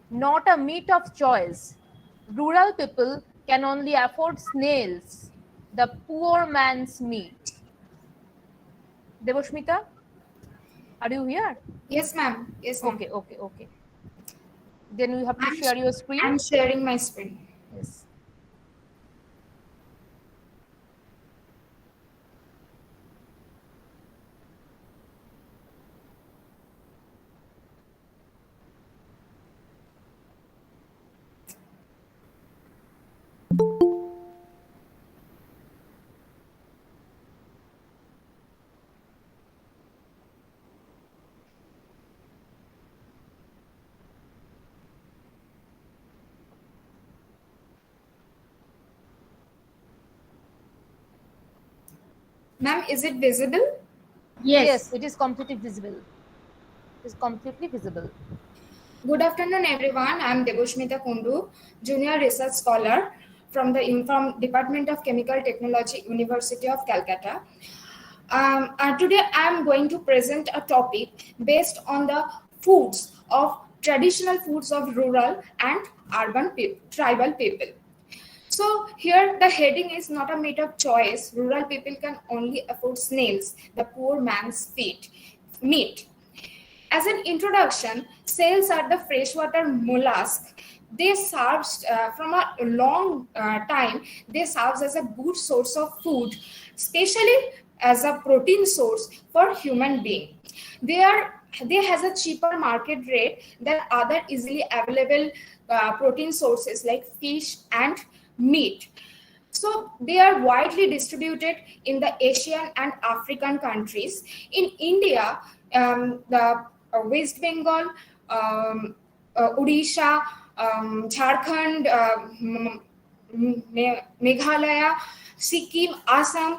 not a meat of choice. Rural people can only afford snails, the poor man's meat. Deboshmita? Are you here? Yes, ma'am. Yes, ma'am. Okay. Then you have to share your screen. I'm sharing my screen. Yes. Ma'am, is it visible? Yes, it is completely visible. It is completely visible. Good afternoon, everyone. I'm Deboshmita Kundu, Junior Research Scholar from the Department of Chemical Technology, University of Calcutta. Today, I'm going to present a topic based on the traditional foods of rural and urban tribal people. So here the heading is not a meat of choice. Rural people can only afford snails, the poor man's meat. As an introduction, snails are the freshwater mollusk. They serve from a long time. They serve as a good source of food, especially as a protein source for human being. They has a cheaper market rate than other easily available protein sources like fish and meat. So they are widely distributed in the Asian and African countries. In India, the West Bengal, Odisha, Jharkhand, Meghalaya, Sikkim, Assam.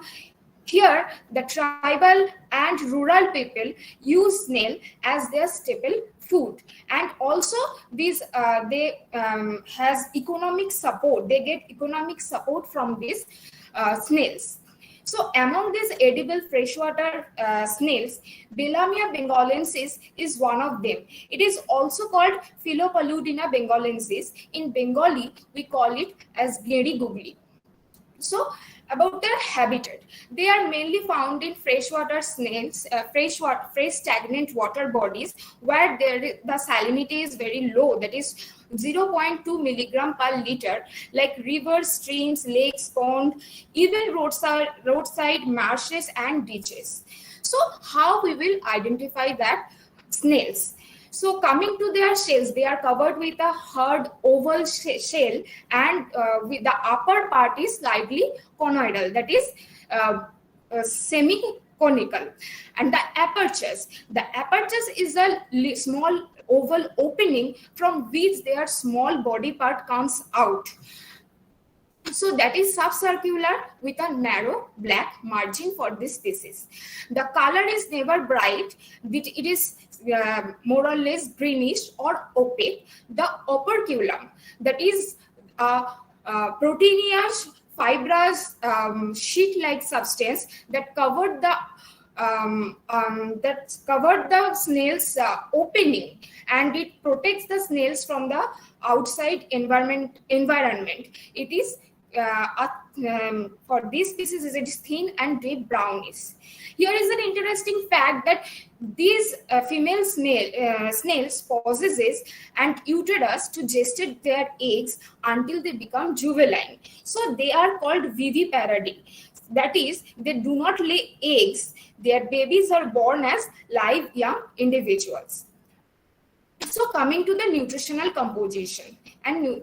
Here, the tribal and rural people use snail as their staple food, and also these has economic support. They get economic support from these snails. So among these edible freshwater snails, Bellamia bengalensis is one of them. It is also called Philopaludina bengalensis. In Bengali, we call it as Geri Googly. So about their habitat, they are mainly found in freshwater snails, fresh stagnant water bodies where the salinity is very low, that is 0.2 milligram per liter, like rivers, streams, lakes, pond, even roadside marshes and ditches. So how we will identify that snails? So coming to their shells, they are covered with a hard oval shell, and with the upper part is slightly conoidal, that is semi-conical. And the apertures is a small oval opening from which their small body part comes out. So that is subcircular with a narrow black margin for this species. The color is never bright, it is more or less greenish or opaque. The operculum, that is proteinous fibrous sheet-like substance that covered the snail's opening, and it protects the snails from the outside environment. It is for this species it is thin and deep brownish. Here is an interesting fact that these female snails possesses an uterus to gestate their eggs until they become juvenile. So they are called viviparidae. That is, they do not lay eggs. Their babies are born as live young individuals. So coming to the nutritional composition, and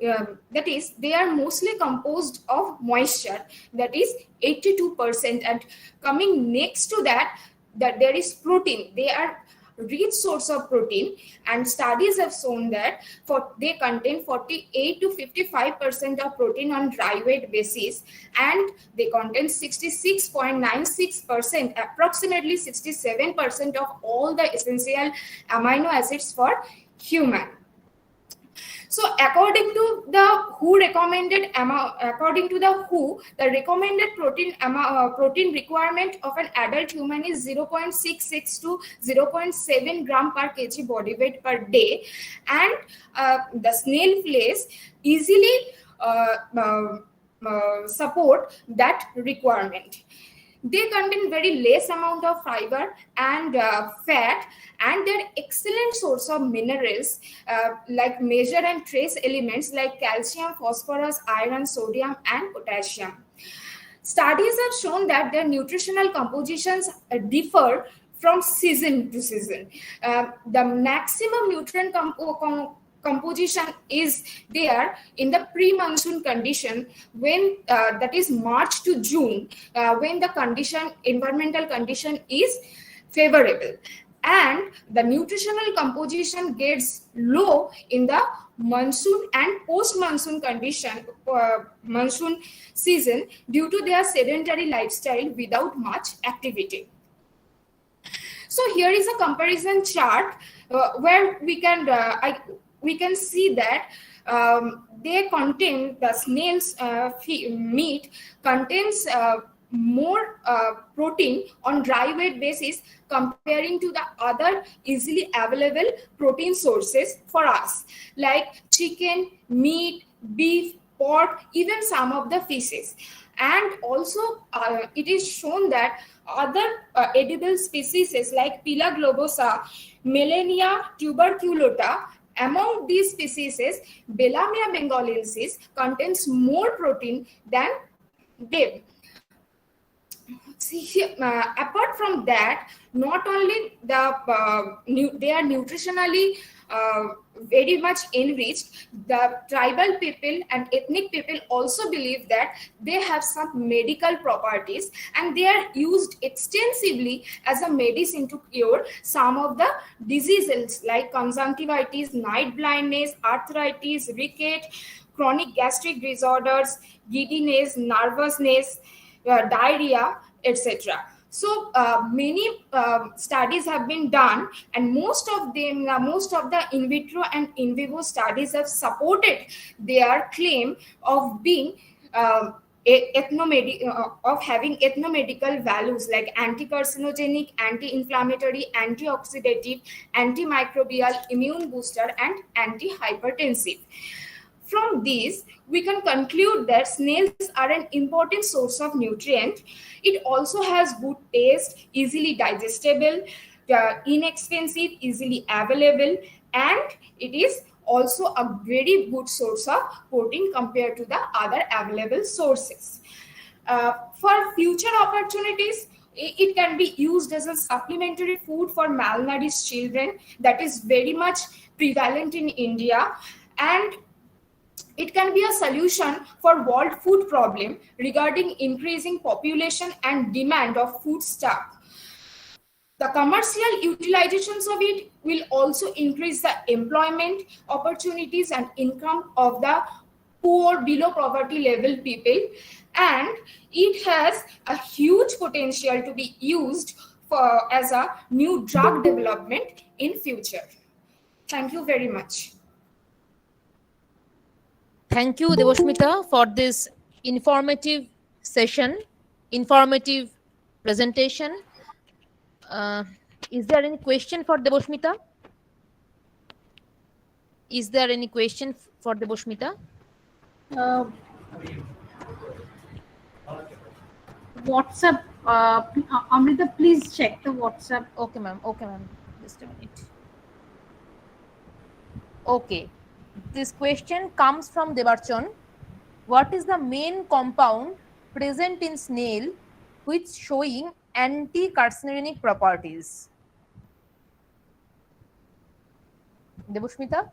that is, they are mostly composed of moisture, that is 82%, and coming next to that there is protein. They are rich source of protein, and studies have shown that they contain 48 to 55% of protein on dry weight basis, and they contain 66.96%, approximately 67% of all the essential amino acids for human. So according to the WHO recommended the recommended protein requirement of an adult human is 0.66 to 0.7 gram per kg body weight per day, and the snail flesh easily support that requirement. They contain very less amount of fiber and fat, and they're excellent source of minerals like measure and trace elements like calcium, phosphorus, iron, sodium, and potassium. Studies have shown that their nutritional compositions differ from season to season. The maximum nutrient composition is there in the pre-monsoon condition, when that is March to June, when the environmental condition is favorable, and the nutritional composition gets low in the monsoon and post-monsoon condition, monsoon season, due to their sedentary lifestyle without much activity. So here is a comparison chart where we can see that they contain, the snail's meat contains more protein on dry weight basis comparing to the other easily available protein sources for us, like chicken, meat, beef, pork, even some of the fishes. And also it is shown that other edible species like Pila globosa, Melania tuberculata, among these species, Bellamia bengalensis contains more protein than them. Apart from that, not only they are nutritionally very much enriched, the tribal people and ethnic people also believe that they have some medical properties, and they are used extensively as a medicine to cure some of the diseases like conjunctivitis, night blindness, arthritis, ricket, chronic gastric disorders, giddiness, nervousness, diarrhea, etc. So many studies have been done, and most of the in vitro and in vivo studies have supported their claim of being of having ethnomedical values like anti-carcinogenic, anti-inflammatory, antioxidative, antimicrobial, immune booster, and anti-hypertensive. From these, we can conclude that snails are an important source of nutrient. It also has good taste, easily digestible, inexpensive, easily available, and it is also a very good source of protein compared to the other available sources. For future opportunities, it can be used as a supplementary food for malnourished children. That is very much prevalent in India, and it can be a solution for world food problem regarding increasing population and demand of foodstuff. The commercial utilizations of it will also increase the employment opportunities and income of the poor, below poverty level people, and it has a huge potential to be used as a new drug development in future. Thank you very much. Thank you, Debashmita, for this informative session, informative presentation. Is there any question for Debashmita? Is there any question for Debashmita? WhatsApp. Amrita, please check the WhatsApp. Okay, ma'am. Okay, ma'am. Just a minute. Okay. This question comes from Debarchon. What is the main compound present in snail which showing anti-carcinogenic properties? Debushmita?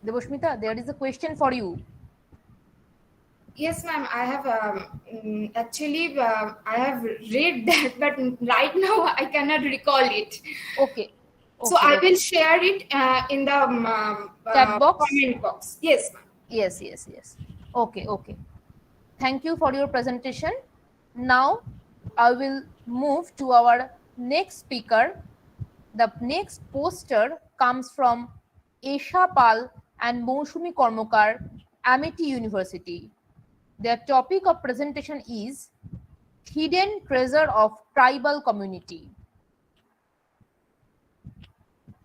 Debushmita, there is a question for you. Yes, ma'am. I have actually I have read that, but right now I cannot recall it. Okay. So I will share it in the Chat box? comment box. Yes, ma'am. Yes, yes, yes. Okay, okay. Thank you for your presentation. Now I will move to our next speaker. The next poster comes from Esha Pal and Moushumi Kormokar, Amity University. Their topic of presentation is Hidden Treasure of Tribal Community.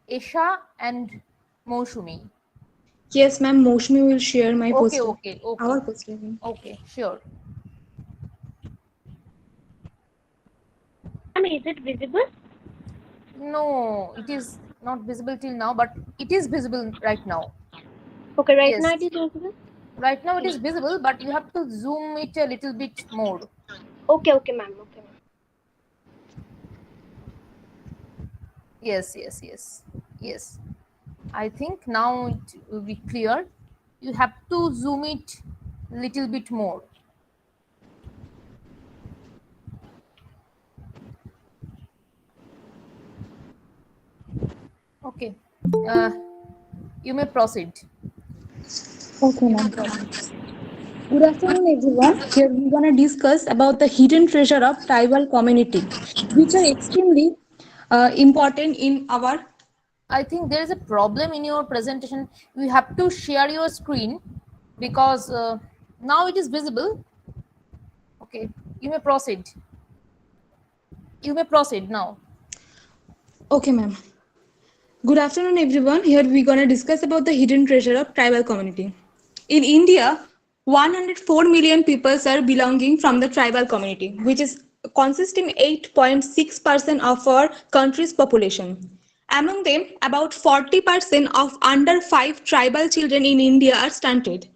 Esha and Moushumi. Yes, ma'am. Moushumi will share my poster. Okay. Our poster. Okay, sure. Is it visible? No, it is not visible till now, but it is visible right now. Okay, right Yes. now it is visible. Right now it is visible, but you have to zoom it a little bit more. Okay, ma'am. Okay, ma'am. Yes. I think now it will be clear. You have to zoom it little bit more. Okay. You may proceed. Okay, ma'am. Good afternoon, everyone. Here we're gonna discuss about the hidden treasure of tribal community, which are extremely important in our. I think there is a problem in your presentation. You have to share your screen because now it is visible. Okay, you may proceed. You may proceed now. Okay, ma'am. Good afternoon, everyone. Here we're gonna discuss about the hidden treasure of tribal community. In India, 104 million people are belonging from the tribal community, which is consisting 8.6% of our country's population. Among them, about 40% of under 5 tribal children in India are stunted.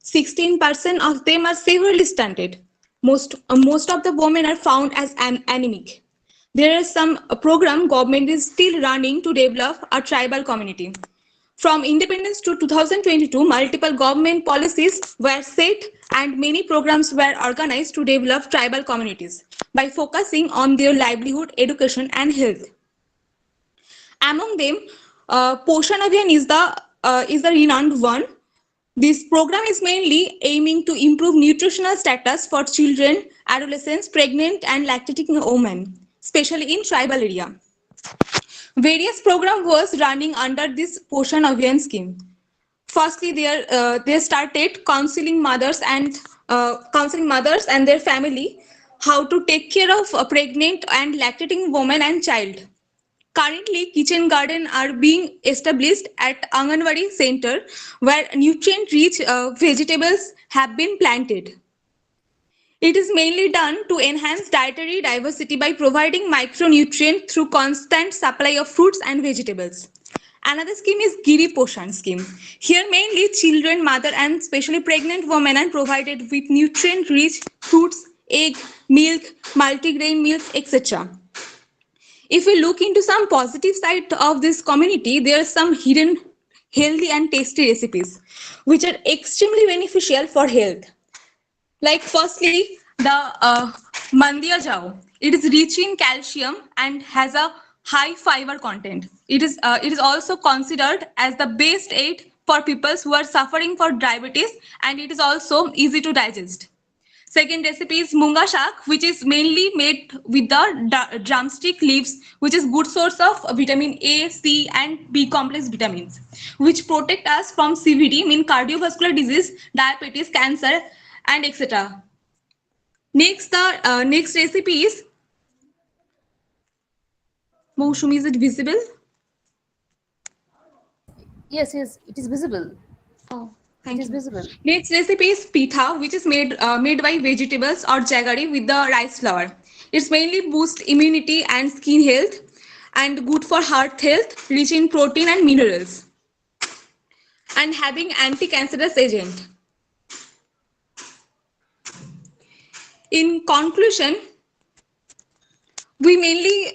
16% of them are severely stunted. Most of the women are found as anemic. There is some program government is still running to develop a tribal community. From independence to 2022, multiple government policies were set and many programs were organized to develop tribal communities by focusing on their livelihood, education, and health. Among them, Poshan Abhiyan is the renowned one. This program is mainly aiming to improve nutritional status for children, adolescents, pregnant, and lactating women, especially in tribal area. Various program was running under this Poshan Abhiyan scheme. Firstly, they started counseling mothers and their family how to take care of pregnant and lactating woman and child. Currently, kitchen garden are being established at Anganwadi Center where nutrient-rich vegetables have been planted. It is mainly done to enhance dietary diversity by providing micronutrient through constant supply of fruits and vegetables. Another scheme is Giri Poshan scheme. Here mainly children, mother and especially pregnant women are provided with nutrient-rich fruits, egg, milk, multigrain milks, etc. If we look into some positive side of this community, there are some hidden healthy and tasty recipes which are extremely beneficial for health. Like firstly, the Mandia Jao. It is rich in calcium and has a high fiber content. It is also considered as the best aid for people who are suffering for diabetes, and it is also easy to digest. Second recipe is Munga Shak, which is mainly made with the drumstick leaves, which is good source of vitamin A, C, and B complex vitamins, which protect us from CVD, mean cardiovascular disease, diabetes, cancer, and etc. Next, the next recipe is Moushumi. Is it visible? Yes, it is visible. Oh. It is visible. Next recipe is pitha, which is made by vegetables or jaggery with the rice flour. It's mainly boosts immunity and skin health, and good for heart health, rich in protein and minerals, and having anti-cancerous agent. In conclusion, we mainly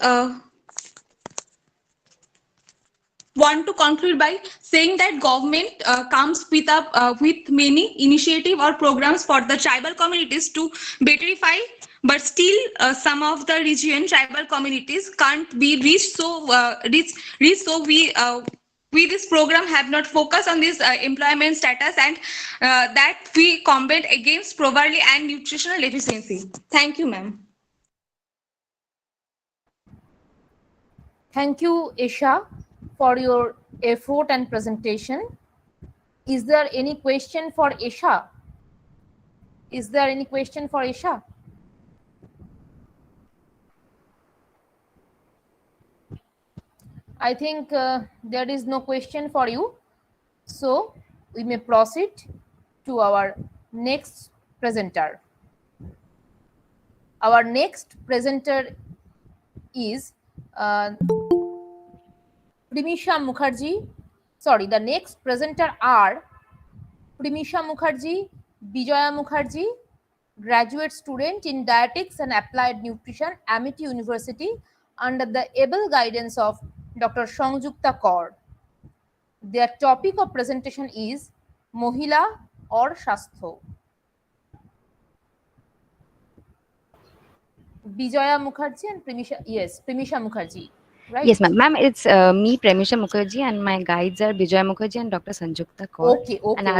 want to conclude by saying that government comes with many initiative or programs for the tribal communities to betterify, but still some of the region tribal communities can't be reached. So we this program have not focused on this employment status, and that we combat against poverty and nutritional deficiency. Thank you, ma'am. Thank you, Isha, for your effort and presentation. Is there any question for Isha? Is there any question for Isha? I think there is no question for you. So we may proceed to our next presenter. Our next presenter is Primisha Mukherjee. Sorry, the next presenter are Primisha Mukherjee, Bijoya Mukherjee, graduate student in dietetics and applied nutrition, Amity University, under the able guidance of Dr. Sangjukta Kaur. Their topic of presentation is Mohila or Shastho. Bijoya Mukherjee and Primisha Mukherjee. Right? Yes, ma'am. Ma'am, it's me, Premisha Mukherjee, and my guides are Bijoy Mukherjee and Dr. Sanjukta Kaur.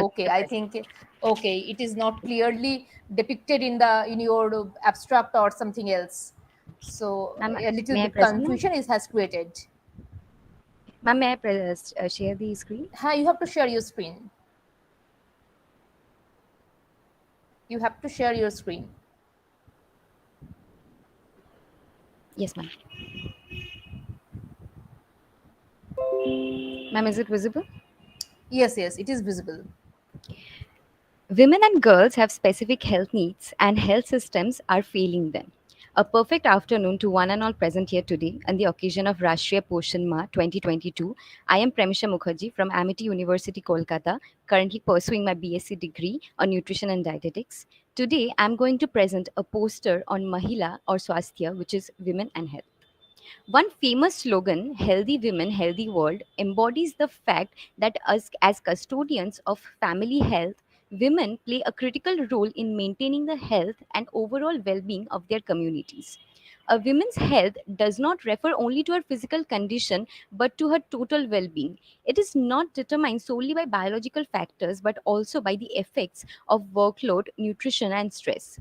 Okay. I think it is not clearly depicted in your abstract or something else. So a little bit confusion has created. Ma'am, may I share the screen? You have to share your screen. You have to share your screen. Yes, ma'am. Ma'am, is it visible? Yes, it is visible. Women and girls have specific health needs, and health systems are failing them. A perfect afternoon to one and all present here today on the occasion of Rashtriya Poshan Ma 2022. I am Premisha Mukherjee from Amity University, Kolkata, currently pursuing my BSc degree on nutrition and dietetics. Today, I am going to present a poster on Mahila or Swasthya, which is women and health. One famous slogan, Healthy Women, Healthy World, embodies the fact that us as custodians of family health, women play a critical role in maintaining the health and overall well-being of their communities. A woman's health does not refer only to her physical condition, but to her total well-being. It is not determined solely by biological factors, but also by the effects of workload, nutrition, and stress.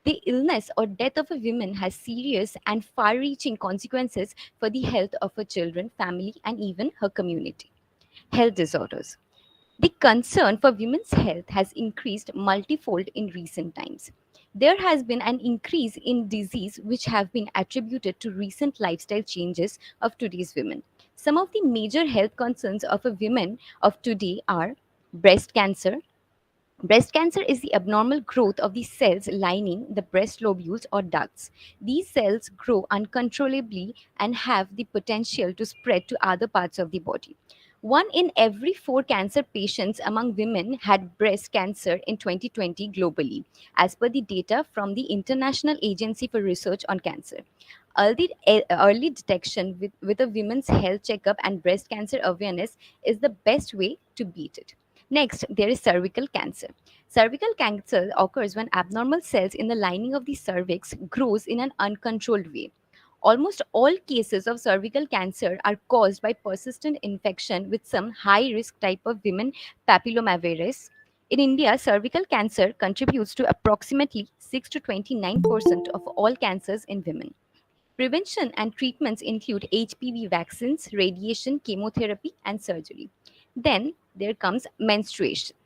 The illness or death of a woman has serious and far-reaching consequences for the health of her children, family, and even her community. Health disorders. The concern for women's health has increased multifold in recent times. There has been an increase in disease which have been attributed to recent lifestyle changes of today's women. Some of the major health concerns of a woman of today are breast cancer. Breast cancer is the abnormal growth of the cells lining the breast lobules or ducts. These cells grow uncontrollably and have the potential to spread to other parts of the body. 1 in every 4 cancer patients among women had breast cancer in 2020 globally, as per the data from the International Agency for Research on Cancer. Early detection with a women's health checkup and breast cancer awareness is the best way to beat it. Next, there is cervical cancer. Cervical cancer occurs when abnormal cells in the lining of the cervix grows in an uncontrolled way. Almost all cases of cervical cancer are caused by persistent infection with some high-risk type of women papillomavirus. In India, cervical cancer contributes to approximately 6 to 29% of all cancers in women. Prevention and treatments include HPV vaccines, radiation, chemotherapy, and surgery. Then there comes menstruation.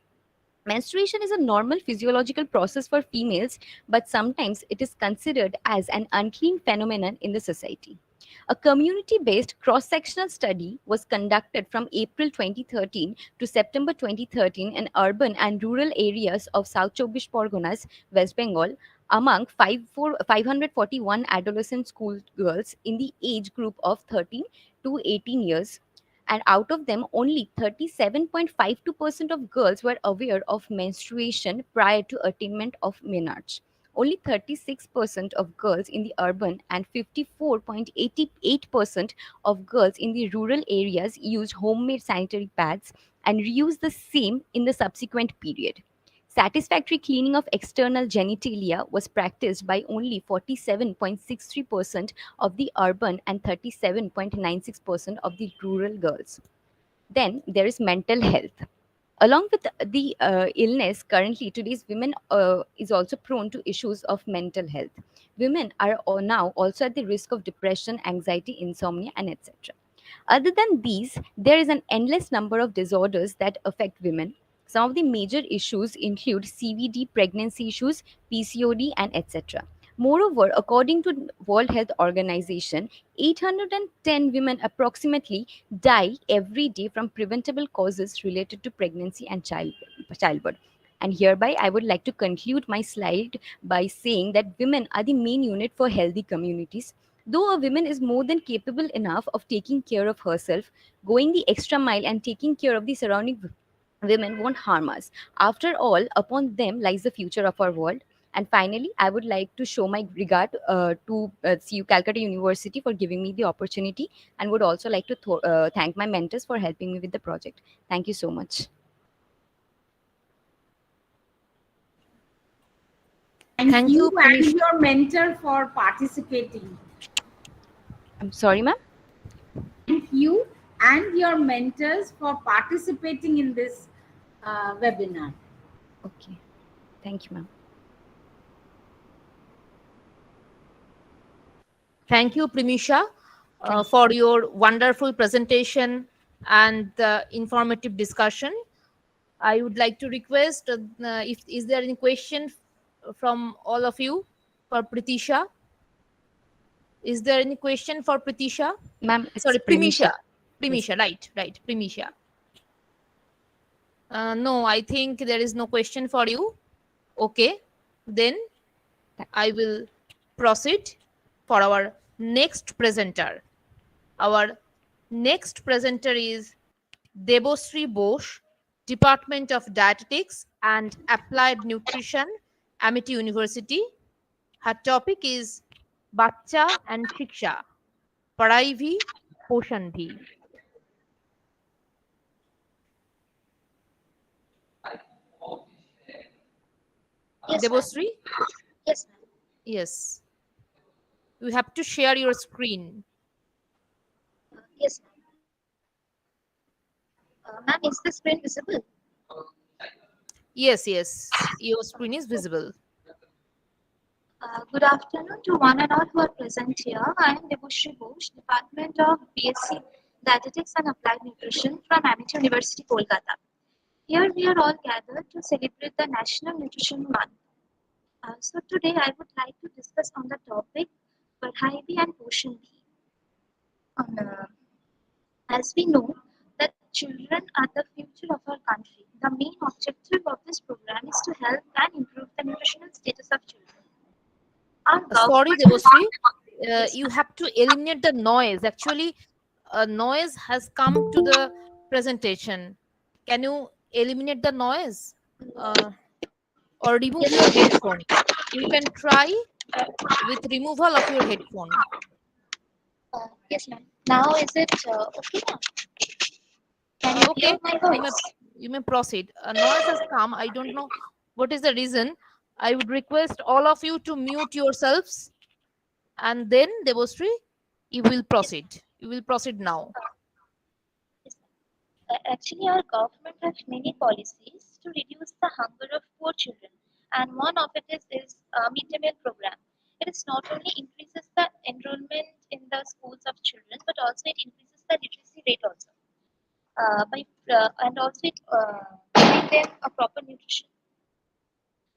Menstruation is a normal physiological process for females, but sometimes it is considered as an unclean phenomenon in the society. A community-based cross-sectional study was conducted from April 2013 to September 2013 in urban and rural areas of South Chobbish Parganas, West Bengal, among 541 adolescent school girls in the age group of 13 to 18 years. And out of them, only 37.52% of girls were aware of menstruation prior to attainment of menarche. Only 36% of girls in the urban and 54.88% of girls in the rural areas used homemade sanitary pads and reused the same in the subsequent period. Satisfactory cleaning of external genitalia was practiced by only 47.63% of the urban and 37.96% of the rural girls. Then there is mental health. Along with the illness, currently today's women is also prone to issues of mental health. Women are now also at the risk of depression, anxiety, insomnia, and etc. Other than these, there is an endless number of disorders that affect women. Some of the major issues include CVD, pregnancy issues, PCOD, and etc. Moreover, according to World Health Organization, 810 women approximately die every day from preventable causes related to pregnancy and childbirth. And hereby, I would like to conclude my slide by saying that women are the main unit for healthy communities. Though a woman is more than capable enough of taking care of herself, going the extra mile and taking care of the surrounding women won't harm us. After all, upon them lies the future of our world. And finally, I would like to show my regard to CU Calcutta University for giving me the opportunity, and would also like to thank my mentors for helping me with the project. Thank you so much. Thank you and your mentor for participating. I'm sorry, ma'am? Thank you and your mentors for participating in this webinar. Okay. Thank you, ma'am. Thank you, Primisha, for your wonderful presentation and informative discussion. I would like to request if is there any question from all of you for Pritisha? Is there any question for Pritisha? Ma'am, sorry, Primisha. Primisha, yes. Right, Primisha. No, I think there is no question for you. Okay, then I will proceed for our next presenter. Our next presenter is Debashree Bose, Department of Dietetics and Applied Nutrition, Amity University. Her topic is Bacha and Shiksha, Padhai Bhi, Poshan Bhi. Yes, Debashree? Yes, ma'am. Yes. You have to share your screen. Yes, ma'am. Ma'am, is the screen visible? Yes, your screen is visible. Good afternoon to one and all who are present here. I am Debashree Bose, Department of BSc Dietetics and Applied Nutrition from Amity University, Kolkata. Here we are all gathered to celebrate the National Nutrition Month. So today I would like to discuss on the topic Padhai Bhi and Poshan Bhi. As we know that children are the future of our country, the main objective of this program is to help and improve the nutritional status of children. Sorry, Debashree, you have to eliminate the noise. Actually, noise has come to the presentation. Can you eliminate the noise or remove your headphone? You can try with removal of your headphone. Yes, ma'am. Now is it okay now? Can you hear my voice? You may proceed. Noise has come. I don't know what is the reason. I would request all of you to mute yourselves, and then Debashree, you will proceed. You will proceed now. Actually, our government has many policies to reduce the hunger of poor children, and one of it is mid-day meal program. It is not only increases the enrollment in the schools of children, but also it increases the literacy rate also. And also it giving them a proper nutrition,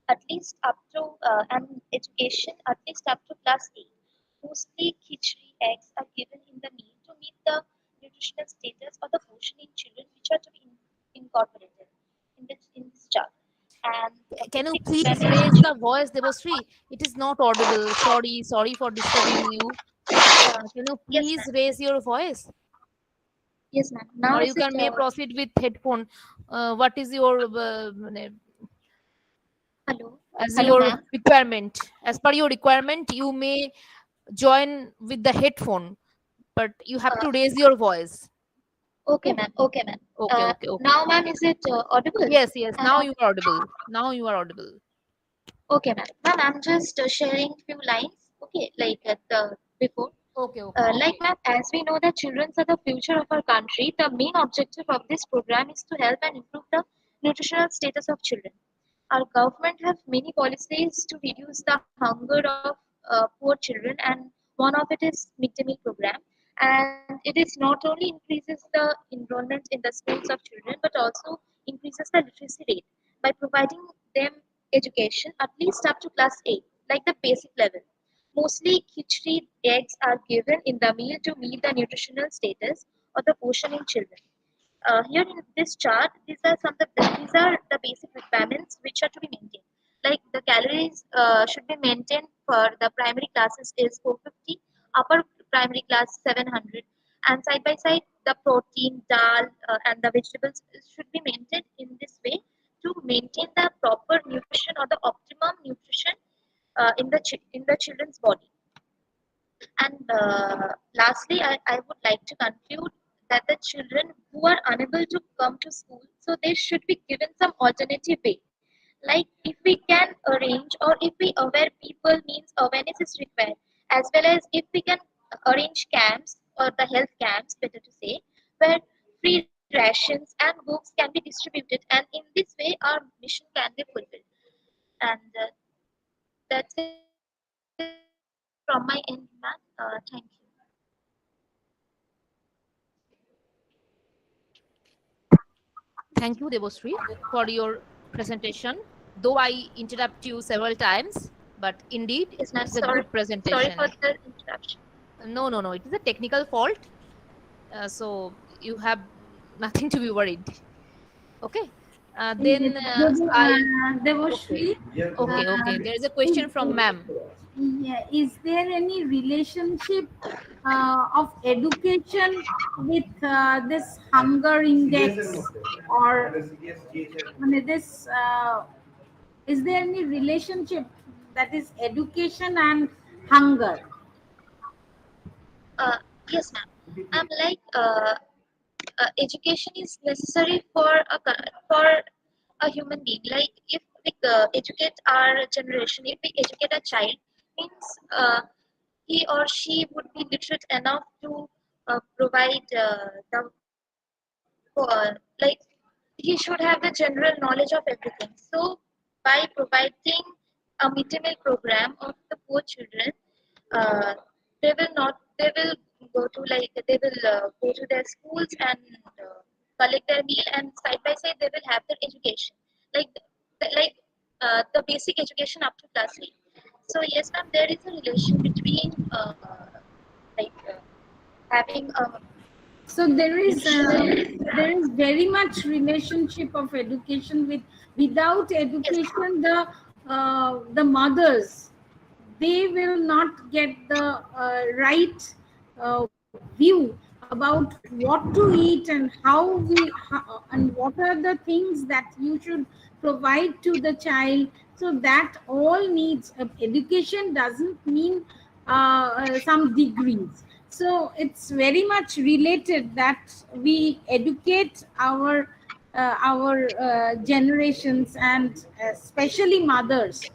at least up to and education at least up to class 8. Mostly khichdi, eggs are given in the meal to meet the nutritional status or the portion in children which are to be incorporated in this chart. And the Can you basic please requirements raise of the voice, Devashree? It is not audible. Sorry for disturbing you. Can you yes, please ma'am. raise your voice? Yes, ma'am. Now Or is you it can may proceed with headphone. What is your hello? as Hello, your ma'am. requirement? As per your requirement, you may join with the headphone, but you have to raise your voice. Okay, ma'am. Okay, ma'am. Okay. Now, ma'am, is it audible? Yes. Now Uh, you are audible. Now you are audible. okay, ma'am. Ma'am, I'm just sharing few lines. Okay, like the before. Okay. Like ma'am, as we know that children are the future of our country, the main objective of this program is to help and improve the nutritional status of children. Our government have many policies to reduce the hunger of poor children, and one of it is mid-day meal program. And it is not only increases the enrollment in the schools of children, but also increases the literacy rate by providing them education at least up to class 8, like the basic level. Mostly khichdi eggs are given in the meal to meet the nutritional status or the portion in children. Here in this chart, these are the basic requirements which are to be maintained. Like the calories should be maintained for the primary classes is 450, upper primary class 700, and side by side the protein, dal, and the vegetables should be maintained in this way to maintain the proper nutrition or the optimum nutrition in the children's body. And lastly, I would like to conclude that the children who are unable to come to school, so they should be given some alternative way. Like if we can arrange, or if we aware people, means awareness is required, as well as if we can arrange camps or the health camps, better to say, where free rations and books can be distributed, and in this way our mission can be fulfilled. And that's it from my end, ma'am. Thank you. Thank you, Devashree, for your presentation. Though I interrupt you several times, but indeed Yes, ma'am. it's a Sorry good presentation. for the interruption. No. It is a technical fault. So you have nothing to be worried. Okay. Then Devashree, okay. There is a question from ma'am. yeah, is there any relationship of education with this hunger index, or this? Is there any relationship that is education and hunger? Yes, ma'am. I'm like education is necessary for a human being. Like if we educate our generation, if we educate a child, means he or she would be literate enough to provide like he should have the general knowledge of everything. So by providing a midday meal program of the poor children, uh, they will go to go to their schools and collect their meal, and side by side they will have their education, like the basic education up to class 8. So yes, ma'am, there is a relation between having a So there is very much relationship of education with. Without education, the mothers, they will not get the right view about what to eat and and what are the things that you should provide to the child. So that all needs education doesn't mean some degrees. So it's very much related that we educate our generations, and especially mothers,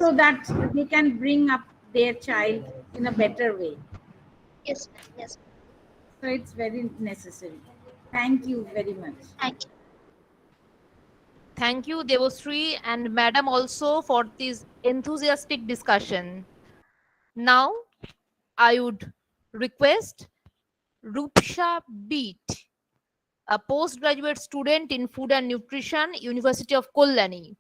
so that they can bring up their child in a better way. Yes, ma'am. Yes, ma'am. So it's very necessary. Thank you very much. Thank you. Thank you, Devashree and Madam also for this enthusiastic discussion. Now, I would request Rupsha Beat, a postgraduate student in Food and Nutrition, University of Kolani.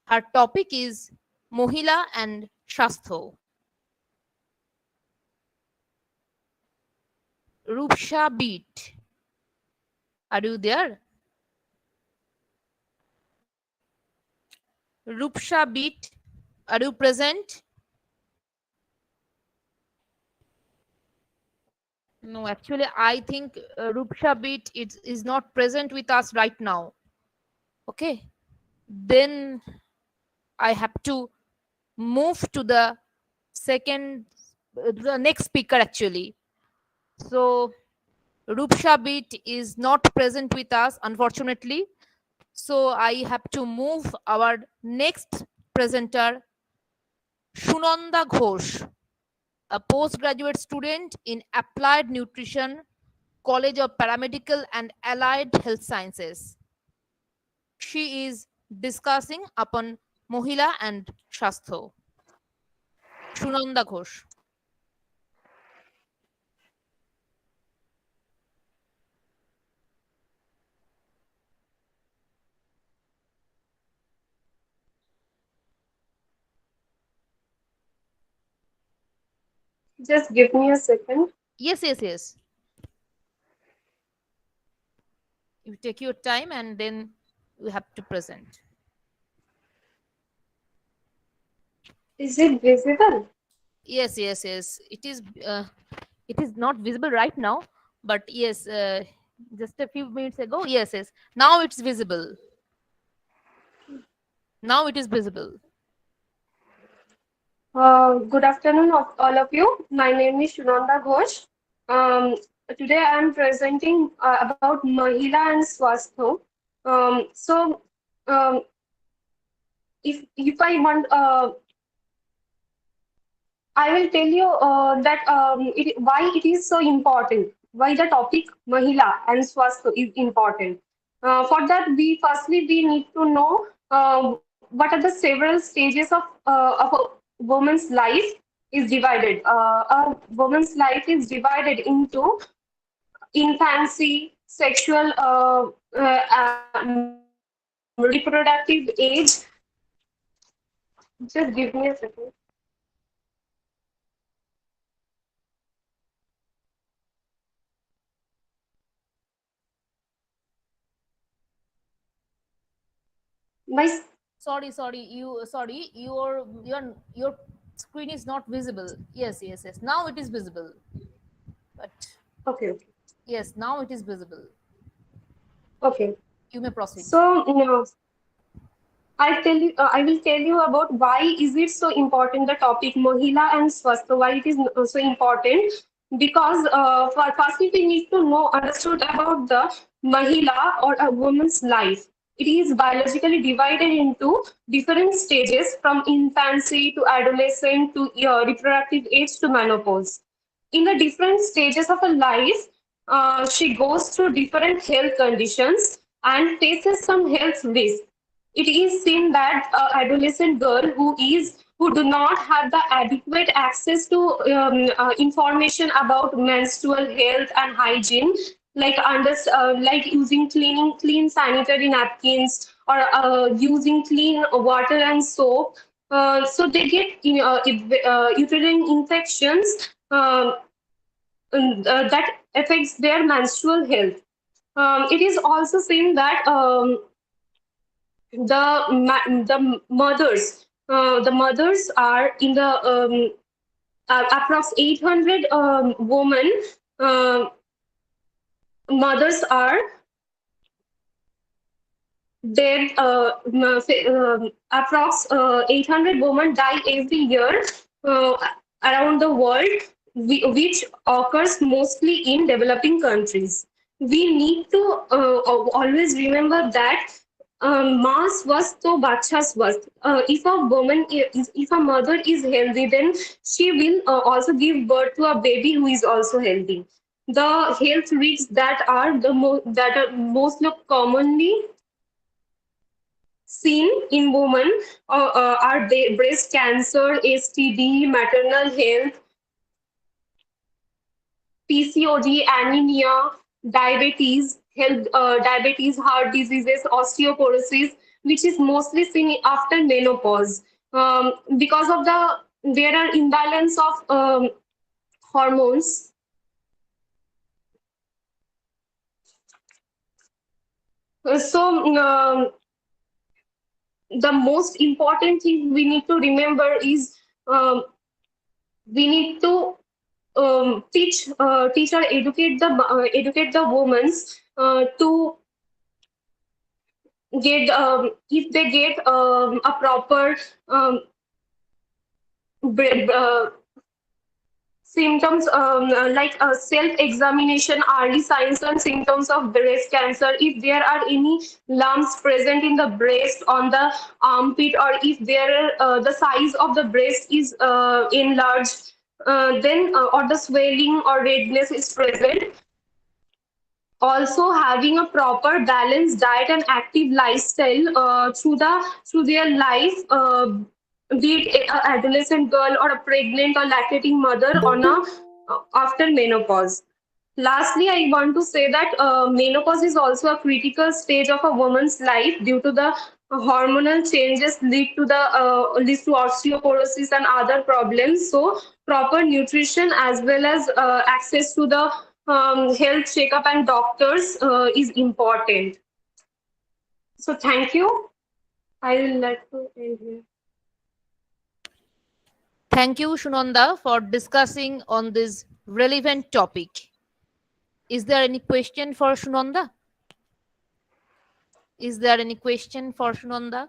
Her topic is Mohila and Shastho. Rupsha Beat. Are you there? Rupsha Beat, are you present? No, actually, I think Rupsha Beat is not present with us right now. Okay, then I have to move to the the next speaker actually. So Rupsha Beat is not present with us, unfortunately. So I have to move our next presenter, Shunanda Ghosh, a postgraduate student in Applied Nutrition, College of Paramedical and Allied Health Sciences. She is discussing upon Mohila and Shastho. Shunanda Ghosh. Just give me a second. Yes. You take your time and then you have to present. Is it visible? Yes. It is not visible right now, but yes, just a few minutes ago, yes. Now it's visible. Now it is visible. Good afternoon, all of you. My name is Shunanda Ghosh. Today I am presenting about Mahila and Swastho. If I want, I will tell you why it is so important. Why the topic Mahila and Swastho is important. For that, we need to know what are the several stages of a woman's life is divided. A woman's life is divided into infancy, sexual, reproductive age. Just give me a second. Sorry. Your screen is not visible. Yes. Now it is visible. But okay. Yes, now it is visible. Okay. You may proceed. So I will tell you about why is it so important, the topic Mahila and Swastha, why it is so important. Because firstly we need to understood about the Mahila or a woman's life. It is biologically divided into different stages from infancy to adolescent to reproductive age to menopause. In the different stages of her life, she goes through different health conditions and faces some health risks. It is seen that adolescent girl who do not have the adequate access to information about menstrual health and hygiene, like using clean sanitary napkins or using clean water and soap. So they get uterine infections that affects their menstrual health. It is also seen that the mothers are in the approx 800 women. Mothers are there. Approx 800 women die every year around the world, which occurs mostly in developing countries. We need to always remember that माँ स्वस्थ तो बच्चा स्वस्थ. If a mother is healthy, then she will also give birth to a baby who is also healthy. The health risks that are most commonly seen in women are breast cancer, STD, maternal health, PCOD, anemia, diabetes, heart diseases, osteoporosis, which is mostly seen after menopause. Because of there are imbalance of hormones. The most important thing we need to remember is we need to teach or educate the women to get if they get a proper bre- uh, symptoms like self-examination, early signs and symptoms of breast cancer. If there are any lumps present in the breast, on the armpit, or if the size of the breast is enlarged, then or the swelling or redness is present. Also, having a proper balanced diet and active lifestyle through their life, be it an adolescent girl or a pregnant or lactating mother on a after menopause. Lastly, I want to say that menopause is also a critical stage of a woman's life due to the hormonal changes leads to osteoporosis and other problems. So, proper nutrition as well as access to the health checkup and doctors is important. So, thank you. I will let to end here. Thank you, Shunanda, for discussing on this relevant topic. Is there any question for Shunanda? Is there any question for Shunanda?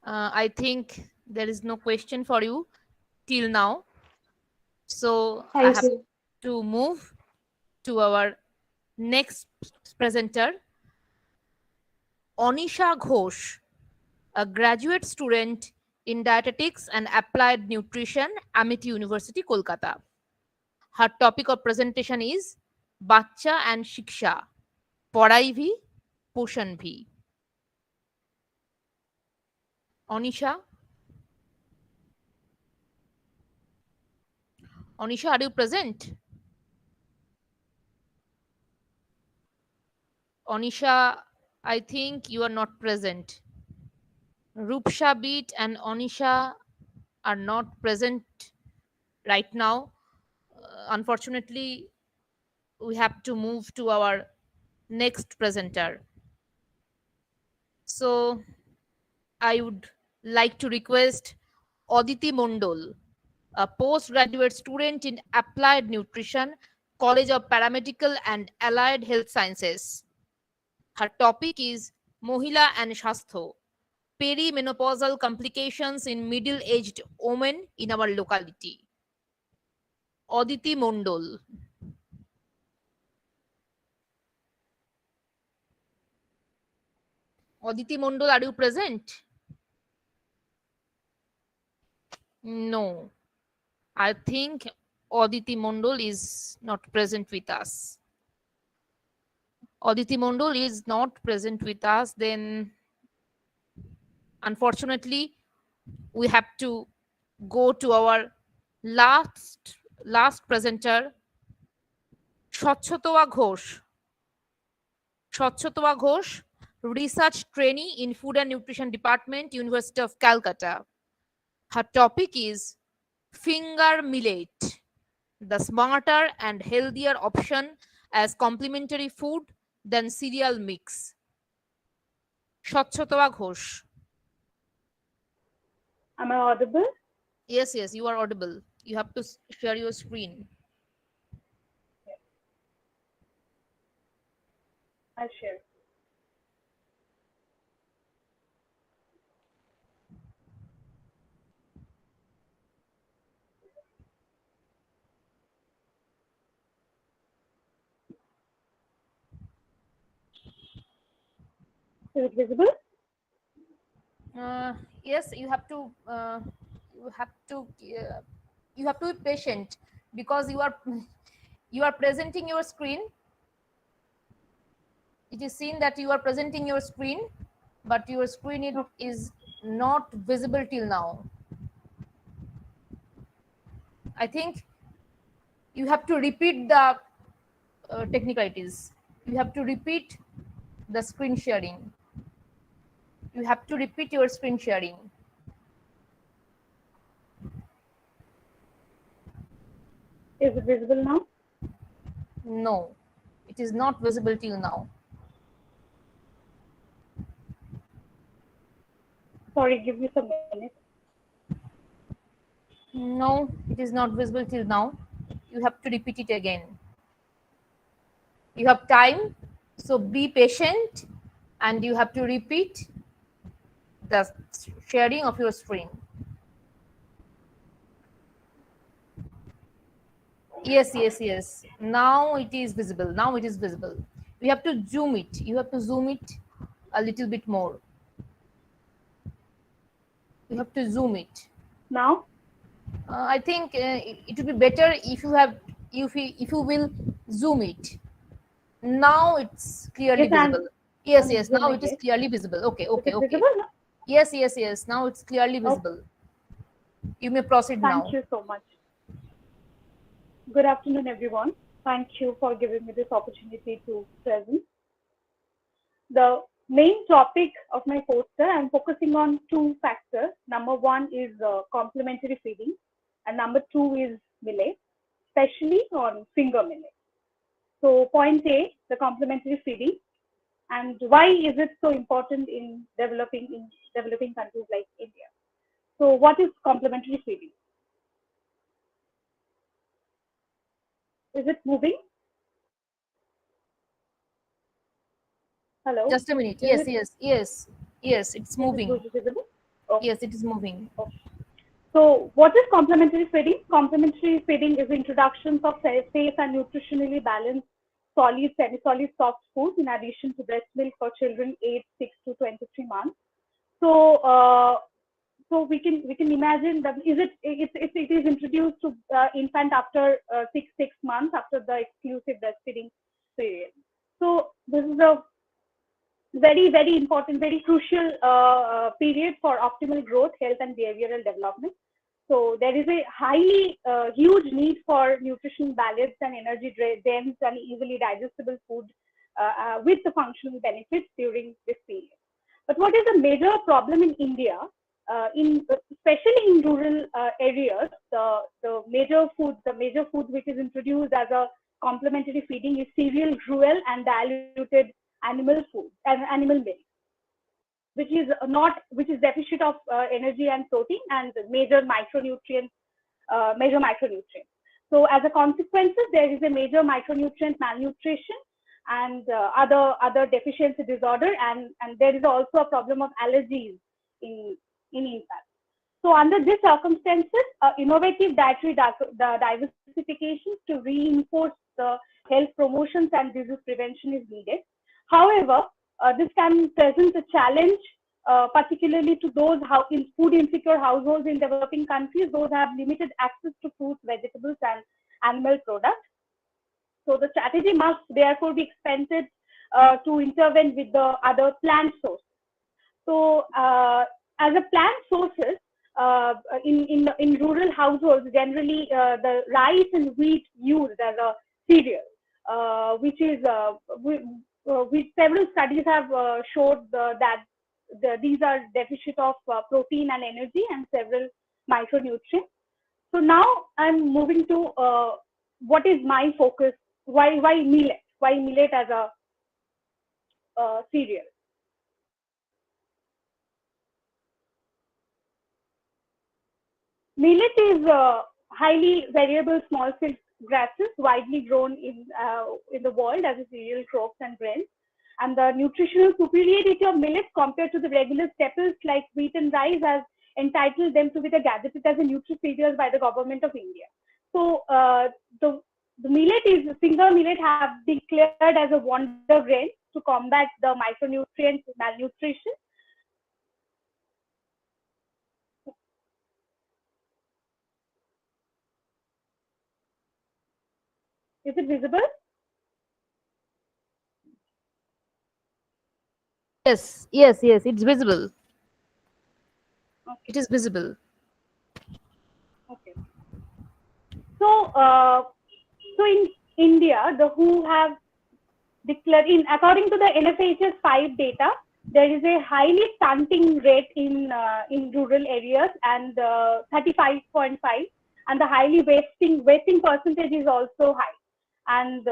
I think there is no question for you till now. So I Thank have you. to move to our next presenter, Anisha Ghosh, a graduate student in dietetics and applied nutrition, Amity University, Kolkata. Her topic of presentation is Bacha and Shiksha, Padai Bhi, Poshan Bhi. Anisha? Anisha, are you present? Anisha, I think you are not present. Rupsha Beat and Anisha are not present right now. Unfortunately, we have to move to our next presenter. So I would like to request Aditi Mondol, a postgraduate student in Applied Nutrition, College of Paramedical and Allied Health Sciences. Her topic is Mohila and Shastho, perimenopausal complications in middle-aged women in our locality. Aditi Mondol. Aditi Mondol, are you present? No. I think Aditi Mondol is not present with us. Aditi Mondol is not present with us, then unfortunately we have to go to our last presenter, Swachhatoa Ghosh. Swachhatoa Ghosh, research trainee in Food and Nutrition Department, University of Calcutta. Her topic is finger millet, the smarter and healthier option as complementary food than cereal mix. Swachhatoa Ghosh. Am I audible? Yes, you are audible. You have to share your screen. I'll share. Is it visible? Yes, you have to be patient because you are presenting your screen. It is seen that you are presenting your screen, but your screen is not visible till now. I think you have to repeat the technicalities. You have to repeat the screen sharing. You have to repeat your screen sharing. Is it visible now? No, it is not visible till now. Sorry, give me some minutes. No, it is not visible till now. You have to repeat it again. You have time, so be patient, and you have to repeat the sharing of your screen. Yes, yes, yes. Now it is visible. Now it is visible. You have to zoom it. You have to zoom it a little bit more. You have to zoom it. Now? I think it would be better if you will zoom it. Now it's clearly Yes, visible. Yes, I'm yes. Now zooming it is it. clearly visible. Okay, okay, Is it okay. visible now? Yes, yes, yes. Now it's clearly visible. You may proceed now. Thank you so much. Good afternoon, everyone. Thank you for giving me this opportunity to present. The main topic of my poster, I'm focusing on two factors. Number one is complementary feeding, and number two is millet, especially on finger millet. So point A, the complementary feeding, and why is it so important in developing countries like India? So what is complementary feeding? Is it moving? Hello? Just a minute. Is Yes, it, yes, yes, yes. It's moving. Is it visible? Okay. Yes, it is moving. Okay. So what is complementary feeding? Complementary feeding is introduction of safe and nutritionally balanced solid, semi-solid, soft foods in addition to breast milk for children aged 6 to 23 months. So so we can imagine that it is introduced to infant after 6 months after the exclusive breastfeeding period. So this is a very, very important, very crucial period for optimal growth, health, and behavioral development. So there is a highly huge need for nutrition balanced and energy dense and easily digestible food with the functional benefits during this period. But what is a major problem in India, especially in rural areas, the major food which is introduced as a complementary feeding is cereal, gruel, and diluted animal food and animal milk, which is deficient of energy and protein and major micronutrients. So as a consequence, there is a major micronutrient malnutrition and other deficiency disorder, and there is also a problem of allergies in infants. So under these circumstances, innovative dietary diversification to reinforce the health promotions and disease prevention is needed. However, this can present a challenge, particularly to those in food insecure households in developing countries. Those have limited access to fruits, vegetables, and animal products. So the strategy must therefore be expanded to intervene with the other plant sources. So as a plant sources, in rural households, generally the rice and wheat used as a cereal, which several studies have showed that these are deficient of protein and energy and several micronutrients. So now I'm moving to what is my focus. Why millet? Why millet as a cereal? Millet is highly variable small field grasses widely grown in the world as a cereal crops and grains. And the nutritional superiority of millet compared to the regular staples like wheat and rice has entitled them to be gazetted as a nutricerials by the government of India. So the finger millet have declared as a wonder grain to combat the micronutrient malnutrition. Is it visible? Yes, yes, yes. It's visible. Okay. It is visible. Okay. So, so in India, the WHO have declared, according to the NFHS 5 data, there is a highly stunting rate in rural areas and 35.5, and the highly wasting percentage is also high. and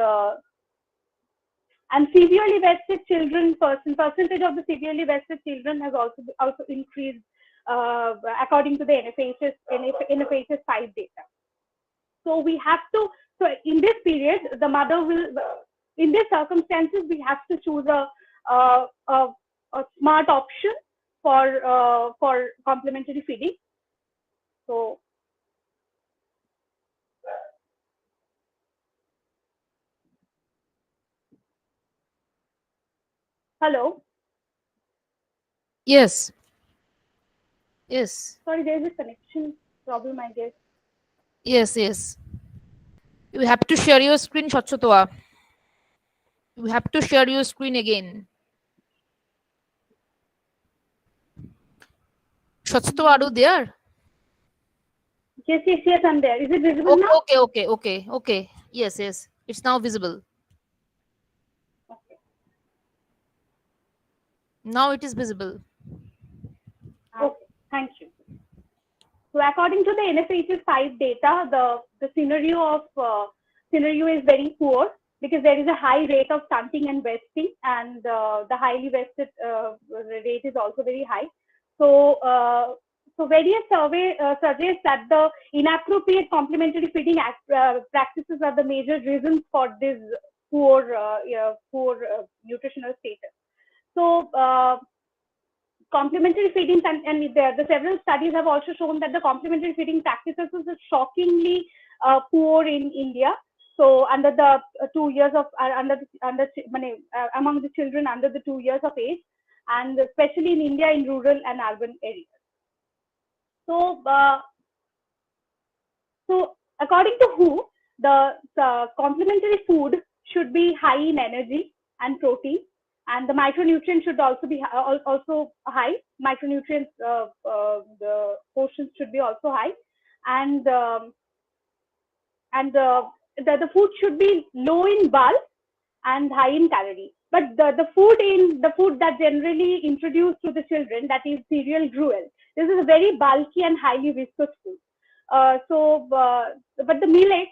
severely vested children percentage of the severely vested children has also increased according to the NFHS 5 data. So we have to, so in this period, the mother will, in these circumstances, we have to choose a smart option for complementary feeding. So hello. Yes. Yes. Sorry, there is a connection problem, I guess. Yes, yes. You have to share your screen, Shachatoa. You have to share your screen again. Shachatoa, are you there? Yes, I'm there. Is it visible Okay, now? okay. Yes. It's now visible. Okay. Now it is visible. Okay, thank you. So according to the NFHS 5 data, the scenario is very poor because there is a high rate of stunting and vesting, and the highly vested rate is also very high. So various surveys suggest that the inappropriate complementary feeding practices are the major reasons for this poor nutritional status. So complementary feeding and the several studies have also shown that the complementary feeding practices is shockingly poor in India. So under the 2 years of among the children under the 2 years of age, and especially in India in rural and urban areas. So according to WHO, the complementary food should be high in energy and protein, and the micronutrients should also be also high. Micronutrients the portions should be also high, and the food should be low in bulk and high in calorie. But the food that generally introduced to the children, that is cereal gruel, this is a very bulky and highly viscous food. But the millet,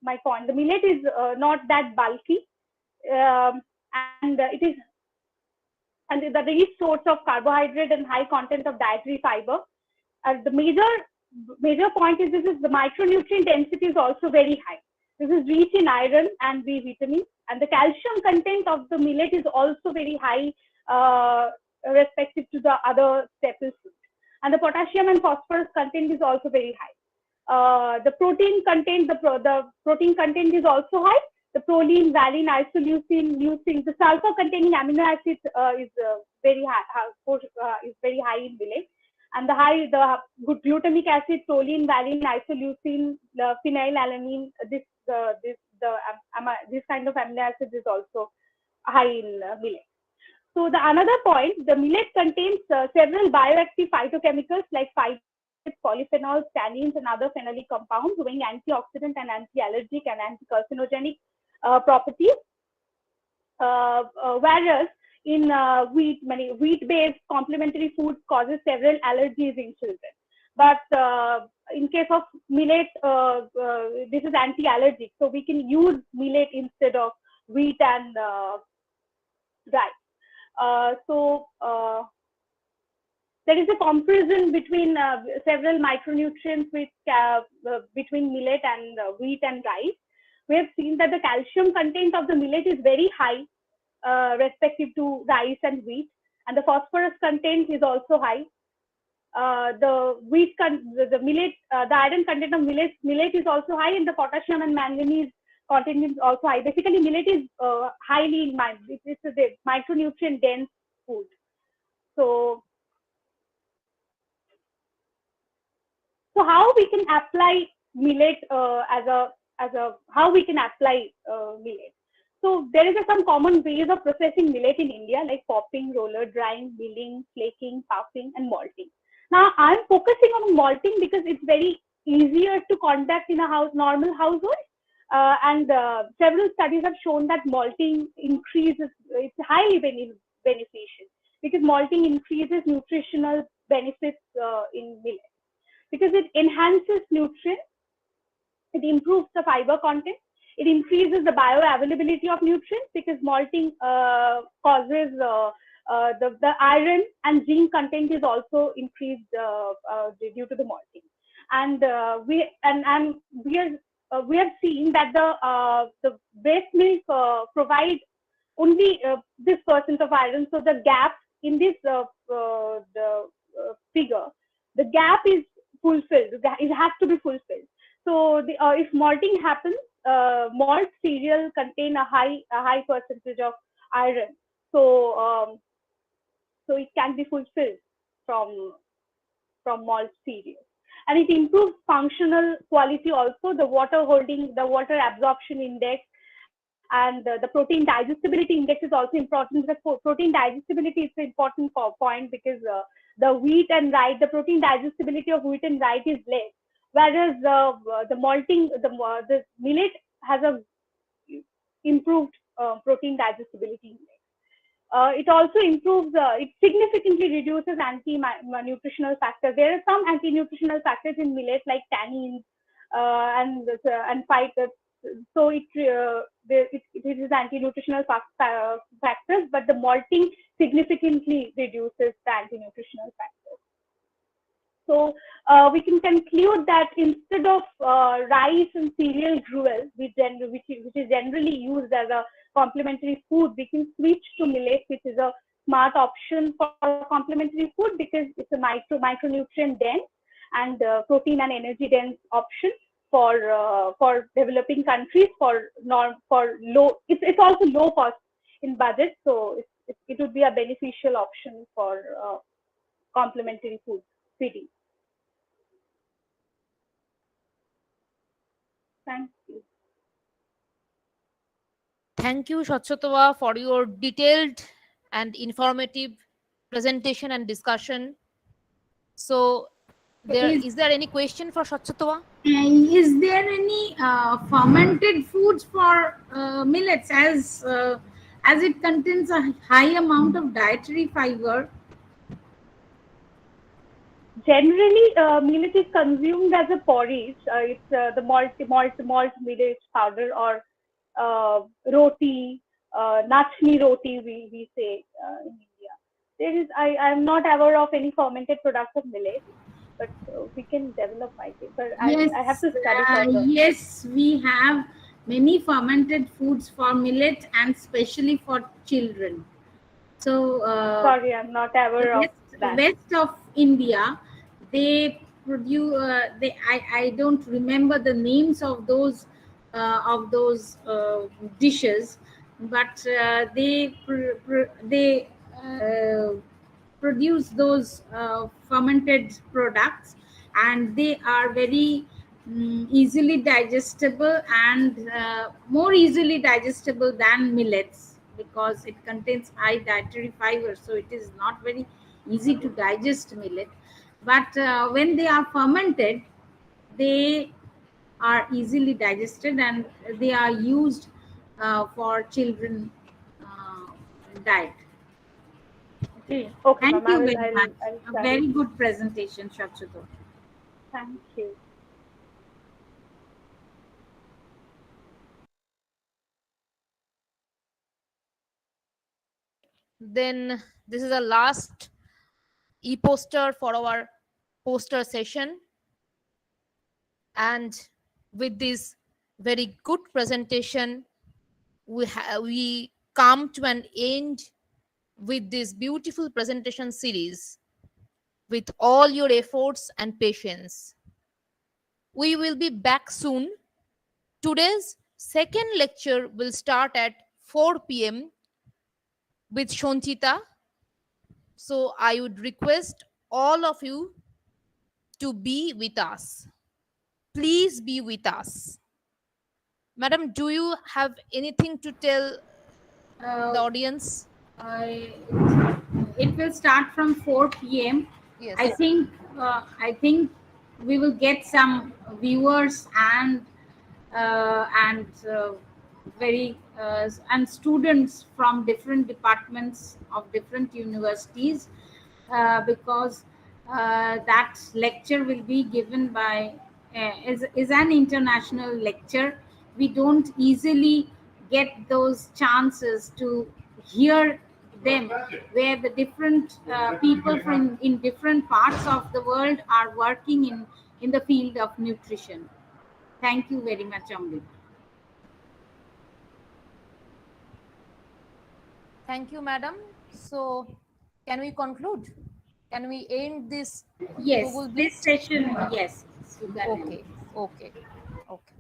my point, the millet is not that bulky, and it is the rich source of carbohydrate and high content of dietary fiber. The major point is the micronutrient density is also very high. This is rich in iron and B vitamins, and the calcium content of the millet is also very high respective to the other staple food. And the potassium and phosphorus content is also very high. The protein content, the protein content is also high. The proline, valine, isoleucine, leucine, the sulfur-containing amino acids is very high in millet. And the good glutamic acid, proline, valine, isoleucine, phenylalanine, this kind of amino acids is also high in millet. So the another point, the millet contains several bioactive phytochemicals like polyphenols, tannins, and other phenolic compounds, having antioxidant and anti-allergic and anti-carcinogenic properties. Whereas in wheat-based complementary foods causes several allergies in children. But in case of millet, this is anti-allergic, so we can use millet instead of wheat and rice. There is a comparison between several micronutrients between millet and wheat and rice. We have seen that the calcium content of the millet is very high respective to rice and wheat, and the phosphorus content is also high. The iron content of millet is also high, and the potassium and manganese content is also high. Basically, millet is highly it's a micronutrient dense food. So how we can apply millet how we can apply millet? So there is some common ways of processing millet in India, like popping, roller drying, milling, flaking, puffing, and malting. Now I'm focusing on malting because it's very easier to conduct in a normal household, and several studies have shown that malting increases. It's highly beneficial because malting increases nutritional benefits in millet because it enhances nutrients. It improves the fiber content. It increases the bioavailability of nutrients because malting causes the iron and zinc content is also increased due to the malting. And we have seen that the breast milk provides only this percent of iron. So the gap in this figure, the gap is fulfilled. It has to be fulfilled. So if malting happens, malt cereal contain a high percentage of iron. So so it can be fulfilled from malt cereal. And it improves functional quality also. The water absorption index and the protein digestibility index is also important. The protein digestibility is an important point because the wheat and rye, the protein digestibility of wheat and rye is less, whereas the malting, the millet has a improved protein digestibility index. It also improves, it significantly reduces anti-nutritional factors. There are some anti-nutritional factors in millet like tannins and fibers. So it is anti-nutritional factors, but the malting significantly reduces the anti-nutritional factors. So we can conclude that instead of rice and cereal gruel, which is generally used as a complementary food, we can switch to millet, which is a smart option for complementary food because it's a micronutrient dense and protein and energy dense option for developing countries for low. It's also low cost in budget, so it would be a beneficial option for complementary food feeding. Thank you. Thank you, Shachwatova, for your detailed and informative presentation and discussion. So, is there any question for Shachwatova? Is there any fermented foods for millets as it contains a high amount of dietary fiber? Generally, millet is consumed as a porridge. It's the malt millet powder or roti, nachni roti we say in India. I am not aware of any fermented products of millet, but we can develop my thing. But Yes, I have to study further. yes, we have many fermented foods for millet and especially for children. So sorry, I'm not aware of that. West of India, they produce. I don't remember the names of those dishes, but they produce those fermented products, and they are very easily digestible and more easily digestible than millets because it contains high dietary fiber, so it is not very easy to digest millet. But when they are fermented, they are easily digested and they are used for children diet. Okay. Thank you very much. A very good presentation, Shachwatova. Thank you. Then this is the last e-poster for our poster session. And with this very good presentation, we come to an end with this beautiful presentation series with all your efforts and patience. We will be back soon. Today's second lecture will start at 4 p.m. with Shonchita. So I would request all of you to be with us. Please be with us. Madam, do you have anything to tell the audience? It will start from 4 p.m. Yes. I think we will get some viewers and students from different departments of different universities because that lecture will be given by is an international lecture. We don't easily get those chances to hear them, where the different people from in different parts of the world are working in the field of nutrition. Thank you very much, Amrit. Thank you, madam. So, can we conclude? Can we end this? Yes, Google this Meet? session, yes. you can end. Okay, okay, okay.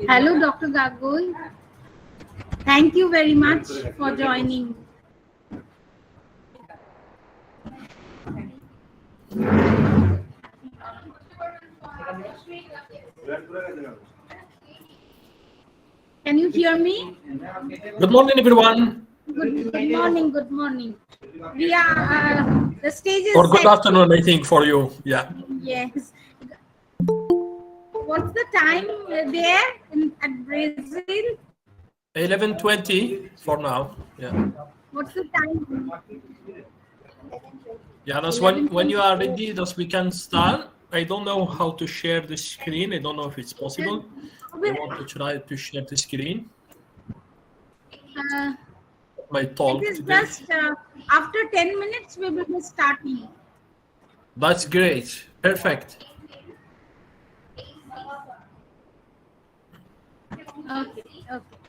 Hello, Dr. Gagoi. Thank you very much for joining. Can you hear me? Good morning, everyone. Good morning. Good morning. We are the stage is Or good set. afternoon, I think, for you. Yeah. Yes. What's the time there at Brazil? 11:20 for now. Yeah. What's the time? Yeah, that's when you are ready, thus we can start. I don't know how to share the screen. I don't know if it's possible. I want to try to share the screen. My talk It is today. just after 10 minutes we will be starting. That's great. Perfect. Okay. Okay.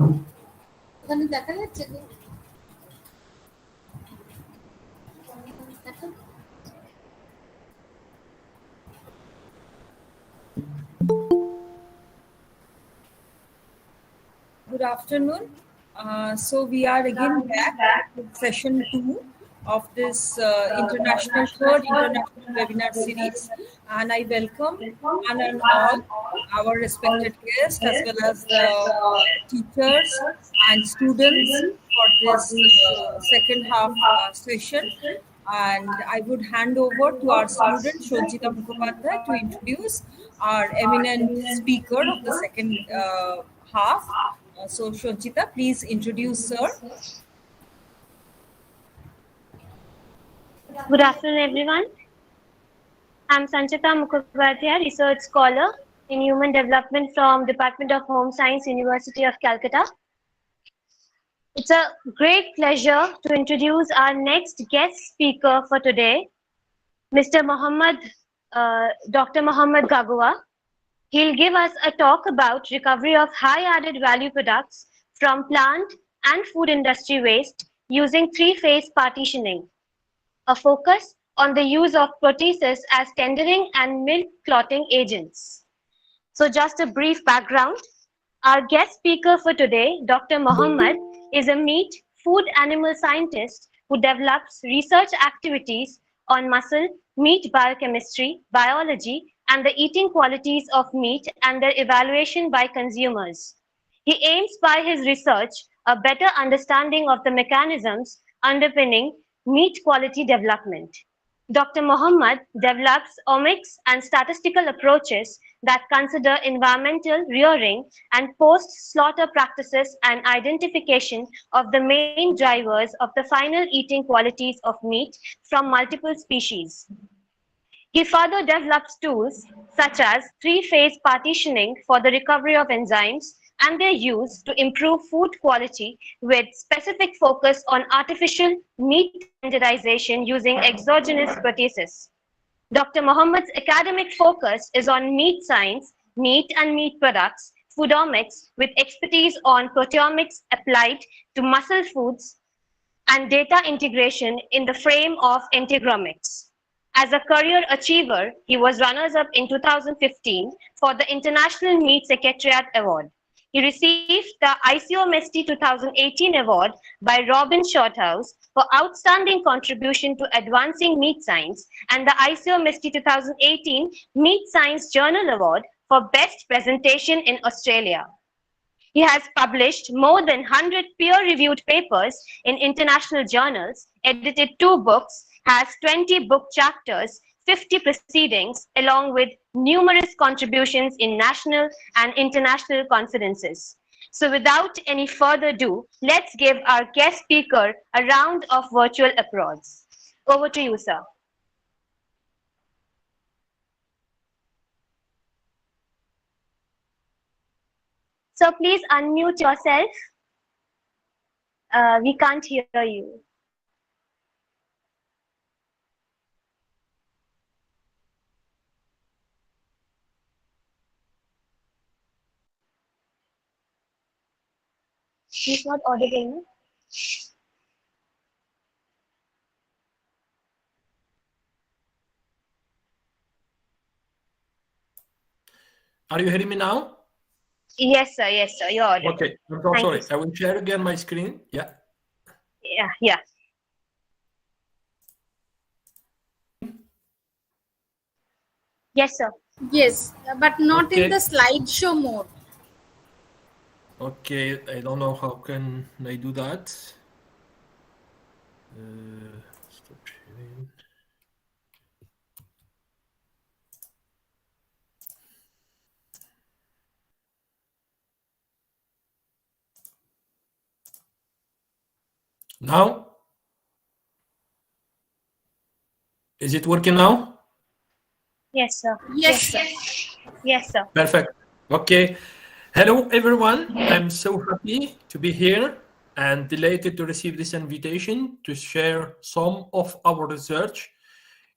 ওখানে দেখা যাচ্ছে তো? Good afternoon. So we are again back with session 2 of this third international webinar series, and I welcome one and all our respected guests as well as the teachers and students for this second half session. And I would hand over to our student Shojita Mukhopadhyay to introduce our eminent speaker of the second half. So Shojita, please introduce sir. Good afternoon, everyone. I'm Sanchita Mukhopadhyay, research scholar in human development from Department of Home Science, University of Calcutta. It's a great pleasure to introduce our next guest speaker for today, Dr. Mohammad Gagua. He'll give us a talk about recovery of high added value products from plant and food industry waste using three-phase partitioning, a focus on the use of proteases as tendering and milk clotting agents. So just a brief background. Our guest speaker for today, Dr. Mohammad, is a meat, food animal scientist who develops research activities on muscle, meat biochemistry, biology, and the eating qualities of meat and their evaluation by consumers. He aims by his research a better understanding of the mechanisms underpinning meat quality development. Dr. Mohammad develops omics and statistical approaches that consider environmental, rearing, and post-slaughter practices and identification of the main drivers of the final eating qualities of meat from multiple species. He further develops tools such as three-phase partitioning for the recovery of enzymes and their use to improve food quality with specific focus on artificial meat tenderization using exogenous proteases. Dr. Mohammad's academic focus is on meat science, meat and meat products, foodomics with expertise on proteomics applied to muscle foods, and data integration in the frame of integromics. As a career achiever, he was runners-up in 2015 for the International Meat Secretariat Award. He received the ICOMST 2018 award by Robin Shorthouse for outstanding contribution to advancing meat science and the ICOMST 2018 Meat Science Journal Award for best presentation in Australia. He has published more than 100 peer-reviewed papers in international journals, edited 2 books, has 20 book chapters, 50 proceedings, along with numerous contributions in national and international conferences. So without any further ado, let's give our guest speaker a round of virtual applause. Over to you, sir. So please unmute yourself. We can't hear you. He's not audible. Are you hearing me now? Yes, sir. Yes, sir. You're audible. Okay, I'm so sorry. I will share again my screen. Yeah. Yeah. Yes, sir. Yes, but not Okay. in the slideshow mode. Okay, I don't know how can I do that. Stop sharing. Now? Is it working now? Yes, sir. Yes, sir. Yes, sir. Perfect. Okay. Hello, everyone. I'm so happy to be here and delighted to receive this invitation to share some of our research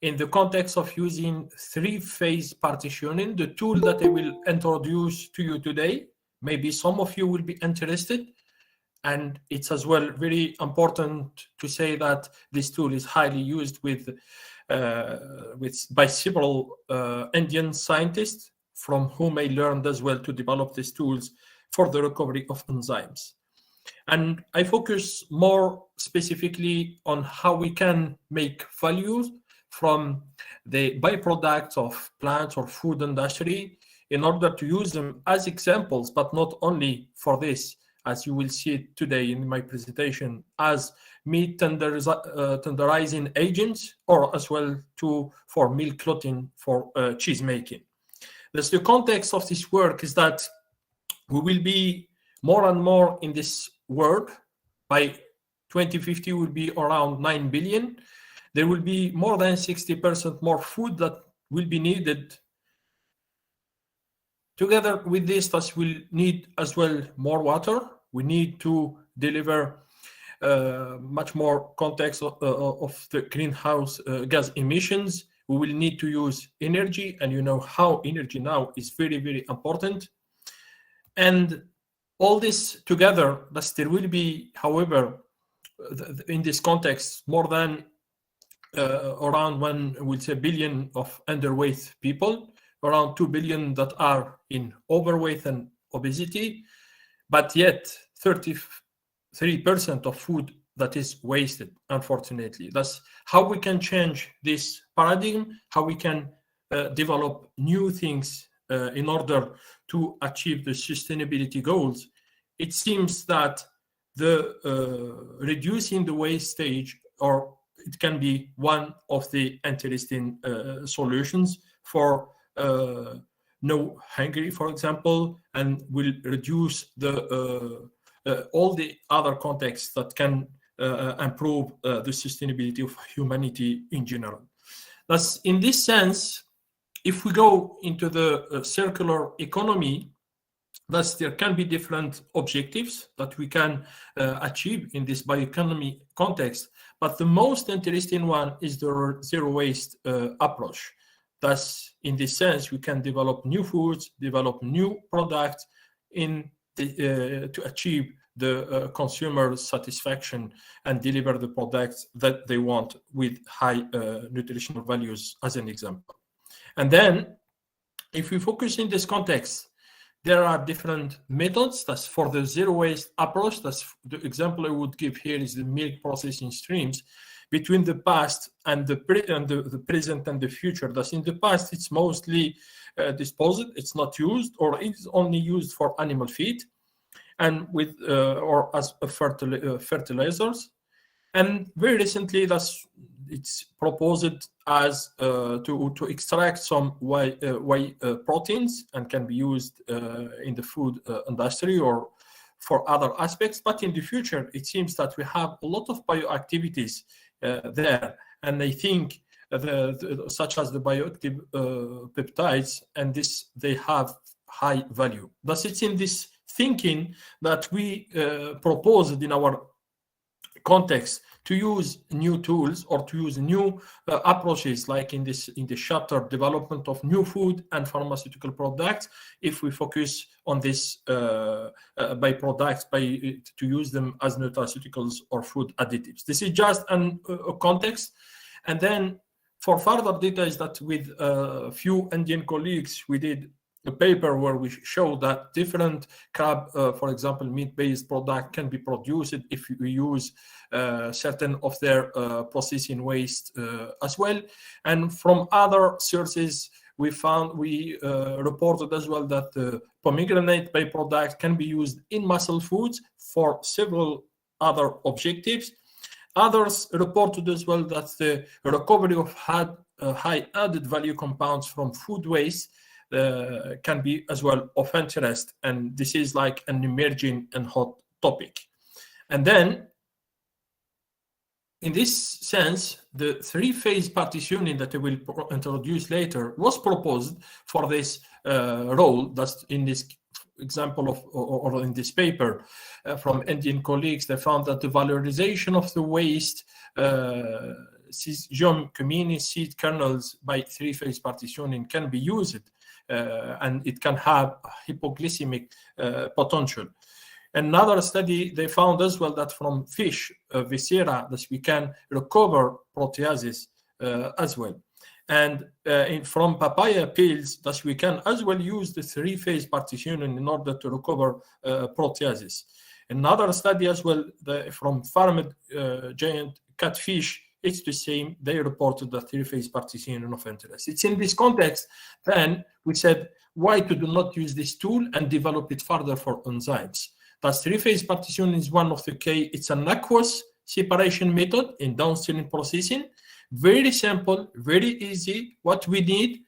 in the context of using three-phase partitioning, the tool that I will introduce to you today, maybe some of you will be interested. And it's as well very important to say that this tool is highly used by several Indian scientists, from whom I learned as well to develop these tools for the recovery of enzymes. And I focus more specifically on how we can make values from the byproducts of plants or food industry in order to use them as examples, but not only for this, as you will see it today in my presentation, as meat tenderizing agents, or as well for milk clotting for cheese making. Thus, the context of this work is that we will be more and more in this world. By 2050, will be around 9 billion. There will be more than 60% more food that will be needed. Together with this, thus we'll need as well more water. We need to deliver much more context of the greenhouse gas emissions. We will need to use energy, and you know how energy now is very, very important. And all this together, thus there will be, however, in this context, more than around 1 billion of underweight people, around 2 billion that are in overweight and obesity, but yet 33% of food that is wasted, unfortunately. That's how we can change this paradigm, how we can develop new things in order to achieve the sustainability goals. It seems that the reducing the wastage, or it can be one of the interesting solutions for no hungry, for example, and will reduce the all the other contexts that can improve the sustainability of humanity in general. Thus, in this sense, if we go into the circular economy, thus there can be different objectives that we can achieve in this bioeconomy context, but the most interesting one is the zero waste approach. Thus, in this sense, we can develop new foods, develop new products to achieve the consumer satisfaction and deliver the products that they want with high nutritional values, as an example. And then, if we focus in this context, there are different methods. That's for the zero waste approach. That's the example I would give here is the milk processing streams between the past and the present and the future. Thus, in the past, it's mostly disposed, it's not used, or it's only used for animal feed, and with or as fertilizers. And very recently, it's proposed as to extract some whey proteins and can be used in the food industry or for other aspects. But in the future, it seems that we have a lot of bioactivities there, and I think such as the bioactive peptides, and they have high value. Thus, it's in this thinking that we proposed in our context to use new tools or to use new approaches, like in the chapter development of new food and pharmaceutical products. If we focus on this byproducts, to use them as nutraceuticals or food additives. This is just a context. And then for further details, that with a few Indian colleagues, we did a paper where we show that different crab, for example, meat-based product can be produced if we use certain of their processing waste as well. And from other sources, we reported as well that the pomegranate byproduct can be used in muscle foods for several other objectives. Others reported as well that the recovery of high added value compounds from food waste can be as well of interest, and this is like an emerging and hot topic. And then, in this sense, the three-phase partitioning that I will introduce later was proposed for this role. That's in this example of, or in this paper from Indian colleagues. They found that the valorization of the waste Syzygium communis seed kernels by three-phase partitioning can be used and it can have hypoglycemic potential. Another study, they found as well that from fish viscera that we can recover proteases as well. And from papaya peels that we can as well use the three-phase partitioning in order to recover proteases. Another study as well from farmed giant catfish, it's the same. They reported the three-phase partitioning of interest. It's in this context, then we said, why to do not use this tool and develop it further for enzymes? That three-phase partitioning is one of the key. It's an aqueous separation method in downstream processing. Very simple, very easy. What we need,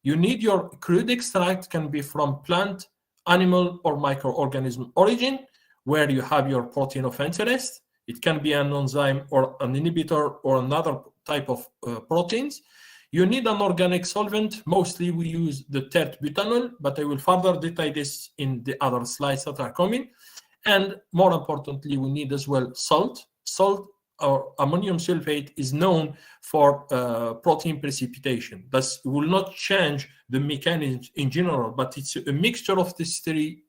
you need your crude extract, can be from plant, animal, or microorganism origin, where you have your protein of interest. It can be an enzyme or an inhibitor or another type of proteins. You need an organic solvent. Mostly we use the tert-butanol, but I will further detail this in the other slides that are coming. And more importantly, we need as well salt. Salt or ammonium sulfate is known for protein precipitation. Thus, will not change the mechanism in general, but it's a mixture of these three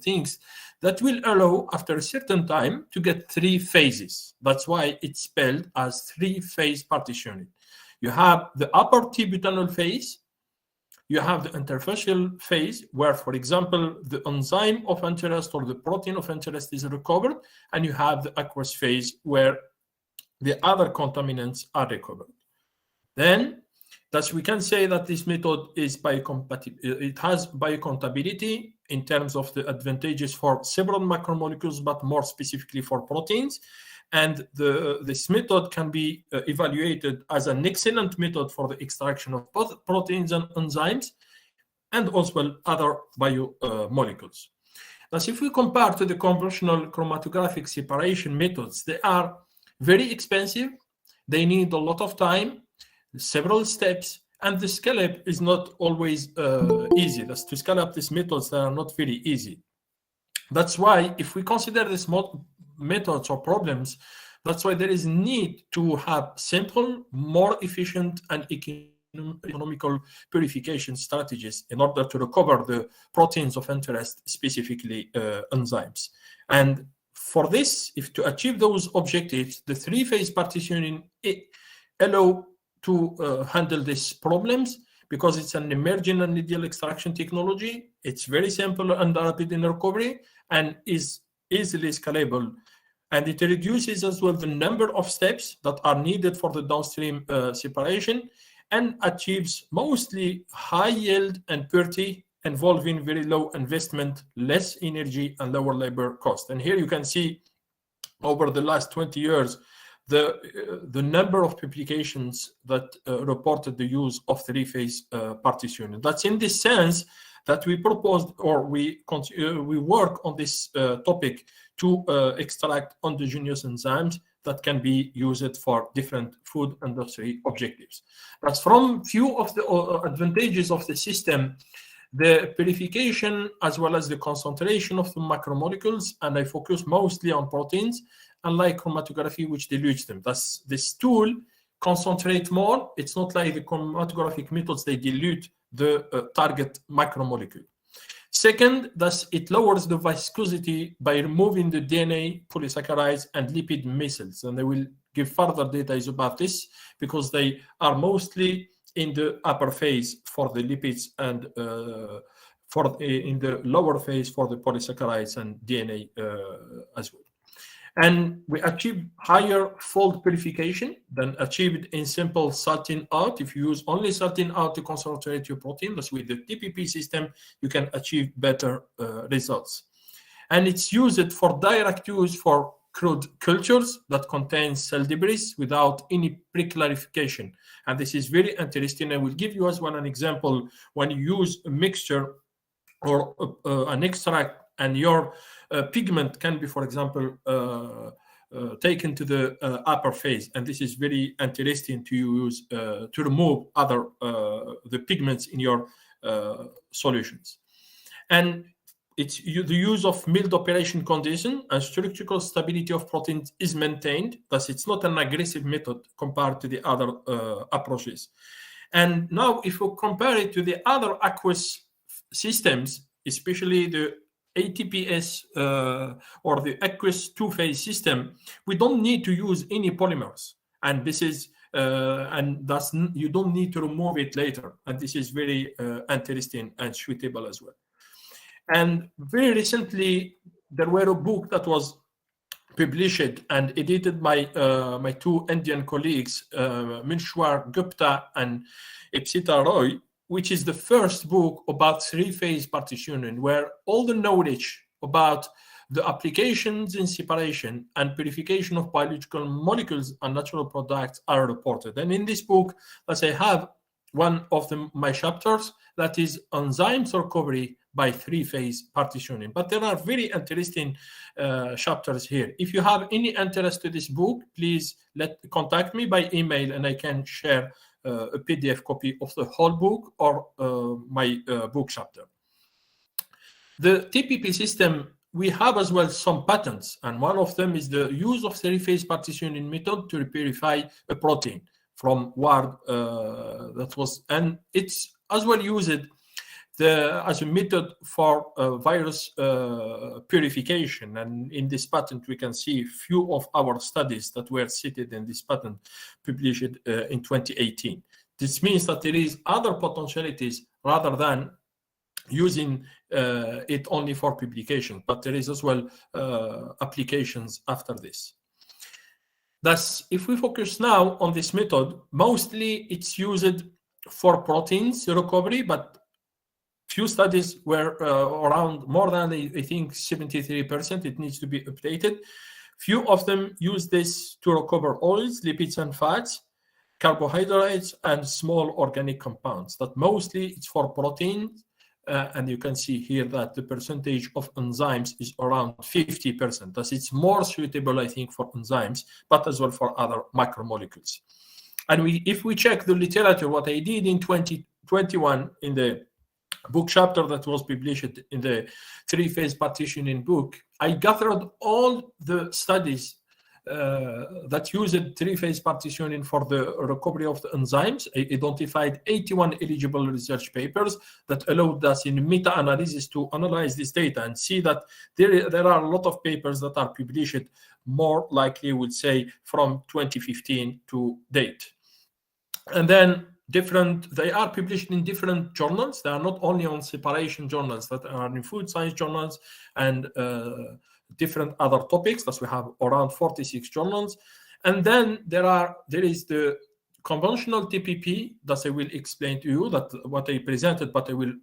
things that will allow, after a certain time, to get three phases. That's why it's spelled as three-phase partitioning. You have the upper T-butanol phase, you have the interfacial phase, where, for example, the enzyme of interest or the protein of interest is recovered, and you have the aqueous phase, where the other contaminants are recovered. Then, thus we can say that this method is biocompatible. It has biocompatibility in terms of the advantages for several macromolecules, but more specifically for proteins. And this method can be evaluated as an excellent method for the extraction of both proteins and enzymes, and also other biomolecules. Thus, if we compare to the conventional chromatographic separation methods, they are very expensive. They need a lot of time, several steps, and the scale-up is not always easy. Thus, to scale up these methods, they are not very easy. That's why, if we consider these methods or problems, that's why there is need to have simple, more efficient, and economical purification strategies in order to recover the proteins of interest, specifically enzymes. And for this, if to achieve those objectives, the three-phase partitioning allow to handle these problems, because it's an emerging and ideal extraction technology. It's very simple and rapid in recovery, and is easily scalable. And it reduces as well the number of steps that are needed for the downstream separation, and achieves mostly high yield and purity, involving very low investment, less energy, and lower labor cost. And here you can see over the last 20 years, the number of publications that reported the use of three-phase partitioning. That's in this sense that we proposed, or we work on this topic to extract endogenous enzymes that can be used for different food industry objectives. That's from few of the advantages of the system, the purification as well as the concentration of the macromolecules, and I focus mostly on proteins, unlike chromatography, which dilutes them. Thus, this tool concentrates more. It's not like the chromatographic methods, they dilute the target macromolecule. Second, thus it lowers the viscosity by removing the DNA, polysaccharides, and lipid micelles. And I will give further details about this, because they are mostly in the upper phase for the lipids, and in the lower phase for the polysaccharides and DNA as well. And we achieve higher fold purification than achieved in simple salting out. If you use only salting out to concentrate your protein, that's with the TPP system, you can achieve better results. And it's used for direct use for crude cultures that contain cell debris without any pre-clarification. And this is very interesting. I will give you as well an example. When you use a mixture or an extract, and your pigment can be, for example, taken to the upper phase, and this is very interesting to use to remove other the pigments in your solutions. And it's the use of mild operation condition and structural stability of proteins is maintained. Thus, it's not an aggressive method compared to the other approaches. And now if we compare it to the other aqueous systems, especially the ATPS or the aqueous two-phase system, we don't need to use any polymers. And this is and thus you don't need to remove it later. And this is very interesting and suitable as well. And very recently, there were a book that was published and edited by my two Indian colleagues, Minshwar Gupta and Ipsita Roy, which is the first book about three-phase partitioning, where all the knowledge about the applications in separation and purification of biological molecules and natural products are reported. And in this book, as I have one of my chapters, that is enzymes recovery by three-phase partitioning. But there are very interesting chapters here. If you have any interest to this book, please contact me by email, and I can share a PDF copy of the whole book or my book chapter. The TPP system, we have as well some patents, and one of them is the use of three-phase partitioning method to purify a protein from Ward. And it's as well used as a method for virus purification. And in this patent, we can see a few of our studies that were cited in this patent published in 2018. This means that there is other potentialities rather than using it only for publication, but there is as well applications after this. Thus, if we focus now on this method, mostly it's used for proteins recovery, but few studies were around more than, I think, 73%. It needs to be updated. Few of them use this to recover oils, lipids and fats, carbohydrates, and small organic compounds. That mostly it's for proteins. And you can see here that the percentage of enzymes is around 50%. Thus, it's more suitable, I think, for enzymes, but as well for other macromolecules. And if we check the literature, what I did in 2021 in the book chapter that was published in the three-phase partitioning book, I gathered all the studies that used three-phase partitioning for the recovery of the enzymes. I identified 81 eligible research papers that allowed us in meta-analysis to analyze this data and see that there are a lot of papers that are published, more likely, would say, from 2015 to date. And then they are published in different journals. They are not only on separation journals, that are in food science journals and different other topics. Thus, we have around 46 journals. And then there is the conventional TPP that I will explain to you, that what I presented, but I will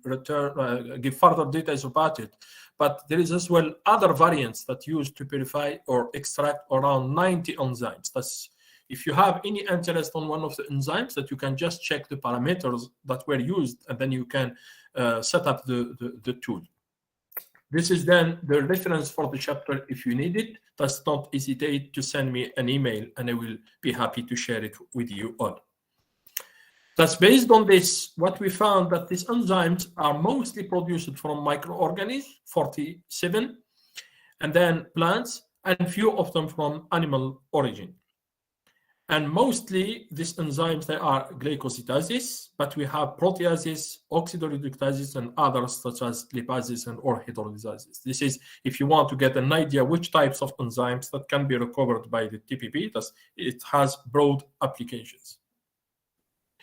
give further details about it. But there is as well other variants that use to purify or extract around 90 enzymes. That's, if you have any interest on one of the enzymes, that you can just check the parameters that were used, and then you can set up the tool. This is then the reference for the chapter if you need it. Just don't hesitate to send me an email, and I will be happy to share it with you all. That's based on this, what we found that these enzymes are mostly produced from microorganisms, 47, and then plants, and few of them from animal origin. And mostly these enzymes, they are glycosidases, but we have proteases, oxidoreductases, and others such as lipases and or hydrolysases. This is if you want to get an idea which types of enzymes that can be recovered by the TPP. Thus, it has broad applications.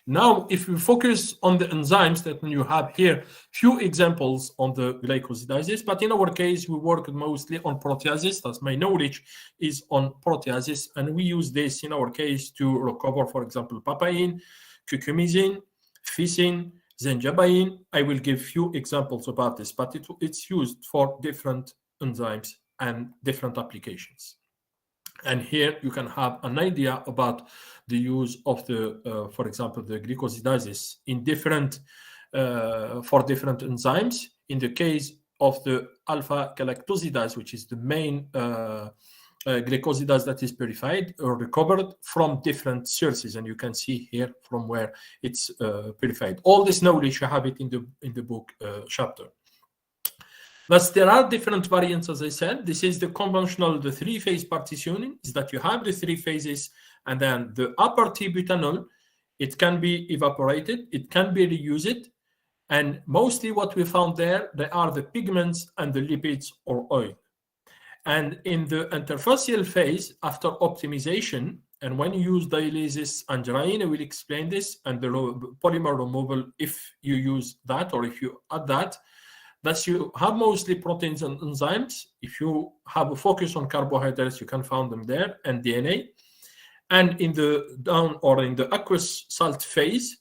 Now, if we focus on the enzymes that you have here, few examples on the glycosidases, but in our case, we work mostly on proteases. That's my knowledge is on proteases, and we use this in our case to recover, for example, papain, curcumizine, ficin, zenjabain. I will give few examples about this, but it's used for different enzymes and different applications. And here you can have an idea about the use of the, for example, the glycosidases in different, for different enzymes. In the case of the alpha-galactosidase, which is the main glycosidase that is purified or recovered from different sources, and you can see here from where it's purified. All this knowledge, you have it in the book chapter. But there are different variants, as I said. This is the conventional, the three-phase partitioning, is that you have the three phases, and then the upper T-butanol it can be evaporated, it can be reused, and mostly what we found there, they are the pigments and the lipids or oil. And in the interfacial phase, after optimization, and when you use dialysis and drying, I will explain this, and the polymer removal, if you use that or if you add that, that you have mostly proteins and enzymes. If you have a focus on carbohydrates, you can find them there, and DNA. And in the down or in the aqueous salt phase,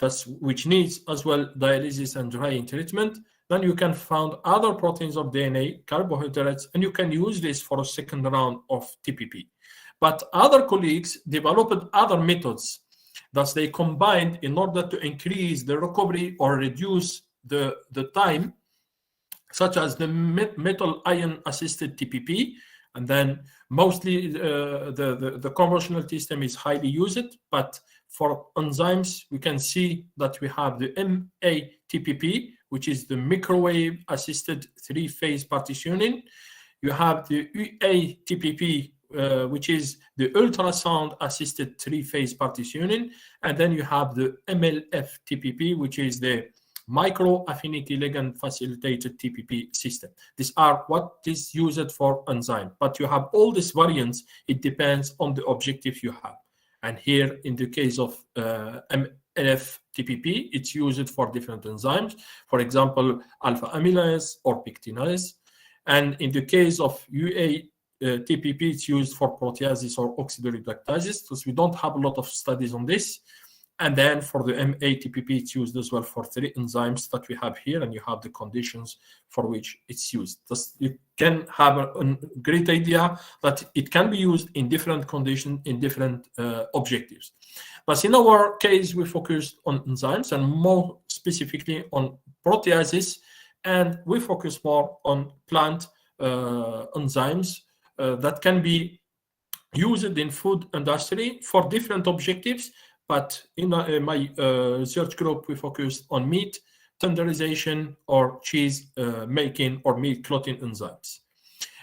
that's which needs as well dialysis and drying treatment, then you can find other proteins of DNA, carbohydrates, and you can use this for a second round of TPP. But other colleagues developed other methods that they combined in order to increase the recovery or reduce the time, such as the metal ion assisted TPP. And then mostly the conventional system is highly used, but for enzymes, we can see that we have the MATPP, which is the microwave assisted three-phase partitioning. You have the UATPP, which is the ultrasound assisted three-phase partitioning. And then you have the MLF-TPP, which is the micro affinity ligand facilitated TPP system. These are what is used for enzyme, but you have all these variants. It depends on the objective you have. And here in the case of MLF-TPP, it's used for different enzymes, for example, alpha amylase or pectinase. And in the case of UATPP, it's used for proteases or oxidoreductases, because we don't have a lot of studies on this. And then for the MATPP, it's used as well for three enzymes that we have here, and you have the conditions for which it's used. Thus, you can have a great idea that it can be used in different conditions, in different objectives. But in our case, we focused on enzymes and more specifically on proteases, and we focus more on plant enzymes that can be used in food industry for different objectives. But in my research group, we focused on meat tenderization or cheese making or meat clotting enzymes.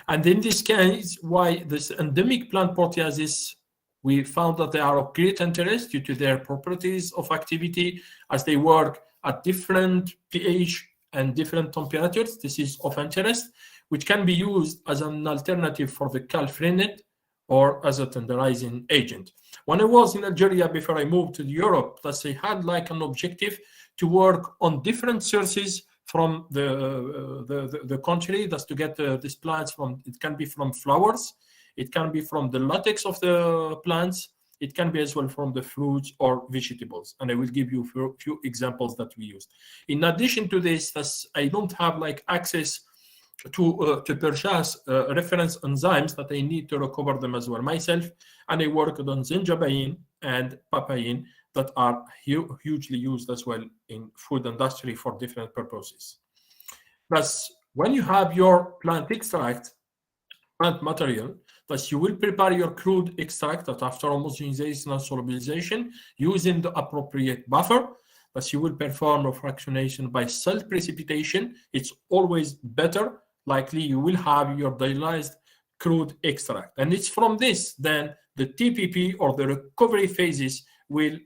And in this case, why this endemic plant proteases, we found that they are of great interest due to their properties of activity as they work at different pH and different temperatures. This is of interest, which can be used as an alternative for the calfrenate or as a tenderizing agent. When I was in Algeria before I moved to Europe, that they had like an objective to work on different sources from the country, that's to get these plants from, it can be from flowers, it can be from the latex of the plants, it can be as well from the fruits or vegetables. And I will give you a few examples that we used. In addition to this, I don't have like access to purchase reference enzymes that I need to recover them as well myself, and I worked on zenjabain and papain that are hugely used as well in food industry for different purposes. Thus, when you have your plant extract, plant material, thus you will prepare your crude extract that after homogenization and solubilization using the appropriate buffer. Thus, you will perform a fractionation by cell precipitation. It's always better. Likely you will have your dialyzed crude extract, and it's from this then the TPP or the recovery phases will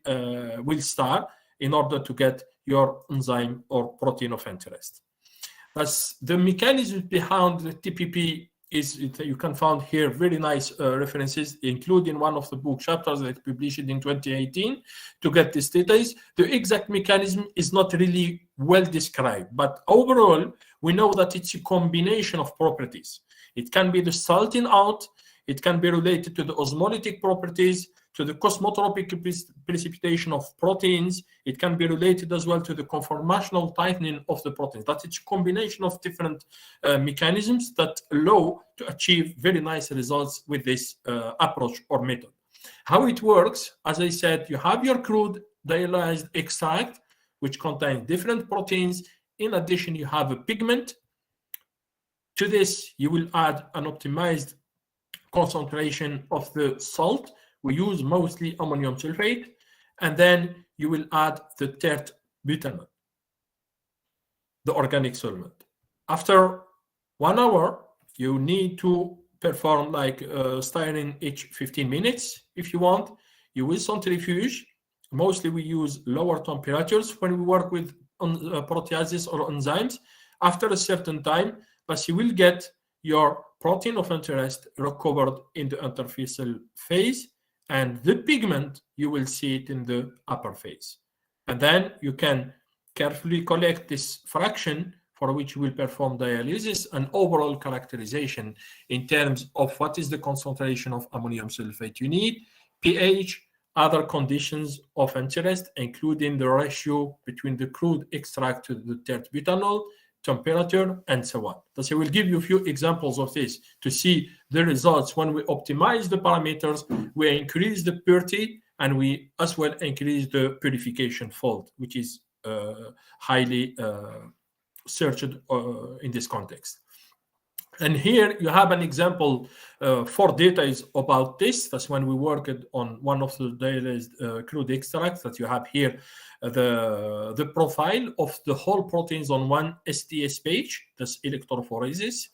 start in order to get your enzyme or protein of interest. As the mechanism behind the TPP is, you can find here very nice references, including one of the book chapters that published in 2018 to get these details. The exact mechanism is not really well described, but overall, we know that it's a combination of properties. It can be the salting out, it can be related to the osmolytic properties, to the cosmotropic precipitation of proteins. It can be related as well to the conformational tightening of the proteins. That it's a combination of different mechanisms that allow to achieve very nice results with this approach or method. How it works, as I said, you have your crude dialyzed extract, which contains different proteins. In addition, you have a pigment. To this, you will add an optimized concentration of the salt. We use mostly ammonium sulfate, and then you will add the tert butanol, the organic solvent. After 1 hour, you need to perform like stirring each 15 minutes if you want. You will centrifuge mostly we use lower temperatures when we work with proteases or enzymes after a certain time, but you will get your protein of interest recovered in the interfacial phase, and the pigment, you will see it in the upper phase. And then you can carefully collect this fraction for which you will perform dialysis and overall characterization in terms of what is the concentration of ammonium sulfate you need, pH, other conditions of interest, including the ratio between the crude extract to the tert-butanol, temperature, and so on. So I will give you a few examples of this to see the results. When we optimize the parameters, we increase the purity, and we as well increase the purification fold, which is highly searched in this context. And here you have an example for data is about this. That's when we worked on one of the dialyzed crude extracts that you have here, the profile of the whole proteins on one STS page, that's electrophoresis.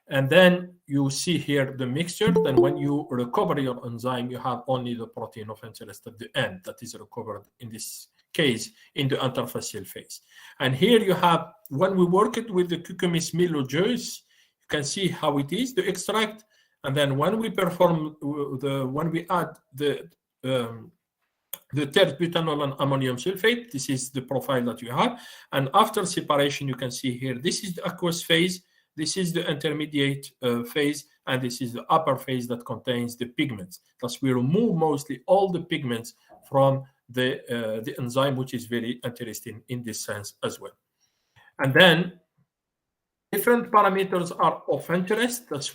And then you see here the mixture. Then when you recover your enzyme, you have only the protein of interest at the end that is recovered in this case in the interfacial phase. And here you have, when we worked with the Cucumis Milo juice, you can see how it is, the extract. And then when we perform when we add the tert-butanol and ammonium sulfate, this is the profile that you have. And after separation, you can see here, this is the aqueous phase, this is the intermediate phase, and this is the upper phase that contains the pigments. Thus, we remove mostly all the pigments from the enzyme, which is very interesting in this sense as well. And then different parameters are of interest. That's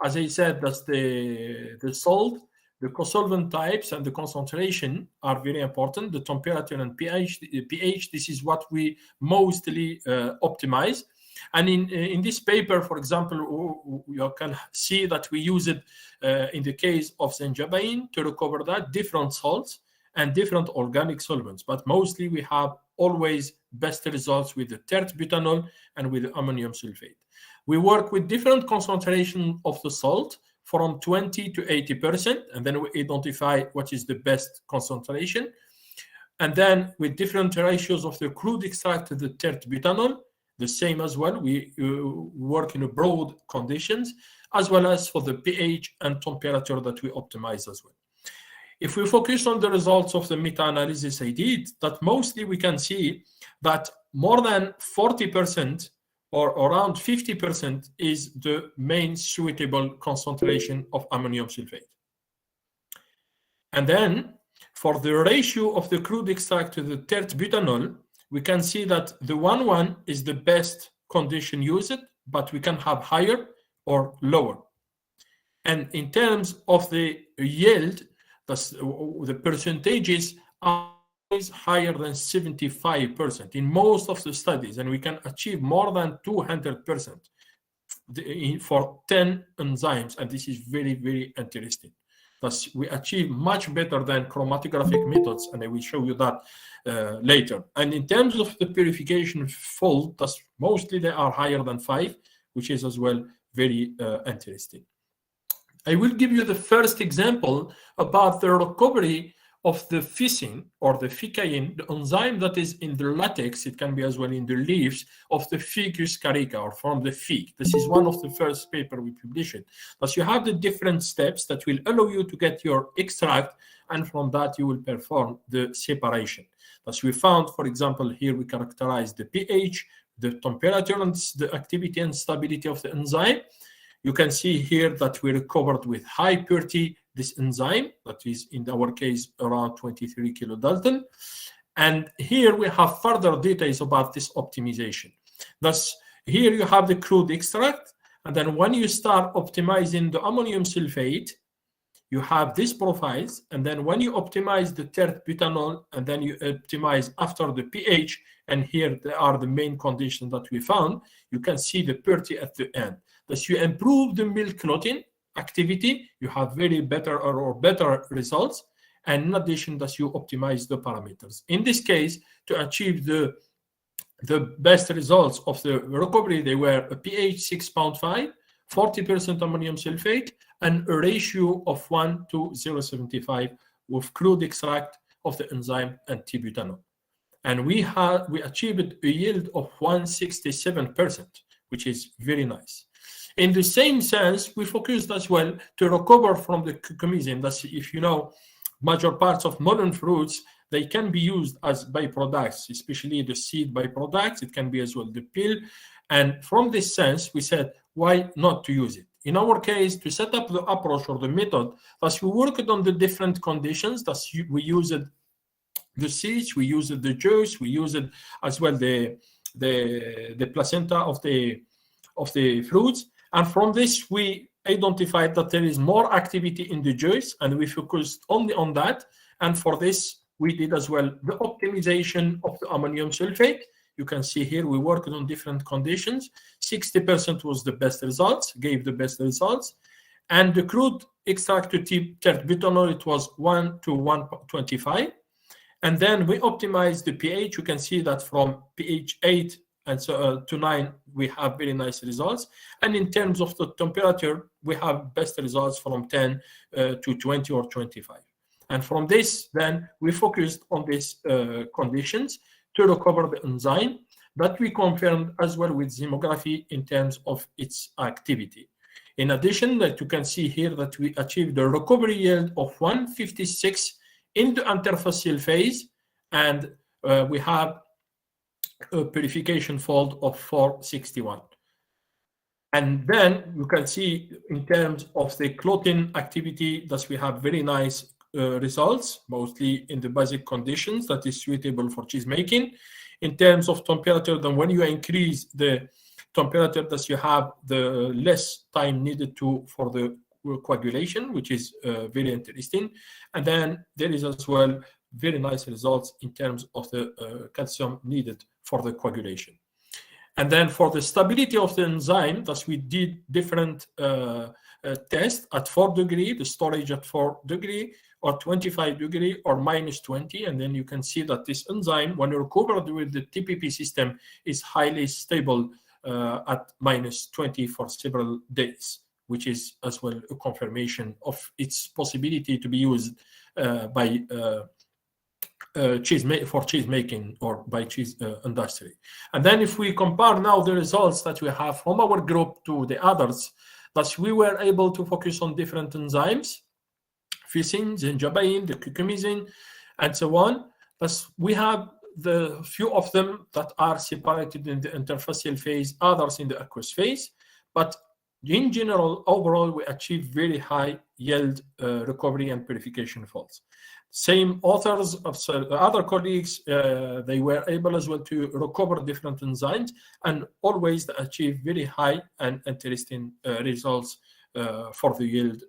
as I said, that's the salt, the cosolvent types, and the concentration are very important. The temperature and pH, this is what we mostly optimize. And in this paper, for example, you can see that we use it in the case of zenjabain to recover that, different salts and different organic solvents. But mostly we have always best results with the tert-butanol and with the ammonium sulfate. We work with different concentration of the salt from 20 to 80%, and then we identify what is the best concentration. And then with different ratios of the crude extract to the tert-butanol, the same as well. We work in a broad conditions, as well as for the pH and temperature that we optimize as well. If we focus on the results of the meta-analysis I did, that mostly we can see that more than 40% or around 50% is the main suitable concentration of ammonium sulfate. And then for the ratio of the crude extract to the tert-butanol, we can see that the 1:1 is the best condition used, but we can have higher or lower. And in terms of the yield, the percentages are always higher than 75% in most of the studies, and we can achieve more than 200% for 10 enzymes, and this is very, very interesting. Thus, we achieve much better than chromatographic methods, and I will show you that later. And in terms of the purification fold, thus mostly they are higher than 5, which is as well very interesting. I will give you the first example about the recovery of the ficin or the ficain, the enzyme that is in the latex. It can be as well in the leaves of the Ficus carica or from the fig. This is one of the first paper we published. Thus, you have the different steps that will allow you to get your extract, and from that you will perform the separation. Thus, we found, for example, here we characterize the pH, the temperature, and the activity and stability of the enzyme. You can see here that we recovered with high purity this enzyme, that is in our case around 23 kilodalton. And here we have further details about this optimization. Thus, here you have the crude extract, and then when you start optimizing the ammonium sulfate, you have these profiles, and then when you optimize the tert-butanol, and then you optimize after the pH, and here they are the main conditions that we found, you can see the purity at the end. Thus, you improve the milk clotting activity, you have very better or better results, and in addition, that you optimize the parameters. In this case, to achieve the best results of the recovery, they were a pH 6.5, 40% ammonium sulfate, and a ratio of 1 to 0.75 with crude extract of the enzyme antibutanol. And we achieved a yield of 167%, which is very nice. In the same sense, we focused as well to recover from the cucumisine. That's, if you know, major parts of modern fruits, they can be used as byproducts, especially the seed byproducts. It can be as well the peel. And from this sense, we said, why not to use it? In our case, to set up the approach or the method, as we worked on the different conditions, that we used the seeds, we used the juice, we used as well the placenta of the fruits. And from this, we identified that there is more activity in the juice, and we focused only on that. And for this, we did as well the optimization of the ammonium sulfate. You can see here we worked on different conditions. 60% was the best results, gave the best results. And the crude extracted tertbutanol, it was 1 to 1.25. And then we optimized the pH. You can see that from pH 8 and so to 9, we have very nice results. And in terms of the temperature, we have best results from 10 to 20 or 25. And from this, then we focused on these conditions to recover the enzyme that we confirmed as well with zymography in terms of its activity. In addition, that you can see here that we achieved a recovery yield of 156 in the interfacile phase, and we have a purification fold of 461. And then you can see in terms of the clotting activity that we have very nice results, mostly in the basic conditions that is suitable for cheese making. In terms of temperature, then when you increase the temperature that you have, the less time needed for the coagulation, which is very interesting. And then there is as well very nice results in terms of the calcium needed for the coagulation. And then for the stability of the enzyme, thus we did different tests at 4 degrees, the storage at 4 degrees, or 25 degrees, or minus 20. And then you can see that this enzyme, when recovered with the TPP system, is highly stable at minus 20 for several days, which is as well a confirmation of its possibility to be used by cheese making or by cheese industry. And then if we compare now the results that we have from our group to the others, that we were able to focus on different enzymes, ficin, zingiberine, the cucumisine, and so on. Thus we have the few of them that are separated in the interfacial phase, others in the aqueous phase. But in general, overall, we achieve very high yield recovery and purification folds. Same authors of other colleagues, they were able as well to recover different enzymes and always achieve very high and interesting results for the yield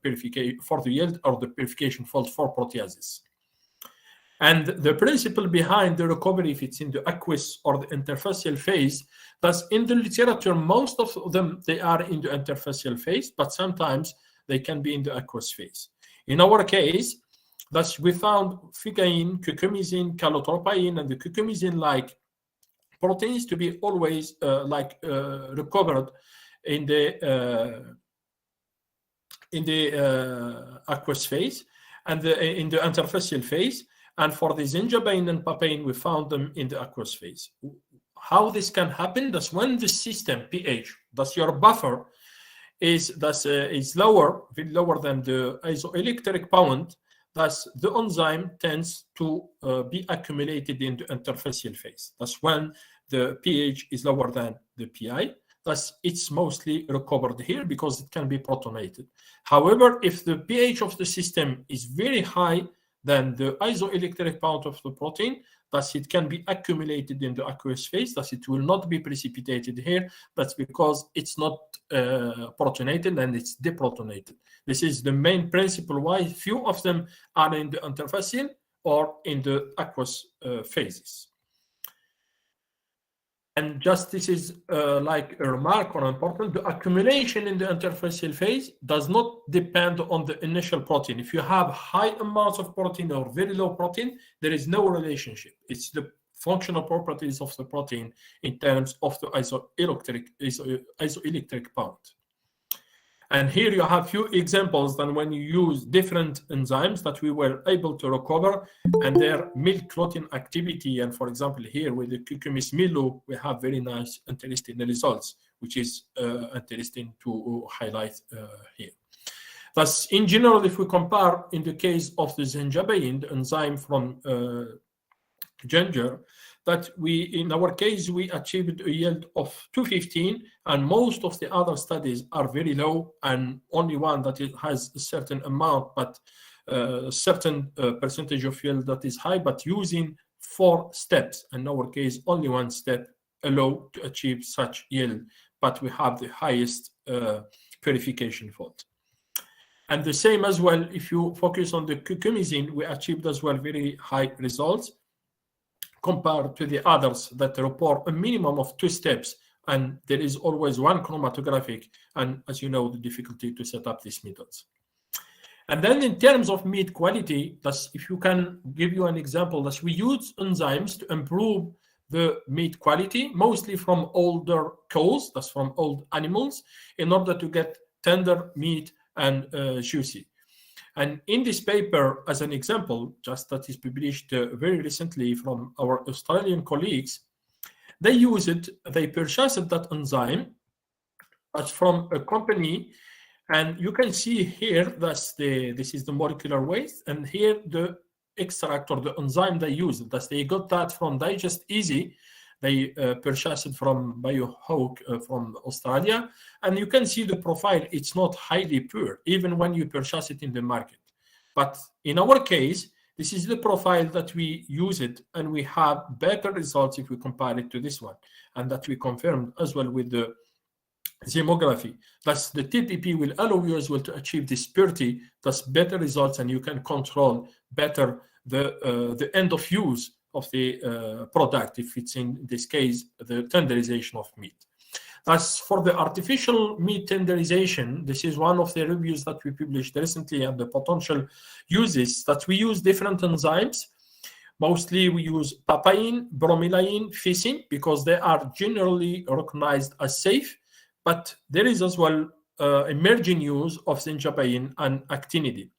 purification, for the yield or the purification folds for proteases. And the principle behind the recovery, if it's in the aqueous or the interfacial phase, that's in the literature, most of them, they are in the interfacial phase, but sometimes they can be in the aqueous phase. In our case, thus we found ficain, cucumisine, calotropin, and the cucumisine-like proteins to be always recovered in the aqueous phase and in the interfacial phase. And for the zingiberine and papain, we found them in the aqueous phase. How this can happen? That's when the system pH, that's your buffer, is lower, very lower than the isoelectric bound. Thus, the enzyme tends to be accumulated in the interfacial phase. That's when the pH is lower than the PI. Thus, it's mostly recovered here because it can be protonated. However, if the pH of the system is very high, then the isoelectric bound of the protein, thus it can be accumulated in the aqueous phase, thus it will not be precipitated here. That's because it's not protonated and it's deprotonated. This is the main principle why few of them are in the interfacial or in the aqueous phases. And just this is like a remark or important, the accumulation in the interfacial phase does not depend on the initial protein. If you have high amounts of protein or very low protein, there is no relationship. It's the functional properties of the protein in terms of the isoelectric bound. And here you have few examples that when you use different enzymes that we were able to recover and their milk clotting activity. And for example, here with the Cucumis milo, we have very nice, interesting results, which is interesting to highlight here. Thus, in general, if we compare in the case of the zenjabain, the enzyme from ginger, that in our case, we achieved a yield of 215, and most of the other studies are very low, and only one that has a certain amount, but a certain percentage of yield that is high, but using 4 steps. In our case, only 1 step allow to achieve such yield, but we have the highest purification fault. And the same as well, if you focus on the cucumizine, we achieved as well very high results compared to the others that report a minimum of 2 steps, and there is always 1 chromatographic, and as you know, the difficulty to set up these methods. And then in terms of meat quality, that's, if you can give you an example, that we use enzymes to improve the meat quality, mostly from older cows, that's from old animals, in order to get tender meat and juicy. And in this paper, as an example, just that is published very recently from our Australian colleagues, they purchased that enzyme as from a company, and you can see here this is the molecular weight, and here the extract or the enzyme they used. That they got that from Digest Easy. They purchased it from BioHawk from Australia, and you can see the profile. It's not highly pure, even when you purchase it in the market. But in our case, this is the profile that we use it, and we have better results if we compare it to this one, and that we confirmed as well with the zymography. Thus, the TPP will allow you as well to achieve this purity, thus better results, and you can control better the end of use of the product, if it's in this case the tenderization of meat. As for the artificial meat tenderization, this is one of the reviews that we published recently, and the potential uses that we use different enzymes. Mostly we use papain, bromelain, fisin, because they are generally recognized as safe, but there is as well emerging use of zenjabain and actinidine.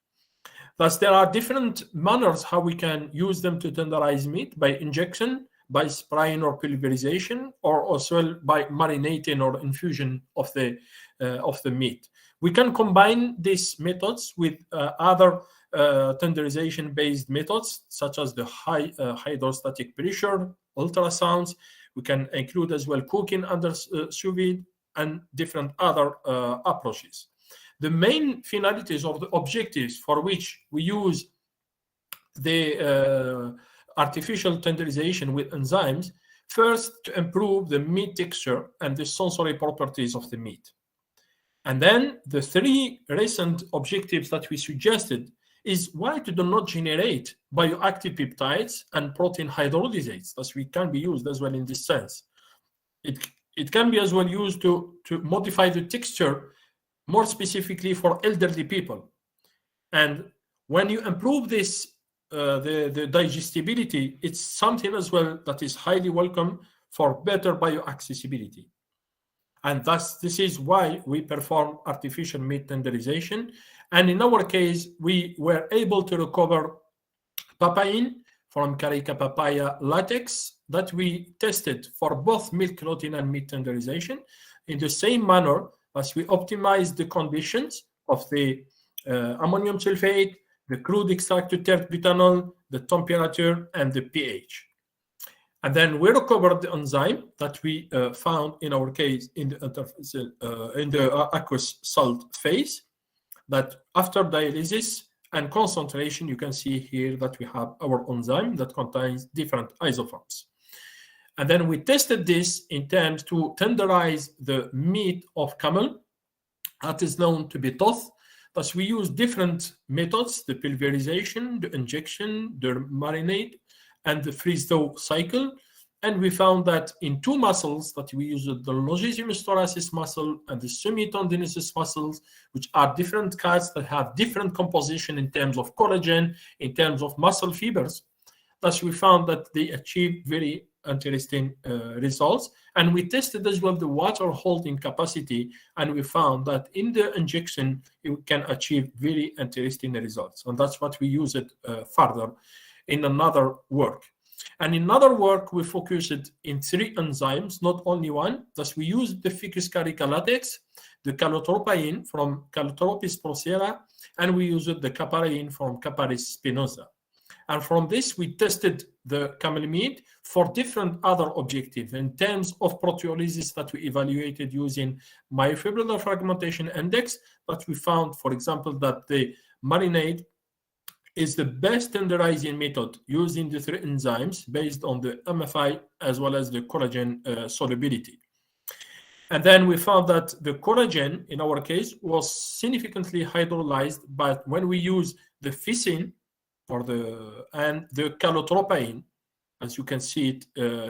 Thus, there are different manners how we can use them to tenderize meat: by injection, by spraying or pulverization, or also by marinating or infusion of the meat. We can combine these methods with other tenderization-based methods, such as the high hydrostatic pressure, ultrasounds. We can include as well cooking under sous vide and different other approaches. The main finalities or the objectives for which we use the artificial tenderization with enzymes, first, to improve the meat texture and the sensory properties of the meat. And then the 3 recent objectives that we suggested is why to do not generate bioactive peptides and protein hydrolysates, as we can be used as well in this sense. It can be as well used to modify the texture, more specifically for elderly people. And when you improve this, the digestibility, it's something as well that is highly welcome for better bioaccessibility. And thus, this is why we perform artificial meat tenderization. And in our case, we were able to recover papain from Carica papaya latex that we tested for both milk clotting and meat tenderization in the same manner as we optimized the conditions of the ammonium sulfate, the crude extracted tert butanol, the temperature, and the pH. And then we recovered the enzyme that we found in our case in the aqueous salt phase, that after dialysis and concentration, you can see here that we have our enzyme that contains different isoforms. And then we tested this in terms to tenderize the meat of camel, that is known to be toth. Thus, we use different methods: the pulverization, the injection, the marinade, and the freeze-thaw cycle. And we found that in 2 muscles that we use, the longissimus thoracis muscle and the semitendinosus muscles, which are different cuts that have different composition in terms of collagen, in terms of muscle fibers, thus we found that they achieved very interesting results. And we tested as well the water holding capacity, and we found that in the injection, you can achieve very interesting results. And that's what we use it further in another work. And in another work, we focused in 3 enzymes, not only one. Thus, we used the Ficus carica latex, the calotropin from Calotropis procera, and we used the caparain from Caparis spinosa. And from this, we tested the camelimide for different other objectives in terms of proteolysis that we evaluated using myofibrillar fragmentation index. But we found, for example, that the marinade is the best tenderizing method using the 3 enzymes based on the MFI as well as the collagen solubility. And then we found that the collagen, in our case, was significantly hydrolyzed, but when we use the ficin and the calotropin, as you can see it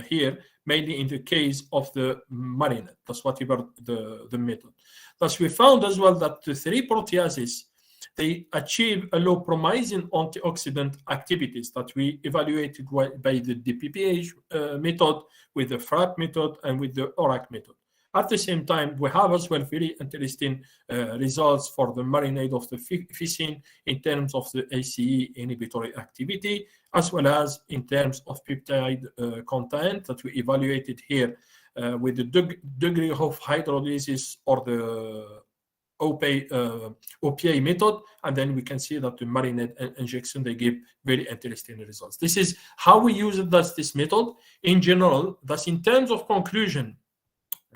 here, mainly in the case of the marinade. That's whatever the method. Thus, we found as well that the 3 proteases, they achieve a low promising antioxidant activities that we evaluated by the DPPH method, with the FRAP method, and with the ORAC method. At the same time, we have as well very interesting results for the marinade of the ficin in terms of the ACE inhibitory activity, as well as in terms of peptide content that we evaluated here with the degree of hydrolysis or the OPA method, and then we can see that the marinade injection, they give very interesting results. This is how we use it, that's this method in general. Thus, in terms of conclusion,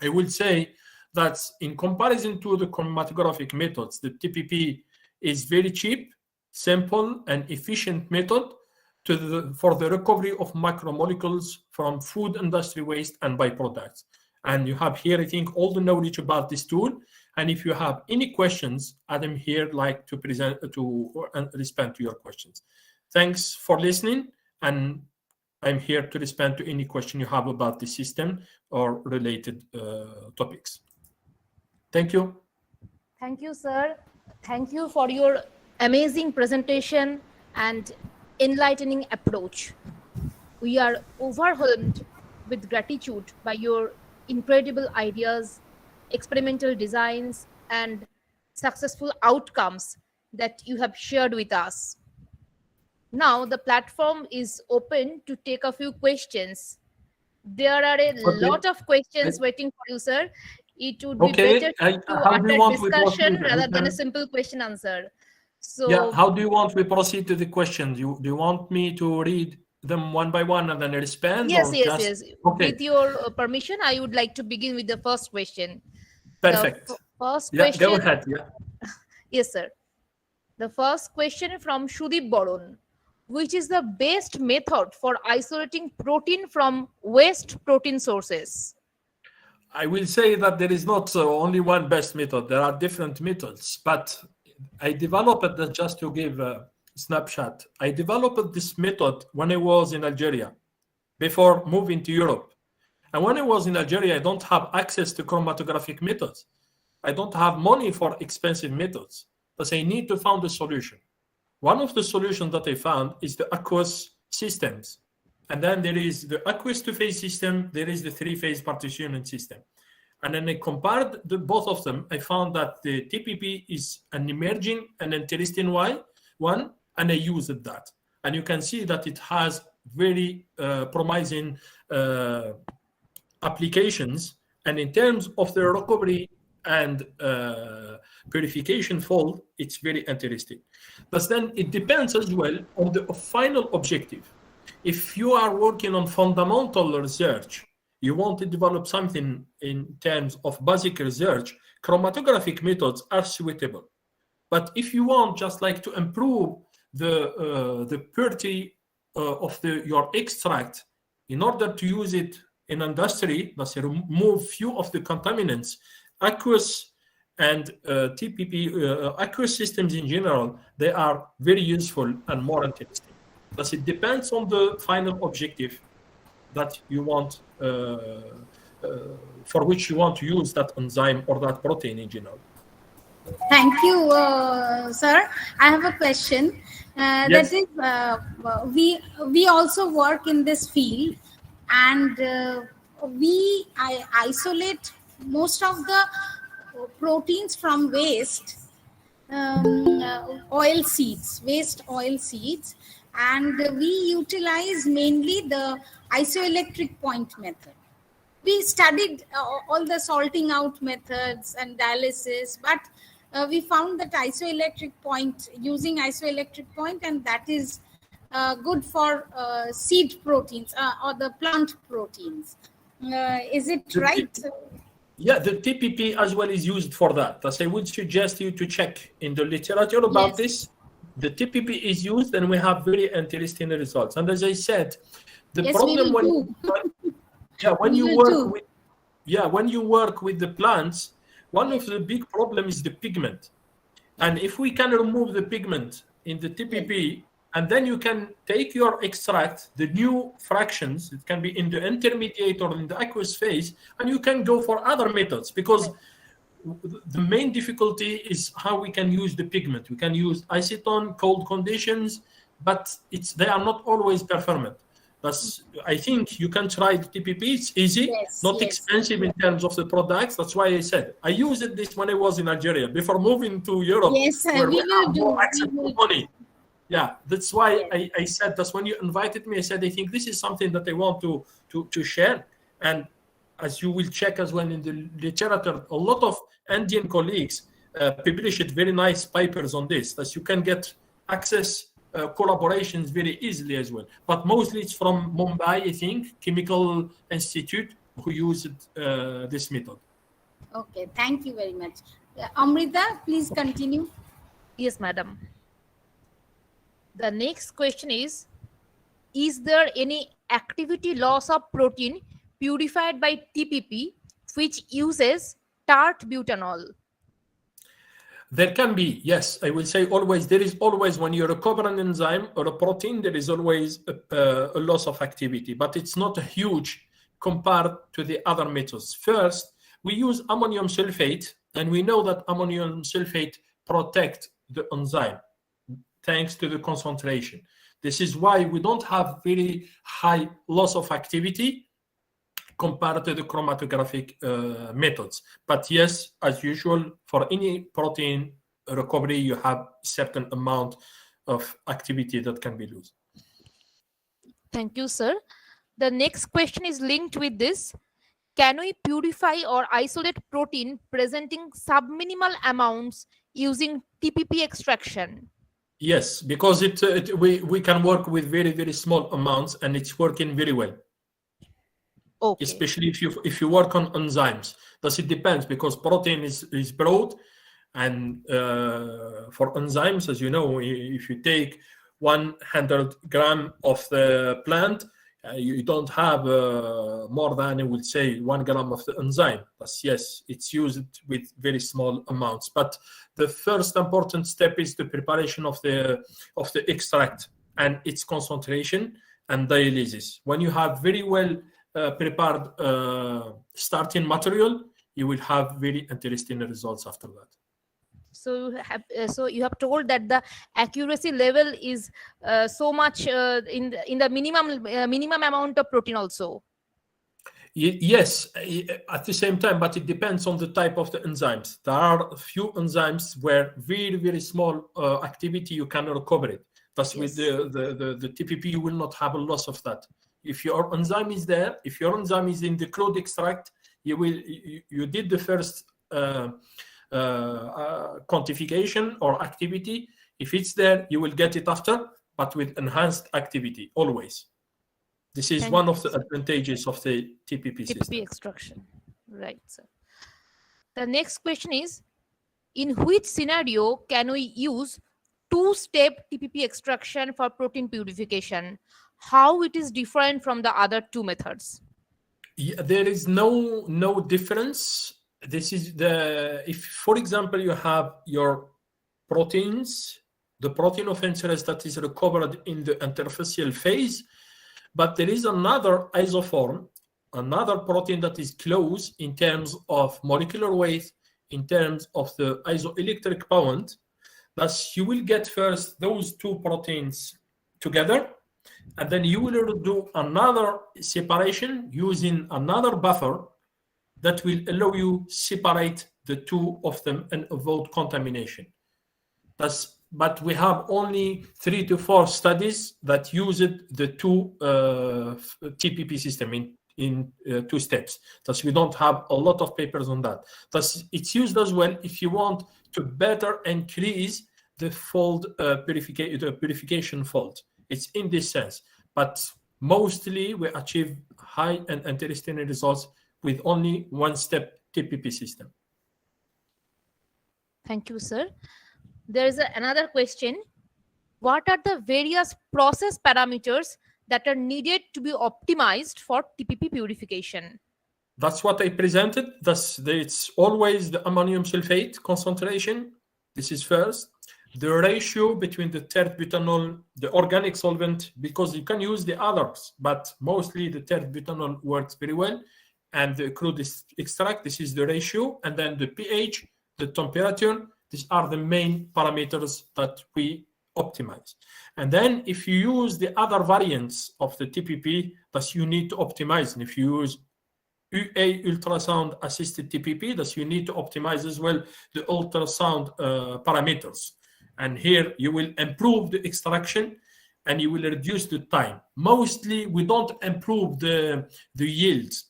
I will say that in comparison to the chromatographic methods, the TPP is very cheap, simple, and efficient method for the recovery of macromolecules from food industry waste and byproducts. And you have here, I think, all the knowledge about this tool. And if you have any questions, I'm here like to respond to your questions. Thanks for listening, and I'm here to respond to any question you have about the system or related topics. Thank you. Thank you, sir. Thank you for your amazing presentation and enlightening approach. We are overwhelmed with gratitude by your incredible ideas, experimental designs, and successful outcomes that you have shared with us. Now the platform is open to take a few questions. There are a lot of questions waiting for you, sir. It would be better to have a discussion rather than a simple question answer. So yeah, how do you want we proceed to the questions? Do you want me to read them one by one and then respond? Yes. Okay. With your permission, I would like to begin with the first question. Perfect. First question. Go ahead. Yeah. Yes, sir. The first question from Sudeep Boron. Which is the best method for isolating protein from waste protein sources? I will say that there is not only one best method. There are different methods, but I developed it just to give a snapshot. I developed this method when I was in Algeria before moving to Europe. And when I was in Algeria, I don't have access to chromatographic methods. I don't have money for expensive methods, but I need to find a solution. One of the solutions that I found is the aqueous systems. And then there is the aqueous two-phase system, there is the 3-phase partitioning system. And then I compared both of them. I found that the TPP is an emerging and interesting one, and I used that. And you can see that it has very promising applications. And in terms of the recovery and purification fold, it's very interesting. But then it depends as well on the final objective. If you are working on fundamental research, you want to develop something in terms of basic research, chromatographic methods are suitable. But if you want just like to improve the purity of your extract in order to use it in industry, let's say remove few of the contaminants, aqueous and TPP, aqueous systems in general, they are very useful and more interesting. But it depends on the final objective that you want, for which you want to use that enzyme or that protein in general. Thank you, sir. I have a question. Yes. That is, we also work in this field, and I isolate most of the proteins from waste oil seeds, waste oil seeds, and we utilize mainly the isoelectric point method. We studied all the salting out methods and dialysis, but we found that using isoelectric point, and that is good for seed proteins or the plant proteins. Is it right? Yeah, the TPP as well is used for that. Thus, I would suggest you to check in the literature about this. The TPP is used, and we have very interesting results. And as I said, the problem when you work with the plants, one of the big problems is the pigment. And if we can remove the pigment in the TPP, and then you can take your extract, the new fractions, it can be in the intermediate or in the aqueous phase, and you can go for other methods, because the main difficulty is how we can use the pigment. We can use acetone, cold conditions, but they are not always performant. That's, I think you can try the TPP. It's easy, not expensive in terms of the products. That's why I said I used this when I was in Algeria before moving to Europe. Yes, where we will do. more access to money. Yeah, that's why I said, that's when you invited me, I said, I think this is something that I want to share. And as you will check as well in the literature, a lot of Indian colleagues published very nice papers on this, that you can get access collaborations very easily as well. But mostly it's from Mumbai, I think, Chemical Institute, who used this method. Okay, thank you very much. Amrita, please continue. Yes, madam. The next question is there any activity loss of protein purified by TPP which uses tart butanol? There can be, yes. I will say always, there is always, when you recover an enzyme or a protein, there is always a loss of activity, but it's not huge compared to the other methods. First, we use ammonium sulfate, and we know that ammonium sulfate protects the enzyme thanks to the concentration. This is why we don't have very high loss of activity compared to the chromatographic methods. But yes, as usual, for any protein recovery, you have certain amount of activity that can be lost. Thank you, sir. The next question is linked with this. Can we purify or isolate protein presenting subminimal amounts using TPP extraction? Yes, because we can work with very, very small amounts, and it's working very well. Okay. Especially if you work on enzymes. Thus it depends, because protein is broad, and for enzymes, as you know, if you take 100 grams of the plant, you don't have more than, I would say, 1 gram of the enzyme. Thus, yes, it's used with very small amounts. But the first important step is the preparation of the extract and its concentration and dialysis. When you have very well prepared starting material, you will have very interesting results after that. So you have told that the accuracy level is so much in the minimum amount of protein also. Yes, at the same time, but it depends on the type of the enzymes. There are a few enzymes where very, very small activity you can recover it. Thus, with the TPP, you will not have a loss of that. If your enzyme is there, if your enzyme is in the crude extract, you did the first quantification or activity. If it's there, you will get it after, but with enhanced activity always. This is one of the advantages of the TPP system. TPP extraction, right, sir. The next question is, in which scenario can we use two-step TPP extraction for protein purification? How it is different from the other two methods? Yeah, there is no difference. This is if, for example, you have your proteins, the protein of interest that is recovered in the interfacial phase, but there is another isoform, another protein that is close in terms of molecular weight, in terms of the isoelectric bond. Thus, you will get first those two proteins together, and then you will do another separation using another buffer that will allow you separate the two of them and avoid contamination. But we have only 3 to 4 studies that used the two TPP system in 2 steps. Thus, we don't have a lot of papers on that. Thus, it's used as well if you want to better increase the fold purification fold. It's in this sense, but mostly we achieve high and interesting results with only 1-step TPP system. Thank you, sir. There is another question. What are the various process parameters that are needed to be optimized for TPP purification? That's what I presented. It's always the ammonium sulfate concentration. This is first. The ratio between the tert-butanol, the organic solvent, because you can use the others, but mostly the tert-butanol works very well. And the crude extract, this is the ratio. And then the pH, the temperature, these are the main parameters that we optimize. And then if you use the other variants of the TPP, that you need to optimize. And if you use UA ultrasound assisted TPP, that you need to optimize as well the ultrasound parameters. And here you will improve the extraction and you will reduce the time. Mostly we don't improve the yields,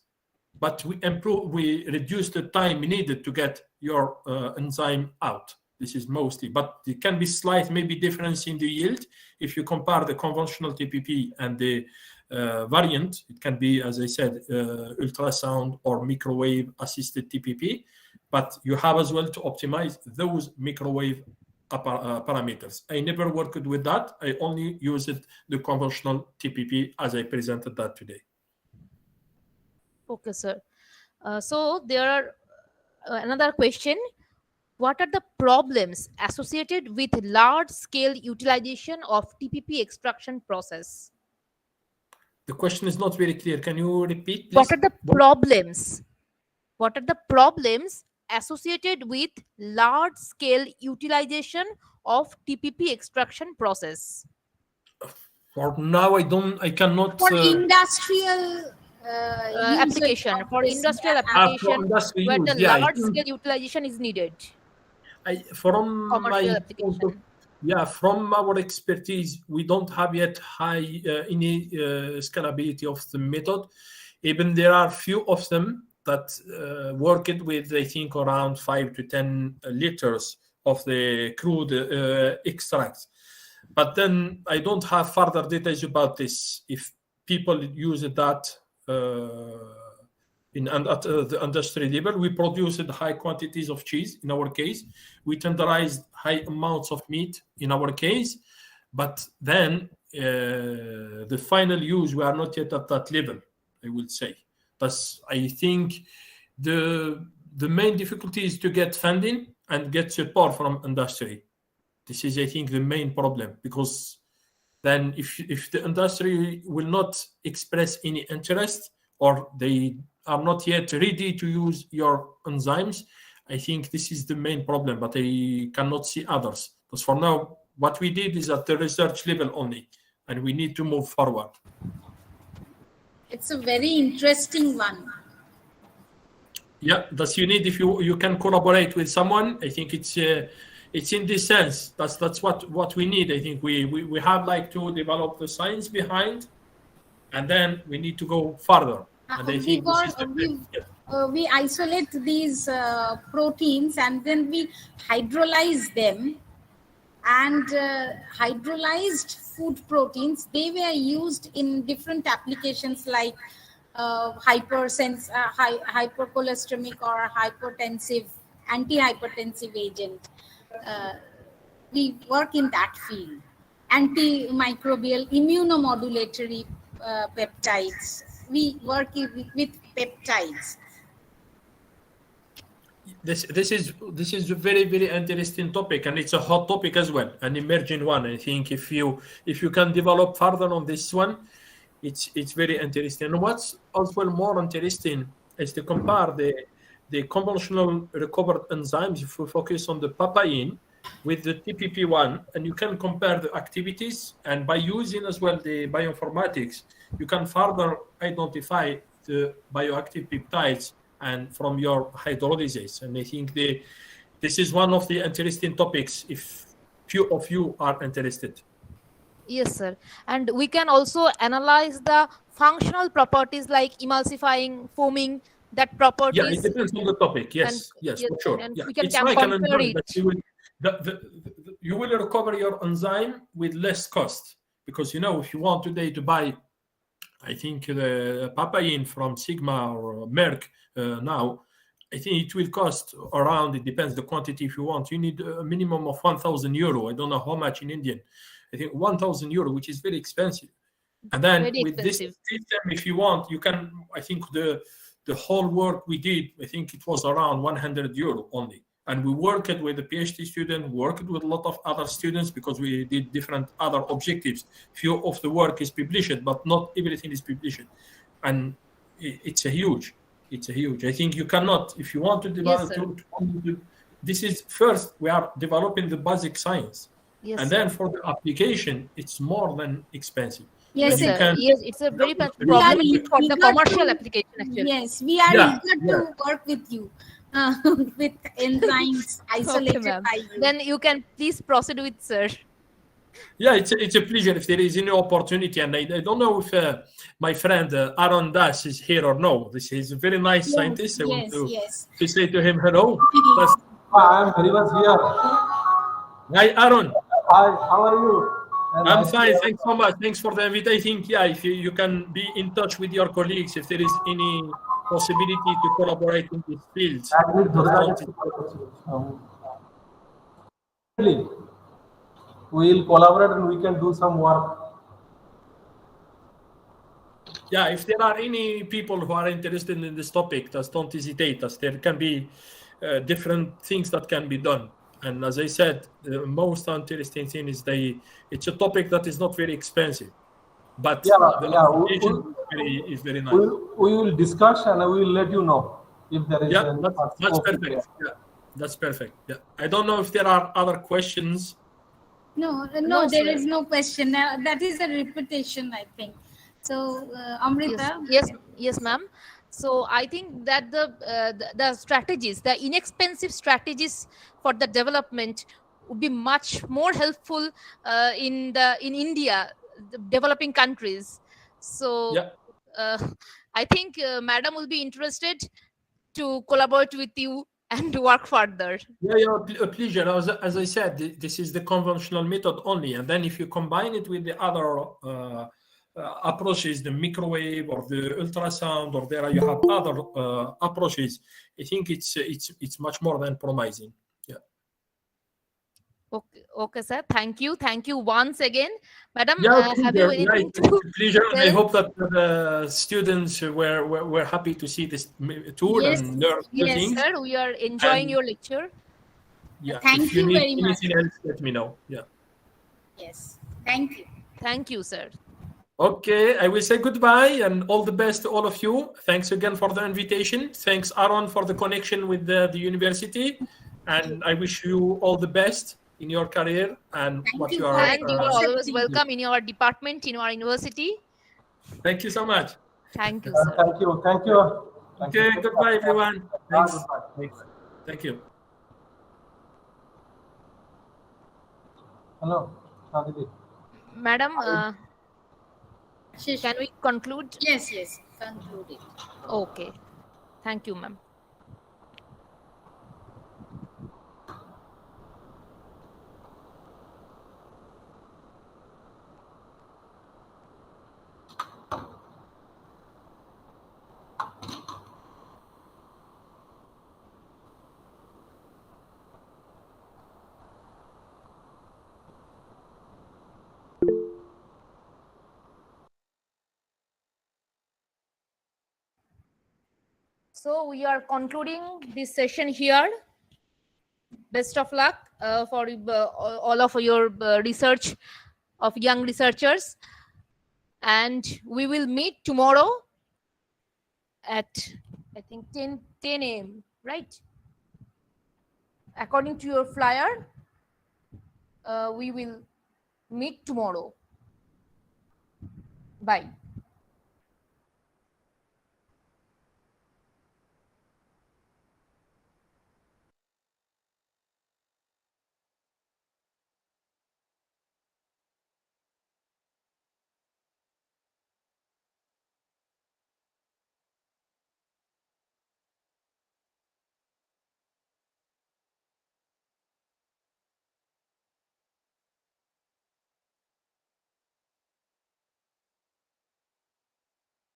but we reduce the time needed to get your enzyme out. This is mostly, but there can be slight maybe difference in the yield. If you compare the conventional TPP and the variant, it can be, as I said, ultrasound or microwave assisted TPP, but you have as well to optimize those microwave parameters. I never worked with that. I only used the conventional TPP as I presented that today. Okay, sir. So there are another question. What are the problems associated with large-scale utilization of TPP extraction process? The question is not very clear. Can you repeat, please? What are the problems? What are the problems associated with large-scale utilization of TPP extraction process? For now, I cannot. For industrial application, for industrial application, where the large-scale utilization is needed. From our expertise, we don't have yet high any scalability of the method. Even there are few of them that work it with, I think, around 5 to 10 liters of the crude extracts. But then I don't have further details about this. If people use that at the industry level, we produced high quantities of cheese in our case. We tenderized high amounts of meat in our case. But then the final use, we are not yet at that level, I would say. But I think the main difficulty is to get funding and get support from industry. This is, I think, the main problem, because then if the industry will not express any interest or they are not yet ready to use your enzymes, I think this is the main problem, but I cannot see others. Because for now, what we did is at the research level only, and we need to move forward. It's a very interesting one. Yeah, that's you need. If you can collaborate with someone, I think it's in this sense. That's what we need. I think we have like to develop the science behind, and then we need to go further. And I think we isolate these proteins and then we hydrolyze them. And hydrolyzed food proteins, they were used in different applications like hypercholesteremic or hypertensive, antihypertensive agent. We work in that field. Antimicrobial immunomodulatory peptides. We work with peptides. This is a very, very interesting topic, and it's a hot topic as well, an emerging one. I think if you can develop further on this one, it's very interesting. And what's also more interesting is to compare the conventional recovered enzymes, if we focus on the papain with the TPP1, and you can compare the activities, and by using as well the bioinformatics, you can further identify the bioactive peptides and from your hydrolysis. And I think this is one of the interesting topics if few of you are interested. Yes, sir. And we can also analyze the functional properties like emulsifying, foaming, that properties. Yeah, it depends on the topic. Yes, yes, for sure. And Yeah. we can It's like an compare enzyme it. that you will recover your enzyme with less cost, because if you want today to buy, I think the papain from Sigma or Merck now, I think it will cost around, it depends the quantity if you want. You need a minimum of 1,000 euro. I don't know how much in Indian. I think 1,000 euro, which is very expensive. And then Very with this expensive. system, if you want, you can, I think the whole work we did, I think it was around 100 euro only. And we worked with a PhD student, worked with a lot of other students because we did different other objectives. Few of the work is published, but not everything is published. And it's a huge. I think you cannot, if you want to develop, this is first, we are developing the basic science. Yes, and then for the application, it's more than expensive. Yes, You sir. can- Yes, it's a very much We are problematic for the eager commercial to- application actually. Yes, we are Yeah, eager to work with you with enzymes isolated ma'am. by you. Then you can please proceed with sir. Yeah, it's a pleasure if there is any opportunity. And I don't know if my friend Aaron Das is here or no. This is a very nice Yes, scientist. I want yes. to say to him hello. I'm very much here. Hi, Aaron. Hi, how are you? I'm fine. Thanks so much. Thanks for the invitation. Yeah, if you can be in touch with your colleagues, if there is any possibility to collaborate in this field. We will collaborate and we can do some work. Yeah, if there are any people who are interested in this topic, just don't hesitate. As there can be different things that can be done. And as I said, the most interesting thing is it's a topic that is not very expensive, but the application is very nice. We will discuss and I will let you know if there is any That's perfect. Yeah, that's perfect. Yeah, I don't know if there are other questions. No, No, there sir. is no question. That is a repetition, I think. So, Amrita. Yes, ma'am. So I think that the strategies, the inexpensive strategies for the development would be much more helpful in India, the developing countries. So I think Madam will be interested to collaborate with you and to work further. Yeah, a pleasure. As I said, this is the conventional method only, and then if you combine it with the other approaches, the microwave or the ultrasound, or there you have other approaches, I think it's much more than promising. Yeah. Okay, sir. Thank you once again, Madam. Yeah, Have you anything to pleasure. And I tell? hope that the students were happy to see this tool and learn new Yes, things. sir. We are enjoying And- your lecture. Yeah. Thank if you you need very much. anything else, let me know. Yeah. Yes. Thank you. Thank you, sir. Okay, I will say goodbye and all the best to all of you. Thanks again for the invitation. Thanks, Aaron, for the connection with the university. And I wish you all the best in your career and what you are. And you are always welcome in your department, in our university. Thank you so much. Thank you, sir. Thank you. Thank you. Okay, goodbye, everyone. Thanks. Thank you. Hello. Aditi. Madam, can we conclude? Yes, conclude it. Okay. Thank you, ma'am. So we are concluding this session here. Best of luck for all of your research of young researchers. And we will meet tomorrow at, I think, 10 a.m., right? According to your flyer, we will meet tomorrow. Bye.